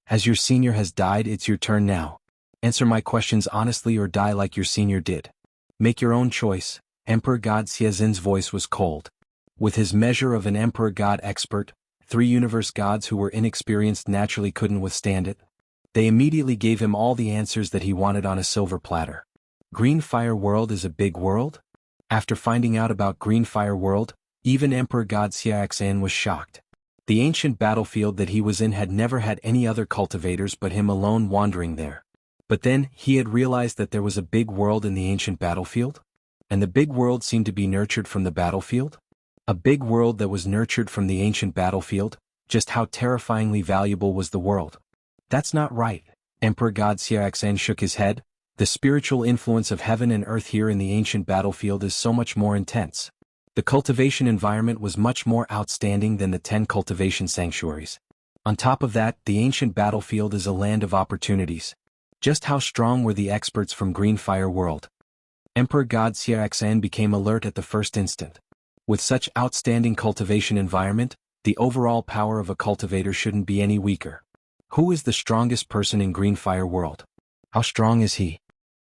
As your senior has died, it's your turn now. Answer my questions honestly or die like your senior did. Make your own choice. Emperor God Xiaxan's voice was cold. With his measure of an Emperor God expert, 3 universe gods who were inexperienced naturally couldn't withstand it. They immediately gave him all the answers that he wanted on a silver platter. Green Fire World is a big world? After finding out about Green Fire World, even Emperor God Xiaxan was shocked. The ancient battlefield that he was in had never had any other cultivators but him alone wandering there. But then, he had realized that there was a big world in the ancient battlefield? And the big world seemed to be nurtured from the battlefield? A big world that was nurtured from the ancient battlefield? Just how terrifyingly valuable was the world? That's not right. Emperor God Xiaxan shook his head. The spiritual influence of heaven and earth here in the ancient battlefield is so much more intense. The cultivation environment was much more outstanding than the 10 cultivation sanctuaries. On top of that, the ancient battlefield is a land of opportunities. Just how strong were the experts from Green Fire World? Emperor God Xiaxan became alert at the first instant. With such outstanding cultivation environment, the overall power of a cultivator shouldn't be any weaker. Who is the strongest person in Green Fire World? How strong is he?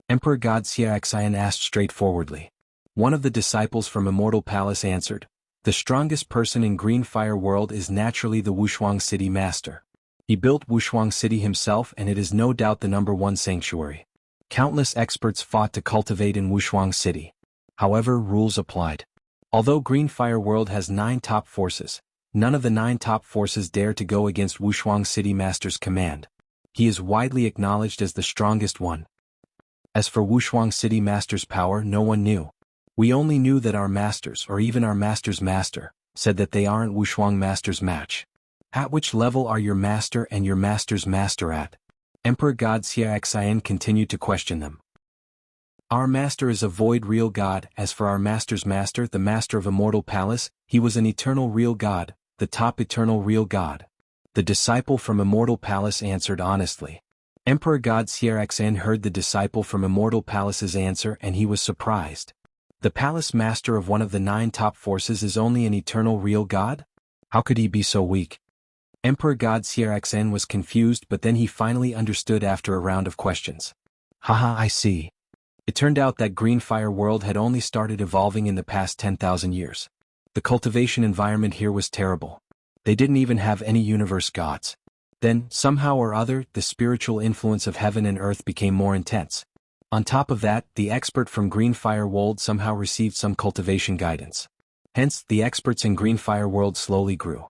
Emperor God Xiaxan asked straightforwardly. One of the disciples from Immortal Palace answered, the strongest person in Green Fire World is naturally the Wuxia City Master. He built Wuxia City himself and it is no doubt the #1 sanctuary. Countless experts fought to cultivate in Wuxia City. However, rules applied. Although Green Fire World has 9 top forces, none of the 9 top forces dare to go against Wuxia City Master's command. He is widely acknowledged as the strongest one. As for Wushuang City Master's power, no one knew. We only knew that our masters, or even our master's master, said that they aren't Wushuang Master's match. At which level are your master and your master's master at? Emperor God Xiaoxian continued to question them. Our master is a void real god. As for our master's master, the master of Immortal Palace, he was an eternal real god, the top eternal real god. The disciple from Immortal Palace answered honestly. Emperor God Xiaoxian heard the disciple from Immortal Palace's answer and he was surprised. The palace master of one of the 9 top forces is only an eternal real god? How could he be so weak? Emperor God Xiaoxian was confused, but then he finally understood after a round of questions. Haha, I see. It turned out that Green Fire World had only started evolving in the past 10,000 years. The cultivation environment here was terrible. They didn't even have any universe gods. Then, somehow or other, the spiritual influence of heaven and earth became more intense. On top of that, the expert from Green Fire World somehow received some cultivation guidance. Hence, the experts in Green Fire World slowly grew.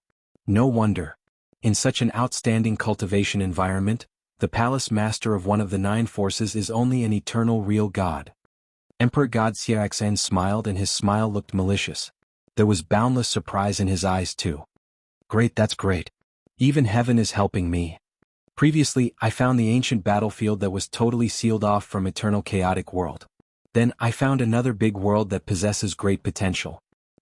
No wonder. In such an outstanding cultivation environment, the palace master of one of the 9 forces is only an eternal real god. Emperor God Xiaoxian smiled and his smile looked malicious. There was boundless surprise in his eyes too. Great, that's great. Even heaven is helping me. Previously, I found the ancient battlefield that was totally sealed off from eternal chaotic world. Then, I found another big world that possesses great potential.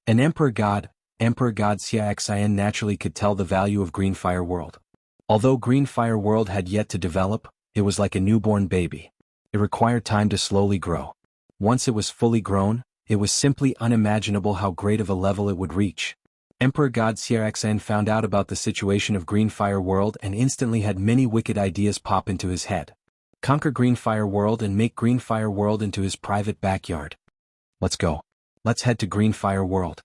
An Emperor God Xiaoxian naturally could tell the value of Green Fire World. Although Green Fire World had yet to develop, it was like a newborn baby. It required time to slowly grow. Once it was fully grown, it was simply unimaginable how great of a level it would reach. Emperor God Xiaoxian found out about the situation of Green Fire World and instantly had many wicked ideas pop into his head. Conquer Green Fire World and make Green Fire World into his private backyard. Let's go. Let's head to Green Fire World.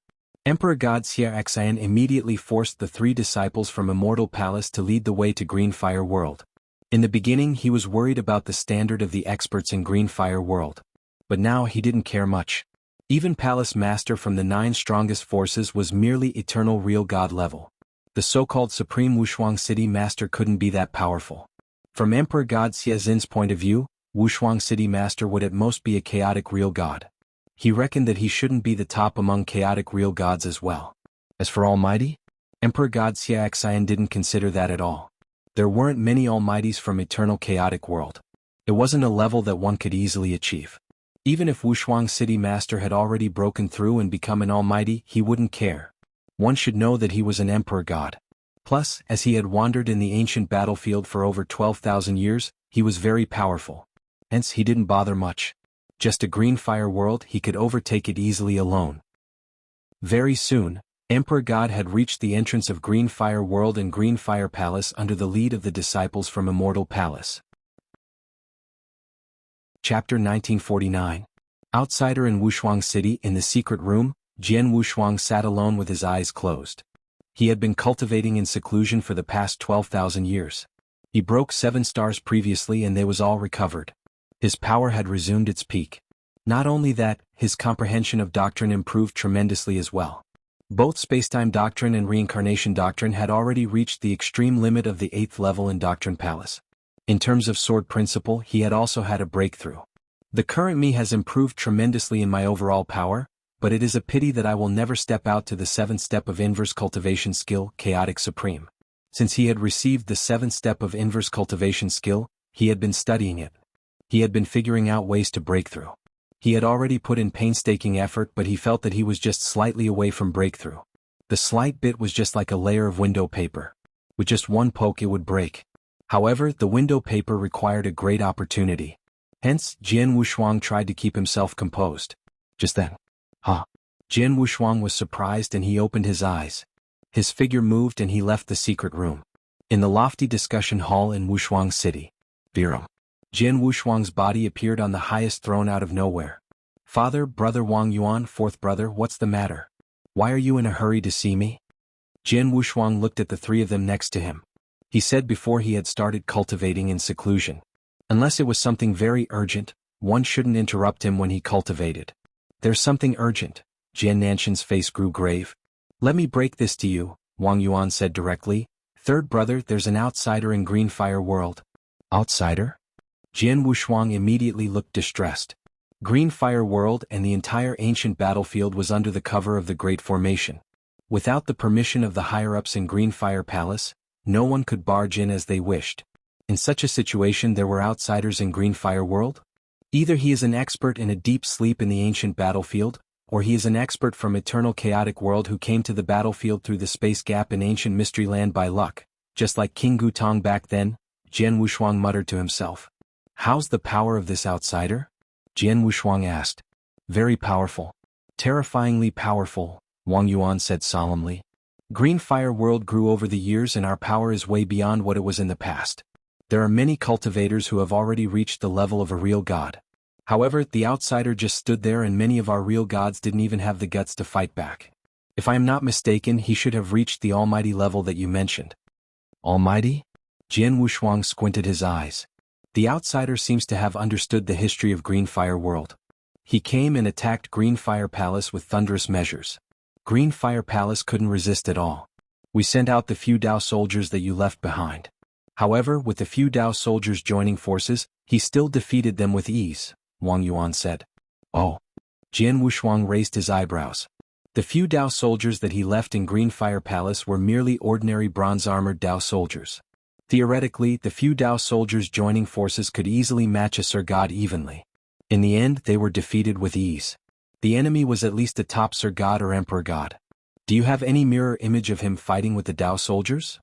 Emperor God Xiaoxian immediately forced the 3 disciples from Immortal Palace to lead the way to Green Fire World. In the beginning he was worried about the standard of the experts in Green Fire World. But now he didn't care much. Even Palace Master from the 9 strongest forces was merely eternal real god level. The so-called Supreme Wushuang City Master couldn't be that powerful. From Emperor God Xiaoxian's point of view, Wushuang City Master would at most be a chaotic real god. He reckoned that he shouldn't be the top among chaotic real gods as well. As for Almighty, Emperor God Xiaoxian didn't consider that at all. There weren't many Almighties from eternal chaotic world. It wasn't a level that one could easily achieve. Even if Wushuang City Master had already broken through and become an almighty, he wouldn't care. One should know that he was an emperor god. Plus, as he had wandered in the ancient battlefield for over 12,000 years, he was very powerful. Hence he didn't bother much. Just a Green Fire World, he could overtake it easily alone. Very soon, Emperor God had reached the entrance of Green Fire World and Green Fire Palace under the lead of the disciples from Immortal Palace. Chapter 1949. Outsider in Wushuang City. In the secret room, Jian Wushuang sat alone with his eyes closed. He had been cultivating in seclusion for the past 12,000 years. He broke 7 stars previously and they was all recovered. His power had resumed its peak. Not only that, his comprehension of doctrine improved tremendously as well. Both spacetime doctrine and reincarnation doctrine had already reached the extreme limit of the 8th level in Doctrine Palace. In terms of sword principle, he had also had a breakthrough. The current me has improved tremendously in my overall power, but it is a pity that I will never step out to the 7th step of inverse cultivation skill, Chaotic Supreme. Since he had received the 7th step of inverse cultivation skill, he had been studying it. He had been figuring out ways to break through. He had already put in painstaking effort, but he felt that he was just slightly away from breakthrough. The slight bit was just like a layer of window paper. With just one poke it would break. However, the window paper required a great opportunity. Hence, Jian Wushuang tried to keep himself composed. Just then. Jian Wushuang was surprised and he opened his eyes. His figure moved and he left the secret room. In the lofty discussion hall in Wushuang City. Jian Wushuang's body appeared on the highest throne out of nowhere. Father, brother Wang Yuan, 4th brother, what's the matter? Why are you in a hurry to see me? Jian Wushuang looked at the 3 of them next to him. He said before he had started cultivating in seclusion. Unless it was something very urgent, one shouldn't interrupt him when he cultivated. There's something urgent. Jian Nanshan's face grew grave. Let me break this to you, Wang Yuan said directly. 3rd brother, there's an outsider in Green Fire World. Outsider? Jian Wushuang immediately looked distressed. Green Fire World and the entire ancient battlefield was under the cover of the Great Formation. Without the permission of the higher-ups in Green Fire Palace, no one could barge in as they wished. In such a situation there were outsiders in Green Fire World? Either he is an expert in a deep sleep in the ancient battlefield, or he is an expert from Eternal Chaotic World who came to the battlefield through the space gap in ancient Mystery Land by luck, just like King Gutong back then, Jian Wushuang muttered to himself. How's the power of this outsider? Jian Wushuang asked. Very powerful. Terrifyingly powerful, Wang Yuan said solemnly. Green Fire World grew over the years and our power is way beyond what it was in the past. There are many cultivators who have already reached the level of a real god. However, the outsider just stood there and many of our real gods didn't even have the guts to fight back. If I am not mistaken, he should have reached the almighty level that you mentioned. Almighty? Jian Wushuang squinted his eyes. The outsider seems to have understood the history of Green Fire World. He came and attacked Green Fire Palace with thunderous measures. Green Fire Palace couldn't resist at all. We sent out the few Dao soldiers that you left behind. However, with the few Dao soldiers joining forces, he still defeated them with ease, Wang Yuan said. Oh. Jian Wushuang raised his eyebrows. The few Dao soldiers that he left in Green Fire Palace were merely ordinary bronze-armored Dao soldiers. Theoretically, the few Dao soldiers joining forces could easily match a Sir God evenly. In the end, they were defeated with ease. The enemy was at least a top Sir God or Emperor God. Do you have any mirror image of him fighting with the Dao soldiers?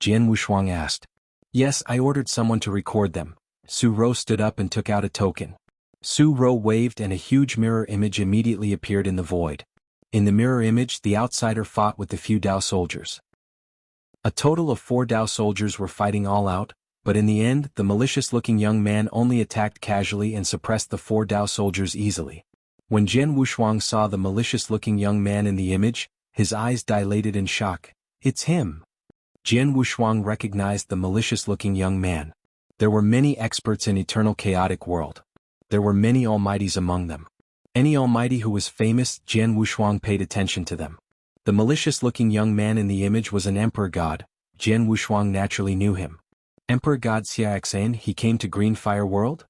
Jian Wushuang asked. Yes, I ordered someone to record them. Su Ro stood up and took out a token. Su Ro waved and a huge mirror image immediately appeared in the void. In the mirror image, the outsider fought with the few Dao soldiers. A total of 4 Dao soldiers were fighting all out, but in the end, the malicious-looking young man only attacked casually and suppressed the 4 Dao soldiers easily. When Jian Wushuang saw the malicious-looking young man in the image, his eyes dilated in shock. It's him! Jian Wushuang recognized the malicious-looking young man. There were many experts in Eternal Chaotic World. There were many almighties among them. Any almighty who was famous, Jian Wushuang paid attention to them. The malicious-looking young man in the image was an emperor god. Jian Wushuang naturally knew him. Emperor god Xiaoxan, he came to Green Fire World?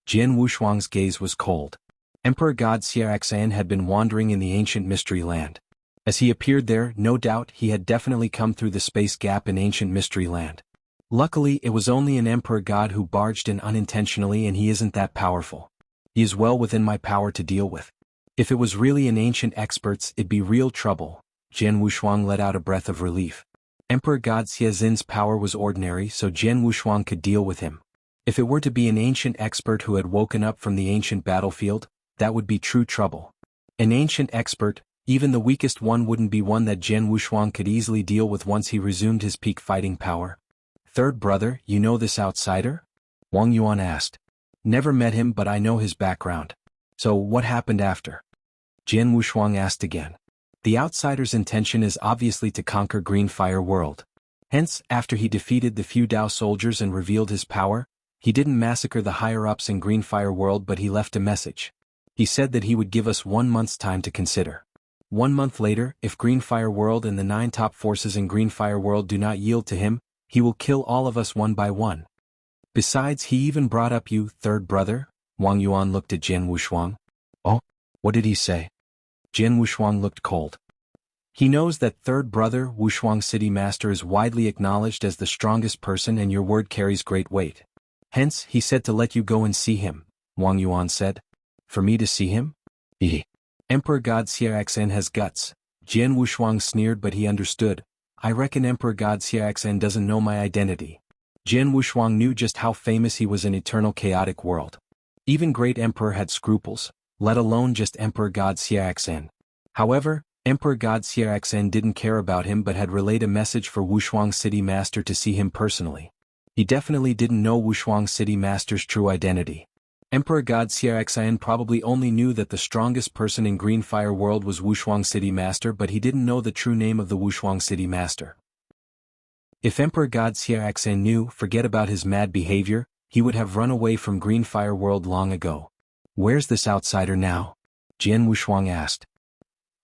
Jian Wushuang's gaze was cold. Emperor god Xiaoxan had been wandering in the ancient Mystery Land. As he appeared there, no doubt he had definitely come through the space gap in ancient Mystery Land. Luckily, it was only an emperor god who barged in unintentionally and he isn't that powerful. He is well within my power to deal with. If it was really an ancient experts, it'd be real trouble. Jian Wushuang let out a breath of relief. Emperor God Xiaoxan's power was ordinary, so Jian Wushuang could deal with him. If it were to be an ancient expert who had woken up from the ancient battlefield, that would be true trouble. An ancient expert, even the weakest one, wouldn't be one that Jian Wushuang could easily deal with once he resumed his peak fighting power. Third brother, you know this outsider? Wang Yuan asked. Never met him, but I know his background. So what happened after? Jian Wushuang asked again. The outsider's intention is obviously to conquer Green Fire World. Hence, after he defeated the few Dao soldiers and revealed his power, he didn't massacre the higher-ups in Green Fire World, but he left a message. He said that he would give us 1 month's time to consider. 1 month later, if Green Fire World and the 9 top forces in Green Fire World do not yield to him, he will kill all of us one by one. Besides, he even brought up you, third brother? Wang Yuan looked at Jian Wushuang. Oh? What did he say? Jian Wushuang looked cold. He knows that third brother, Wushuang City Master, is widely acknowledged as the strongest person and your word carries great weight. Hence, he said to let you go and see him, Wang Yuan said. For me to see him? Emperor God Xiaoxan has guts. Jian Wushuang sneered, but he understood. I reckon Emperor God Xiaoxan doesn't know my identity. Jian Wushuang knew just how famous he was in Eternal Chaotic World. Even Great Emperor had scruples, let alone just Emperor God Xiaoxan. However, Emperor God Xiaoxan didn't care about him but had relayed a message for Wushuang City Master to see him personally. He definitely didn't know Wushuang City Master's true identity. Emperor God Xiaoxan probably only knew that the strongest person in Green Fire World was Wushuang City Master, but he didn't know the true name of the Wushuang City Master. If Emperor God Xiaoxan knew, forget about his mad behavior, he would have run away from Green Fire World long ago. Where's this outsider now? Jian Wushuang asked.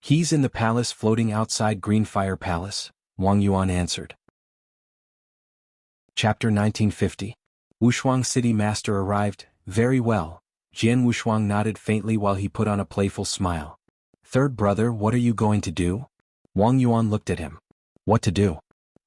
He's in the palace floating outside Green Fire Palace, Wang Yuan answered. Chapter 1950. Wushuang City Master arrived. Very well. Jian Wushuang nodded faintly while he put on a playful smile. Third brother, what are you going to do? Wang Yuan looked at him. What to do?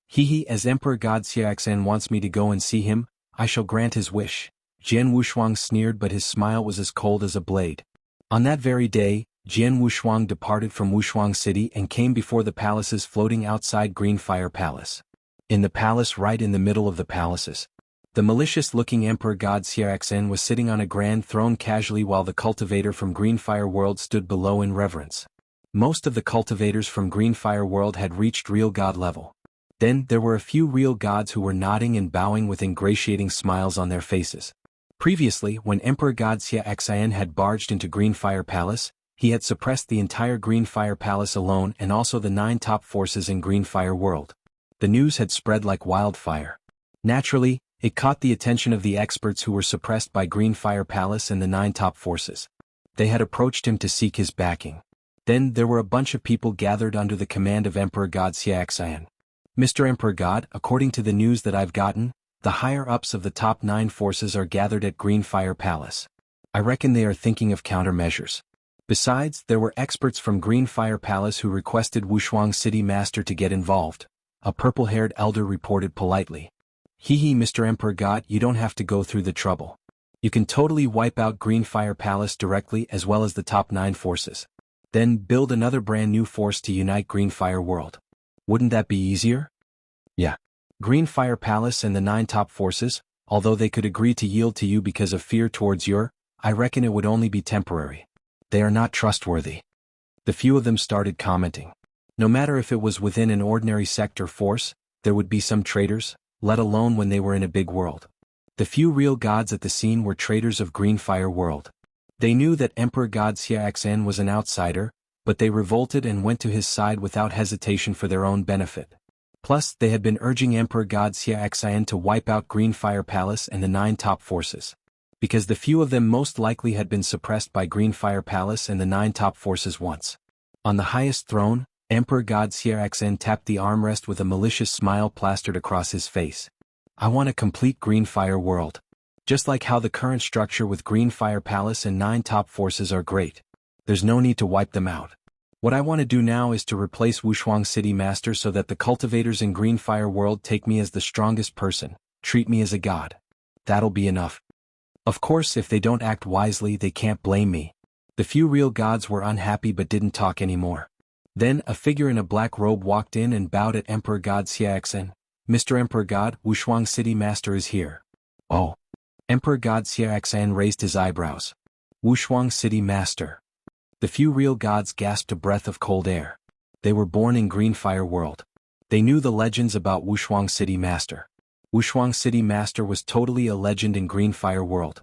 He, as Emperor God Xiaxan wants me to go and see him, I shall grant his wish. Jian Wushuang sneered, but his smile was as cold as a blade. On that very day, Jian Wushuang departed from Wushuang City and came before the palaces floating outside Green Fire Palace. In the palace, right in the middle of the palaces, the malicious-looking Emperor God Xiaxan was sitting on a grand throne casually while the cultivator from Green Fire World stood below in reverence. Most of the cultivators from Green Fire World had reached real god level. Then, there were a few real gods who were nodding and bowing with ingratiating smiles on their faces. Previously, when Emperor God Xiaxan had barged into Green Fire Palace, he had suppressed the entire Green Fire Palace alone and also the 9 top forces in Green Fire World. The news had spread like wildfire. Naturally, it caught the attention of the experts who were suppressed by Green Fire Palace and the 9 top forces. They had approached him to seek his backing. Then there were a bunch of people gathered under the command of Emperor God Xiaxan. Mr. Emperor God, according to the news that I've gotten, the higher-ups of the top 9 forces are gathered at Green Fire Palace. I reckon they are thinking of countermeasures. Besides, there were experts from Green Fire Palace who requested Wushuang City Master to get involved. A purple-haired elder reported politely. Mr. Emperor God, you don't have to go through the trouble. You can totally wipe out Green Fire Palace directly as well as the top 9 forces. Then build another brand new force to unite Green Fire World. Wouldn't that be easier? Yeah. Green Fire Palace and the 9 top forces, although they could agree to yield to you because of fear towards I reckon it would only be temporary. They are not trustworthy. The few of them started commenting. No matter if it was within an ordinary sect or force, there would be some traitors, let alone when they were in a big world. The few real gods at the scene were traitors of Green Fire World. They knew that Emperor God Xiaxan was an outsider, but they revolted and went to his side without hesitation for their own benefit. Plus, they had been urging Emperor God Xiaxan to wipe out Green Fire Palace and the 9 top forces. Because the few of them most likely had been suppressed by Green Fire Palace and the 9 top forces once. On the highest throne, Emperor God Xiaxan tapped the armrest with a malicious smile plastered across his face. I want a complete Green Fire World. Just like how the current structure with Green Fire Palace and 9 top forces are great. There's no need to wipe them out. What I want to do now is to replace Wushuang City Master so that the cultivators in Green Fire World take me as the strongest person, treat me as a god. That'll be enough. Of course, if they don't act wisely, they can't blame me. The few real gods were unhappy but didn't talk anymore. Then, a figure in a black robe walked in and bowed at Emperor God Xiaxan. Mr. Emperor God, Wushuang City Master is here. Oh. Emperor God Xiaxan raised his eyebrows. Wushuang City Master. The few real gods gasped a breath of cold air. They were born in Green Fire World. They knew the legends about Wushuang City Master. Wushuang City Master was totally a legend in Green Fire World.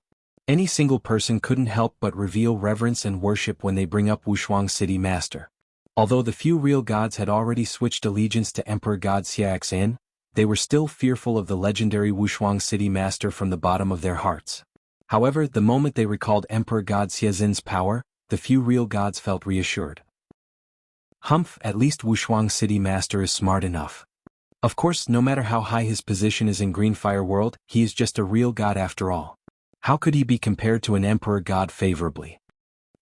Any single person couldn't help but reveal reverence and worship when they bring up Wushuang City Master. Although the few real gods had already switched allegiance to Emperor God Xiaxan, they were still fearful of the legendary Wushuang City Master from the bottom of their hearts. However, the moment they recalled Emperor God Xiaxan's power, the few real gods felt reassured. Humph, at least Wushuang City Master is smart enough. Of course, no matter how high his position is in Green Fire World, he is just a real god after all. How could he be compared to an emperor god favorably?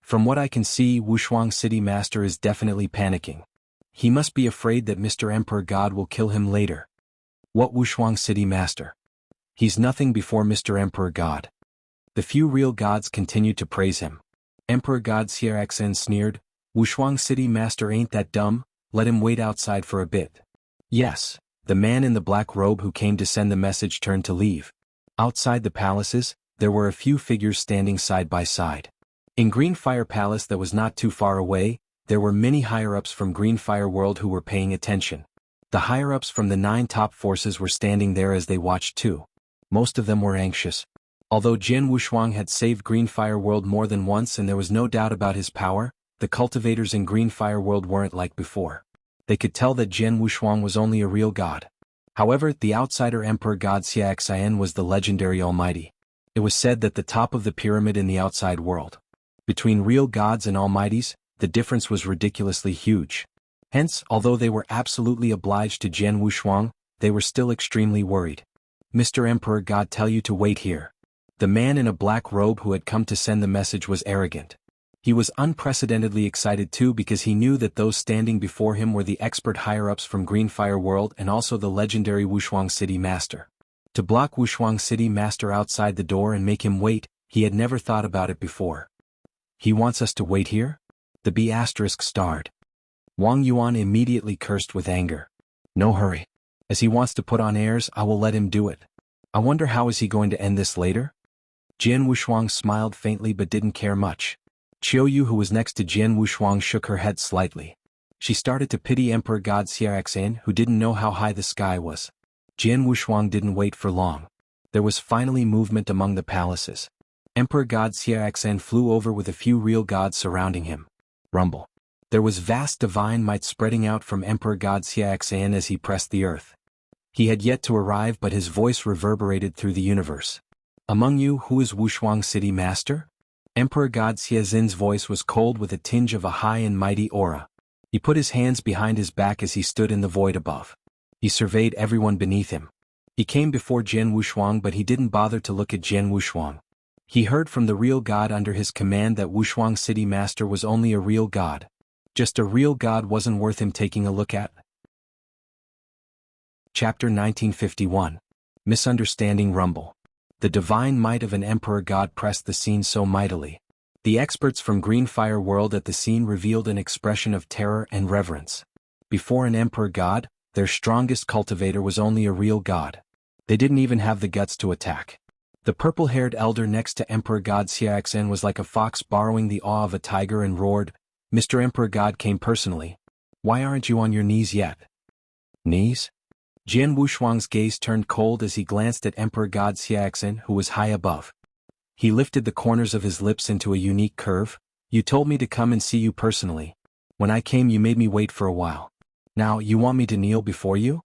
From what I can see, Wushuang City Master is definitely panicking. He must be afraid that Mr. Emperor God will kill him later. What Wushuang City Master? He's nothing before Mr. Emperor God. The few real gods continued to praise him. Emperor God Xiaxan sneered, Wushuang City Master ain't that dumb, let him wait outside for a bit. Yes, the man in the black robe who came to send the message turned to leave. Outside the palaces, there were a few figures standing side by side. In Green Fire Palace that was not too far away, there were many higher-ups from Green Fire World who were paying attention. The higher-ups from the 9 top forces were standing there as they watched too. Most of them were anxious. Although Jian Wushuang had saved Green Fire World more than once and there was no doubt about his power, the cultivators in Green Fire World weren't like before. They could tell that Jian Wushuang was only a real god. However, the outsider Emperor God Xiaxan was the legendary Almighty. It was said that the top of the pyramid in the outside world. Between real gods and almighties, the difference was ridiculously huge. Hence, although they were absolutely obliged to Jian Wushuang, they were still extremely worried. Mr. Emperor God tell you to wait here. The man in a black robe who had come to send the message was arrogant. He was unprecedentedly excited too because he knew that those standing before him were the expert higher-ups from Greenfire World and also the legendary Wushuang City Master. To block Wushuang City Master outside the door and make him wait, he had never thought about it before. He wants us to wait here? The B** starred. Wang Yuan immediately cursed with anger. No hurry. As he wants to put on airs, I will let him do it. I wonder how is he going to end this later? Jian Wushuang smiled faintly but didn't care much. Qiuyu, who was next to Jian Wushuang, shook her head slightly. She started to pity Emperor God Xiaoxan, who didn't know how high the sky was. Jian Wushuang didn't wait for long. There was finally movement among the palaces. Emperor God Xiaoxan flew over with a few real gods surrounding him. Rumble. There was vast divine might spreading out from Emperor God Xiaoxan as he pressed the earth. He had yet to arrive, but his voice reverberated through the universe. Among you, who is Wushuang City Master? Emperor God Xiaoxan's voice was cold with a tinge of a high and mighty aura. He put his hands behind his back as he stood in the void above. He surveyed everyone beneath him. He came before Jian Wushuang, but he didn't bother to look at Jian Wushuang. He heard from the real god under his command that Wushuang City Master was only a real god. Just a real god wasn't worth him taking a look at. Chapter 1951. Misunderstanding Rumble. The divine might of an emperor god pressed the scene so mightily. The experts from Greenfire World at the scene revealed an expression of terror and reverence. Before an emperor god, their strongest cultivator was only a real god. They didn't even have the guts to attack. The purple-haired elder next to Emperor God Xiaoxan was like a fox borrowing the awe of a tiger and roared, "Mr. Emperor God came personally. Why aren't you on your knees yet?" Knees? Jian Wushuang's gaze turned cold as he glanced at Emperor God Xiaoxan, who was high above. He lifted the corners of his lips into a unique curve. "You told me to come and see you personally. When I came, you made me wait for a while. Now, you want me to kneel before you?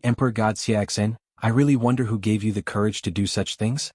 Emperor God Xiaoxan, I really wonder who gave you the courage to do such things?"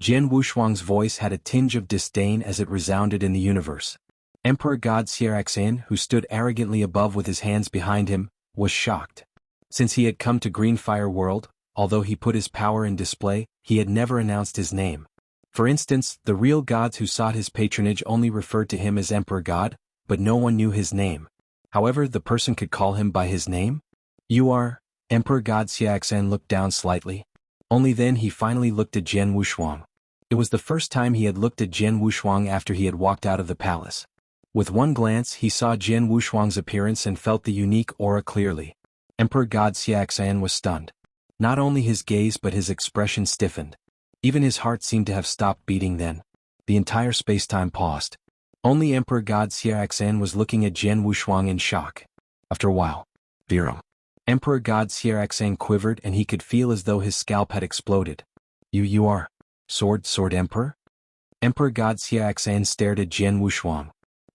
Jian Wushuang's voice had a tinge of disdain as it resounded in the universe. Emperor God Xiaoxan, who stood arrogantly above with his hands behind him, was shocked. Since he had come to Greenfire World, although he put his power in display, he had never announced his name. For instance, the real gods who sought his patronage only referred to him as Emperor God, but no one knew his name. However, the person could call him by his name. "You are..." Emperor God Xiaoxan looked down slightly. Only then he finally looked at Jian Wushuang. It was the first time he had looked at Jian Wushuang after he had walked out of the palace. With one glance he saw Jian Wushuang's appearance and felt the unique aura clearly. Emperor God Xiaoxan was stunned. Not only his gaze but his expression stiffened. Even his heart seemed to have stopped beating then. The entire spacetime paused. Only Emperor God Xiaoxan was looking at Jian Wushuang in shock. After a while, Virum. Emperor God Xiaoxan quivered and he could feel as though his scalp had exploded. You are... Sword Emperor? Emperor God Xiaoxan stared at Jian Wushuang.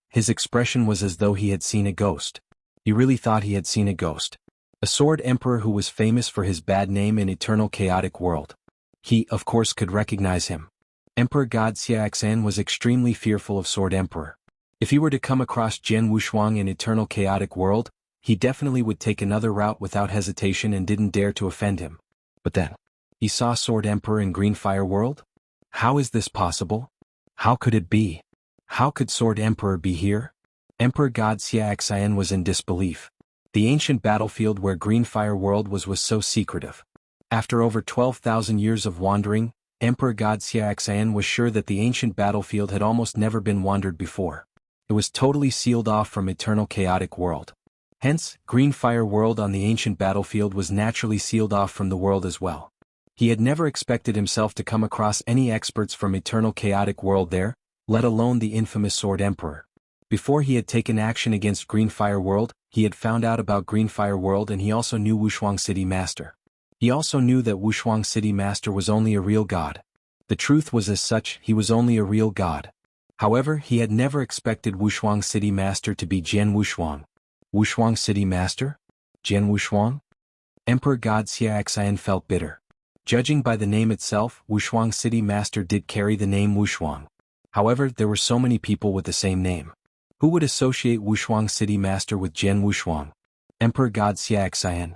His expression was as though he had seen a ghost. He really thought he had seen a ghost. A sword emperor who was famous for his bad name in eternal chaotic world. He, of course, could recognize him. Emperor God Xiaoxan was extremely fearful of Sword Emperor. If he were to come across Jian Wushuang in eternal chaotic world, he definitely would take another route without hesitation and didn't dare to offend him. But then, he saw Sword Emperor in Greenfire World? How is this possible? How could it be? How could Sword Emperor be here? Emperor God Xiaoxan was in disbelief. The ancient battlefield where Greenfire World was so secretive. After over 12,000 years of wandering, Emperor God Xiaoxan was sure that the ancient battlefield had almost never been wandered before. It was totally sealed off from eternal chaotic world. Hence, Greenfire World on the ancient battlefield was naturally sealed off from the world as well. He had never expected himself to come across any experts from eternal chaotic world there, let alone the infamous Sword Emperor. Before he had taken action against Greenfire World, he had found out about Greenfire World and he also knew Wushuang City Master. He also knew that Wushuang City Master was only a real god. The truth was as such, he was only a real god. However, he had never expected Wushuang City Master to be Jian Wushuang. Wushuang City Master? Jian Wushuang? Emperor God Xiaoxan felt bitter. Judging by the name itself, Wushuang City Master did carry the name Wushuang. However, there were so many people with the same name. Who would associate Wushuang City Master with Jian Wushuang? Emperor God Xiaoxan.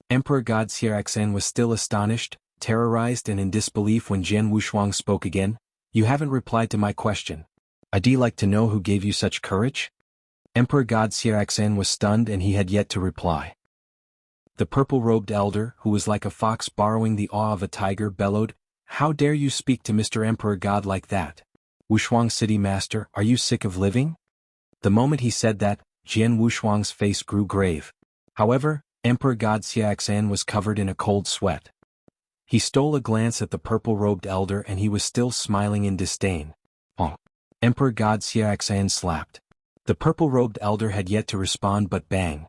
Emperor God Xiaoxan was still astonished, terrorized and in disbelief when Jian Wushuang spoke again. "You haven't replied to my question. I'd like to know who gave you such courage?" Emperor God Xiaxan was stunned and he had yet to reply. The purple-robed elder, who was like a fox borrowing the awe of a tiger, bellowed, "How dare you speak to Mr. Emperor God like that? Wushuang City Master, are you sick of living?" The moment he said that, Jian Wushuang's face grew grave. However, Emperor God Xiaxan was covered in a cold sweat. He stole a glance at the purple-robed elder and he was still smiling in disdain. "Oh!" Emperor God Xiaxan slapped. The purple-robed elder had yet to respond, but bang!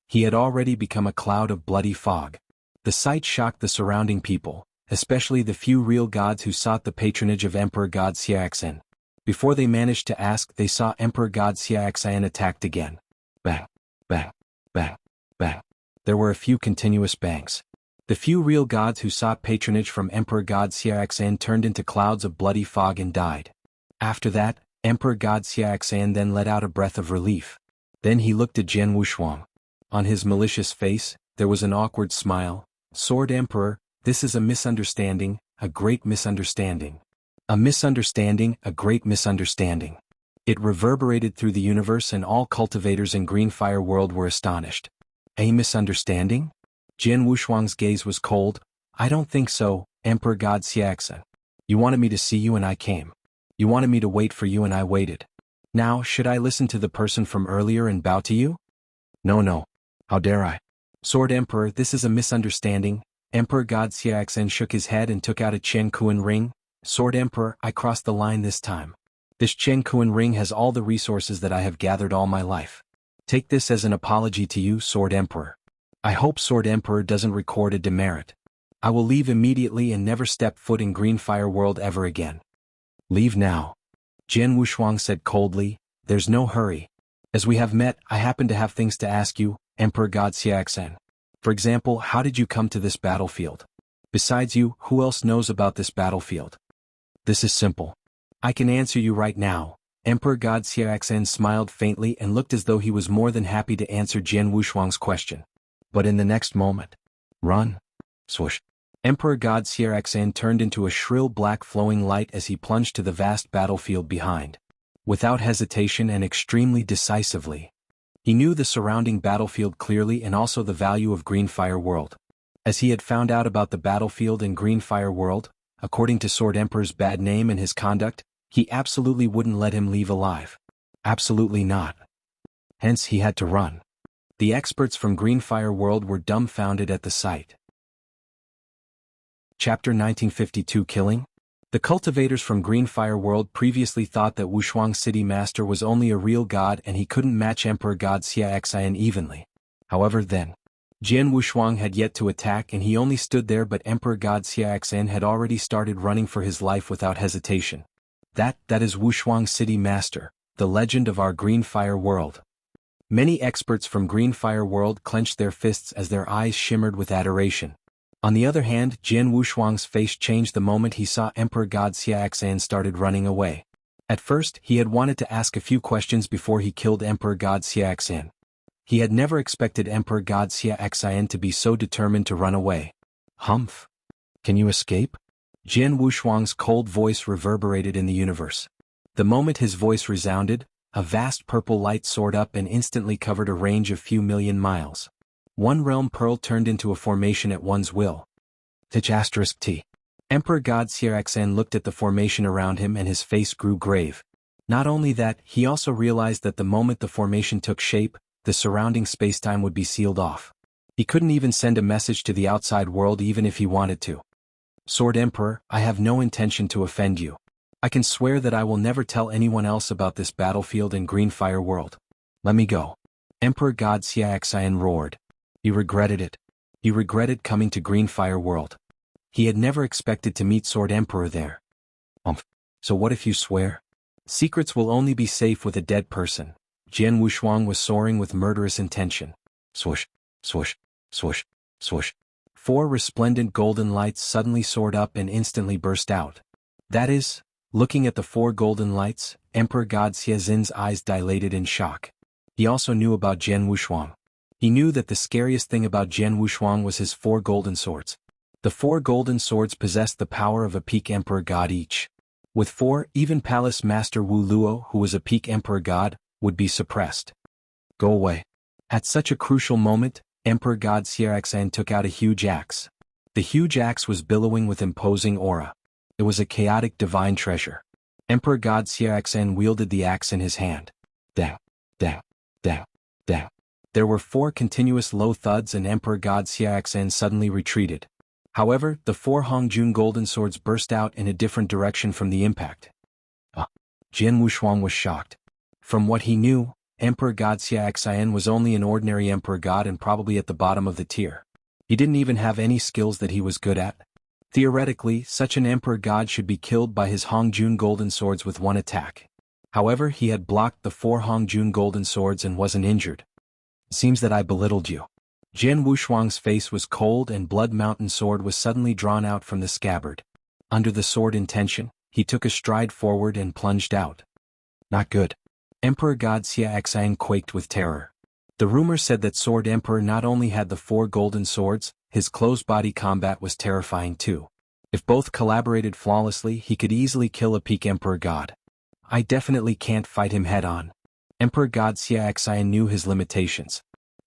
He had already become a cloud of bloody fog. The sight shocked the surrounding people, especially the few real gods who sought the patronage of Emperor God Xiaxan. Before they managed to ask, they saw Emperor God Xiaxan attacked again. Bang! Bang! Bang! Bang! There were a few continuous bangs. The few real gods who sought patronage from Emperor God Xiaxan turned into clouds of bloody fog and died. After that, Emperor God Xiaxan then let out a breath of relief. Then he looked at Jian Wushuang. On his malicious face, there was an awkward smile. "Sword Emperor, this is a misunderstanding, a great misunderstanding. A misunderstanding, a great misunderstanding." It reverberated through the universe and all cultivators in Greenfire World were astonished. "A misunderstanding?" Jian Wushuang's gaze was cold. "I don't think so, Emperor God Xiaxan. You wanted me to see you and I came. You wanted me to wait for you and I waited. Now, should I listen to the person from earlier and bow to you? No. How dare I? Sword Emperor, this is a misunderstanding." Emperor God Xiaxan shook his head and took out a Chen Kuan ring. "Sword Emperor, I crossed the line this time. This Chen Kuan ring has all the resources that I have gathered all my life. Take this as an apology to you, Sword Emperor. I hope Sword Emperor doesn't record a demerit. I will leave immediately and never step foot in Greenfire World ever again." "Leave now," Jian Wushuang said coldly. "There's no hurry. As we have met, I happen to have things to ask you, Emperor God Xiaxan. For example, how did you come to this battlefield? Besides you, who else knows about this battlefield?" "This is simple. I can answer you right now." Emperor God Xiaxan smiled faintly and looked as though he was more than happy to answer Jian Wushuang's question. But in the next moment, run! Swoosh! Emperor God Xiaxan turned into a shrill black flowing light as he plunged to the vast battlefield behind. Without hesitation and extremely decisively. He knew the surrounding battlefield clearly and also the value of Greenfire World. As he had found out about the battlefield in Greenfire World, according to Sword Emperor's bad name and his conduct, he absolutely wouldn't let him leave alive. Absolutely not. Hence he had to run. The experts from Greenfire World were dumbfounded at the sight. Chapter 1952 Killing? The cultivators from Greenfire World previously thought that Wushuang City Master was only a real god and he couldn't match Emperor God Xiaxan evenly. However then, Jian Wushuang had yet to attack and he only stood there, but Emperor God Xiaxan had already started running for his life without hesitation. That is Wushuang City Master, the legend of our Greenfire World. Many experts from Greenfire World clenched their fists as their eyes shimmered with adoration. On the other hand, Jian Wushuang's face changed the moment he saw Emperor God Xiaxan started running away. At first, he had wanted to ask a few questions before he killed Emperor God Xiaxan. He had never expected Emperor God Xiaxan to be so determined to run away. "Humph! Can you escape?" Jian Wushuang's cold voice reverberated in the universe. The moment his voice resounded, a vast purple light soared up and instantly covered a range of few million miles. One realm pearl turned into a formation at one's will. Hitch *T. Emperor God Xiaxan looked at the formation around him and his face grew grave. Not only that, he also realized that the moment the formation took shape, the surrounding spacetime would be sealed off. He couldn't even send a message to the outside world even if he wanted to. "Sword Emperor, I have no intention to offend you. I can swear that I will never tell anyone else about this battlefield in Greenfire World. Let me go." Emperor God Xiaxan roared. He regretted it. He regretted coming to Greenfire World. He had never expected to meet Sword Emperor there. So what if you swear? Secrets will only be safe with a dead person. Jian Wushuang was soaring with murderous intention. Swoosh, swoosh, swoosh, swoosh. 4 resplendent golden lights suddenly soared up and instantly burst out. That is, looking at the 4 golden lights, Emperor God Xiaxan's eyes dilated in shock. He also knew about Jian Wushuang. He knew that the scariest thing about Jian Wushuang was his 4 golden swords. The 4 golden swords possessed the power of a peak emperor god each. With 4, even Palace Master Wu Luo, who was a peak emperor god, would be suppressed. Go away. At such a crucial moment, Emperor God Xiaoxan took out a huge axe. The huge axe was billowing with imposing aura. It was a chaotic divine treasure. Emperor God Xiaoxan wielded the axe in his hand. Dang, dang, dang, dang. There were 4 continuous low thuds and Emperor God Xiaoxan suddenly retreated. However, the 4 Hongjun golden swords burst out in a different direction from the impact. Jian Wushuang was shocked. From what he knew, Emperor God Xiaoxian was only an ordinary emperor god and probably at the bottom of the tier. He didn't even have any skills that he was good at. Theoretically, such an emperor god should be killed by his Hongjun golden swords with 1 attack. However, he had blocked the 4 Hongjun golden swords and wasn't injured. Seems that I belittled you. Jian Wushuang's face was cold and Blood Mountain sword was suddenly drawn out from the scabbard. Under the sword intention, he took a stride forward and plunged out. Not good. Emperor God Xiaoxian quaked with terror. The rumor said that Sword Emperor not only had the 4 golden swords, his close-body combat was terrifying too. If both collaborated flawlessly, he could easily kill a peak emperor god. I definitely can't fight him head-on. Emperor God Xiaoxian knew his limitations.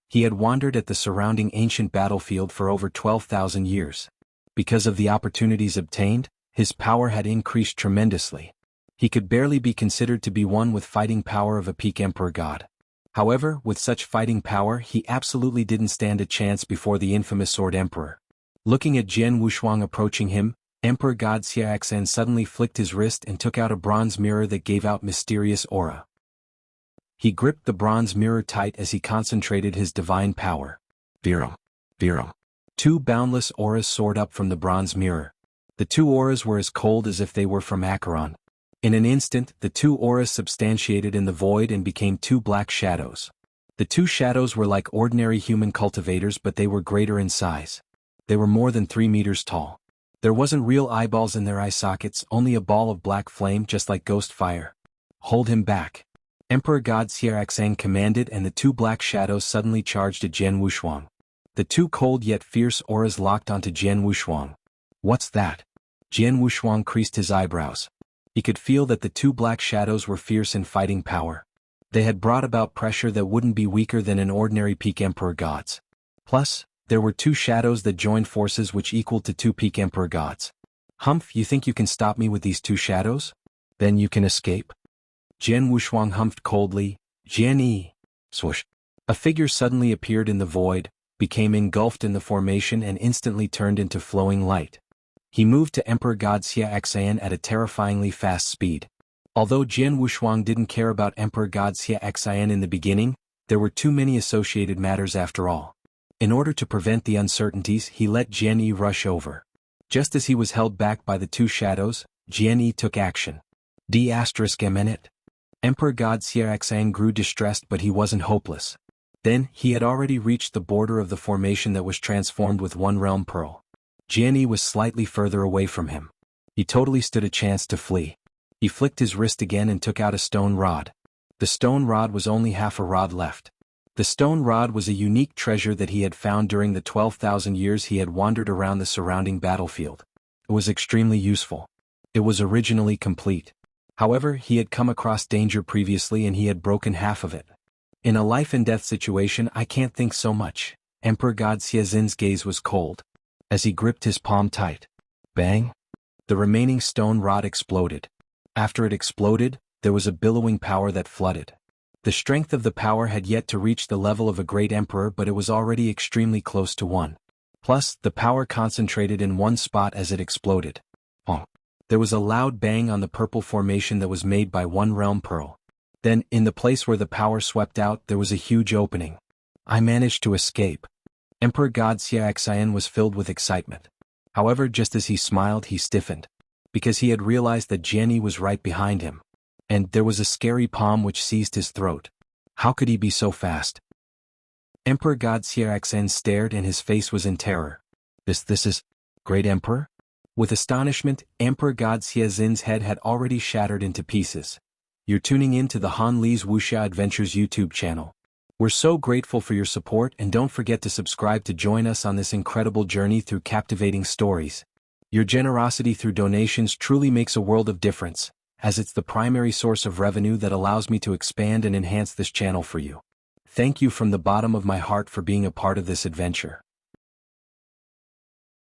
He had wandered at the surrounding ancient battlefield for over 12,000 years. Because of the opportunities obtained, his power had increased tremendously. He could barely be considered to be one with fighting power of a peak emperor god. However, with such fighting power he absolutely didn't stand a chance before the infamous Sword Emperor. Looking at Jian Wushuang approaching him, Emperor God Xiaoxan suddenly flicked his wrist and took out a bronze mirror that gave out mysterious aura. He gripped the bronze mirror tight as he concentrated his divine power. Virum. Virum. 2 boundless auras soared up from the bronze mirror. The 2 auras were as cold as if they were from Acheron. In an instant, the 2 auras substantiated in the void and became 2 black shadows. The 2 shadows were like ordinary human cultivators, but they were greater in size. They were more than 3 meters tall. There wasn't real eyeballs in their eye sockets, only a ball of black flame just like ghost fire. Hold him back. Emperor God Xiaoxan commanded, and the 2 black shadows suddenly charged at Jian Wushuang. The 2 cold yet fierce auras locked onto Jian Wushuang. What's that? Jian Wushuang creased his eyebrows. He could feel that the 2 black shadows were fierce in fighting power. They had brought about pressure that wouldn't be weaker than an ordinary peak emperor gods. Plus, there were 2 shadows that joined forces which equaled to 2 peak emperor gods. Humph, you think you can stop me with these 2 shadows? Then you can escape? Jian Wushuang humphed coldly. Jian Yi. Swoosh. A figure suddenly appeared in the void, became engulfed in the formation and instantly turned into flowing light. He moved to Emperor God Xiaoxian at a terrifyingly fast speed. Although Jian Wushuang didn't care about Emperor God Xiaoxian in the beginning, there were too many associated matters after all. In order to prevent the uncertainties, he let Jian Yi rush over. Just as he was held back by the 2 shadows, Jian Yi took action. D***. Emperor God Xiaoxian grew distressed, but he wasn't hopeless. Then, he had already reached the border of the formation that was transformed with 1 realm pearl. Jian Yi was slightly further away from him. He totally stood a chance to flee. He flicked his wrist again and took out a stone rod. The stone rod was only half a rod left. The stone rod was a unique treasure that he had found during the 12,000 years he had wandered around the surrounding battlefield. It was extremely useful. It was originally complete. However, he had come across danger previously and he had broken half of it. In a life-and-death situation, I can't think so much. Emperor God Xiaoxin's gaze was cold. As he gripped his palm tight. Bang! The remaining stone rod exploded. After it exploded, there was a billowing power that flooded. The strength of the power had yet to reach the level of a great emperor, but it was already extremely close to one. Plus, the power concentrated in one spot as it exploded. There was a loud bang on the purple formation that was made by 1 realm pearl. Then, in the place where the power swept out, there was a huge opening. I managed to escape. Emperor God Xiaoxian was filled with excitement. However, just as he smiled, he stiffened. Because he had realized that Jian Yi was right behind him. And there was a scary palm which seized his throat. How could he be so fast? Emperor God Xiaoxian stared and his face was in terror. This is... Great Emperor? With astonishment, Emperor God Xiaoxin's head had already shattered into pieces. You're tuning in to the Han Li's Wuxia Adventures YouTube channel. We're so grateful for your support, and don't forget to subscribe to join us on this incredible journey through captivating stories. Your generosity through donations truly makes a world of difference, as it's the primary source of revenue that allows me to expand and enhance this channel for you. Thank you from the bottom of my heart for being a part of this adventure.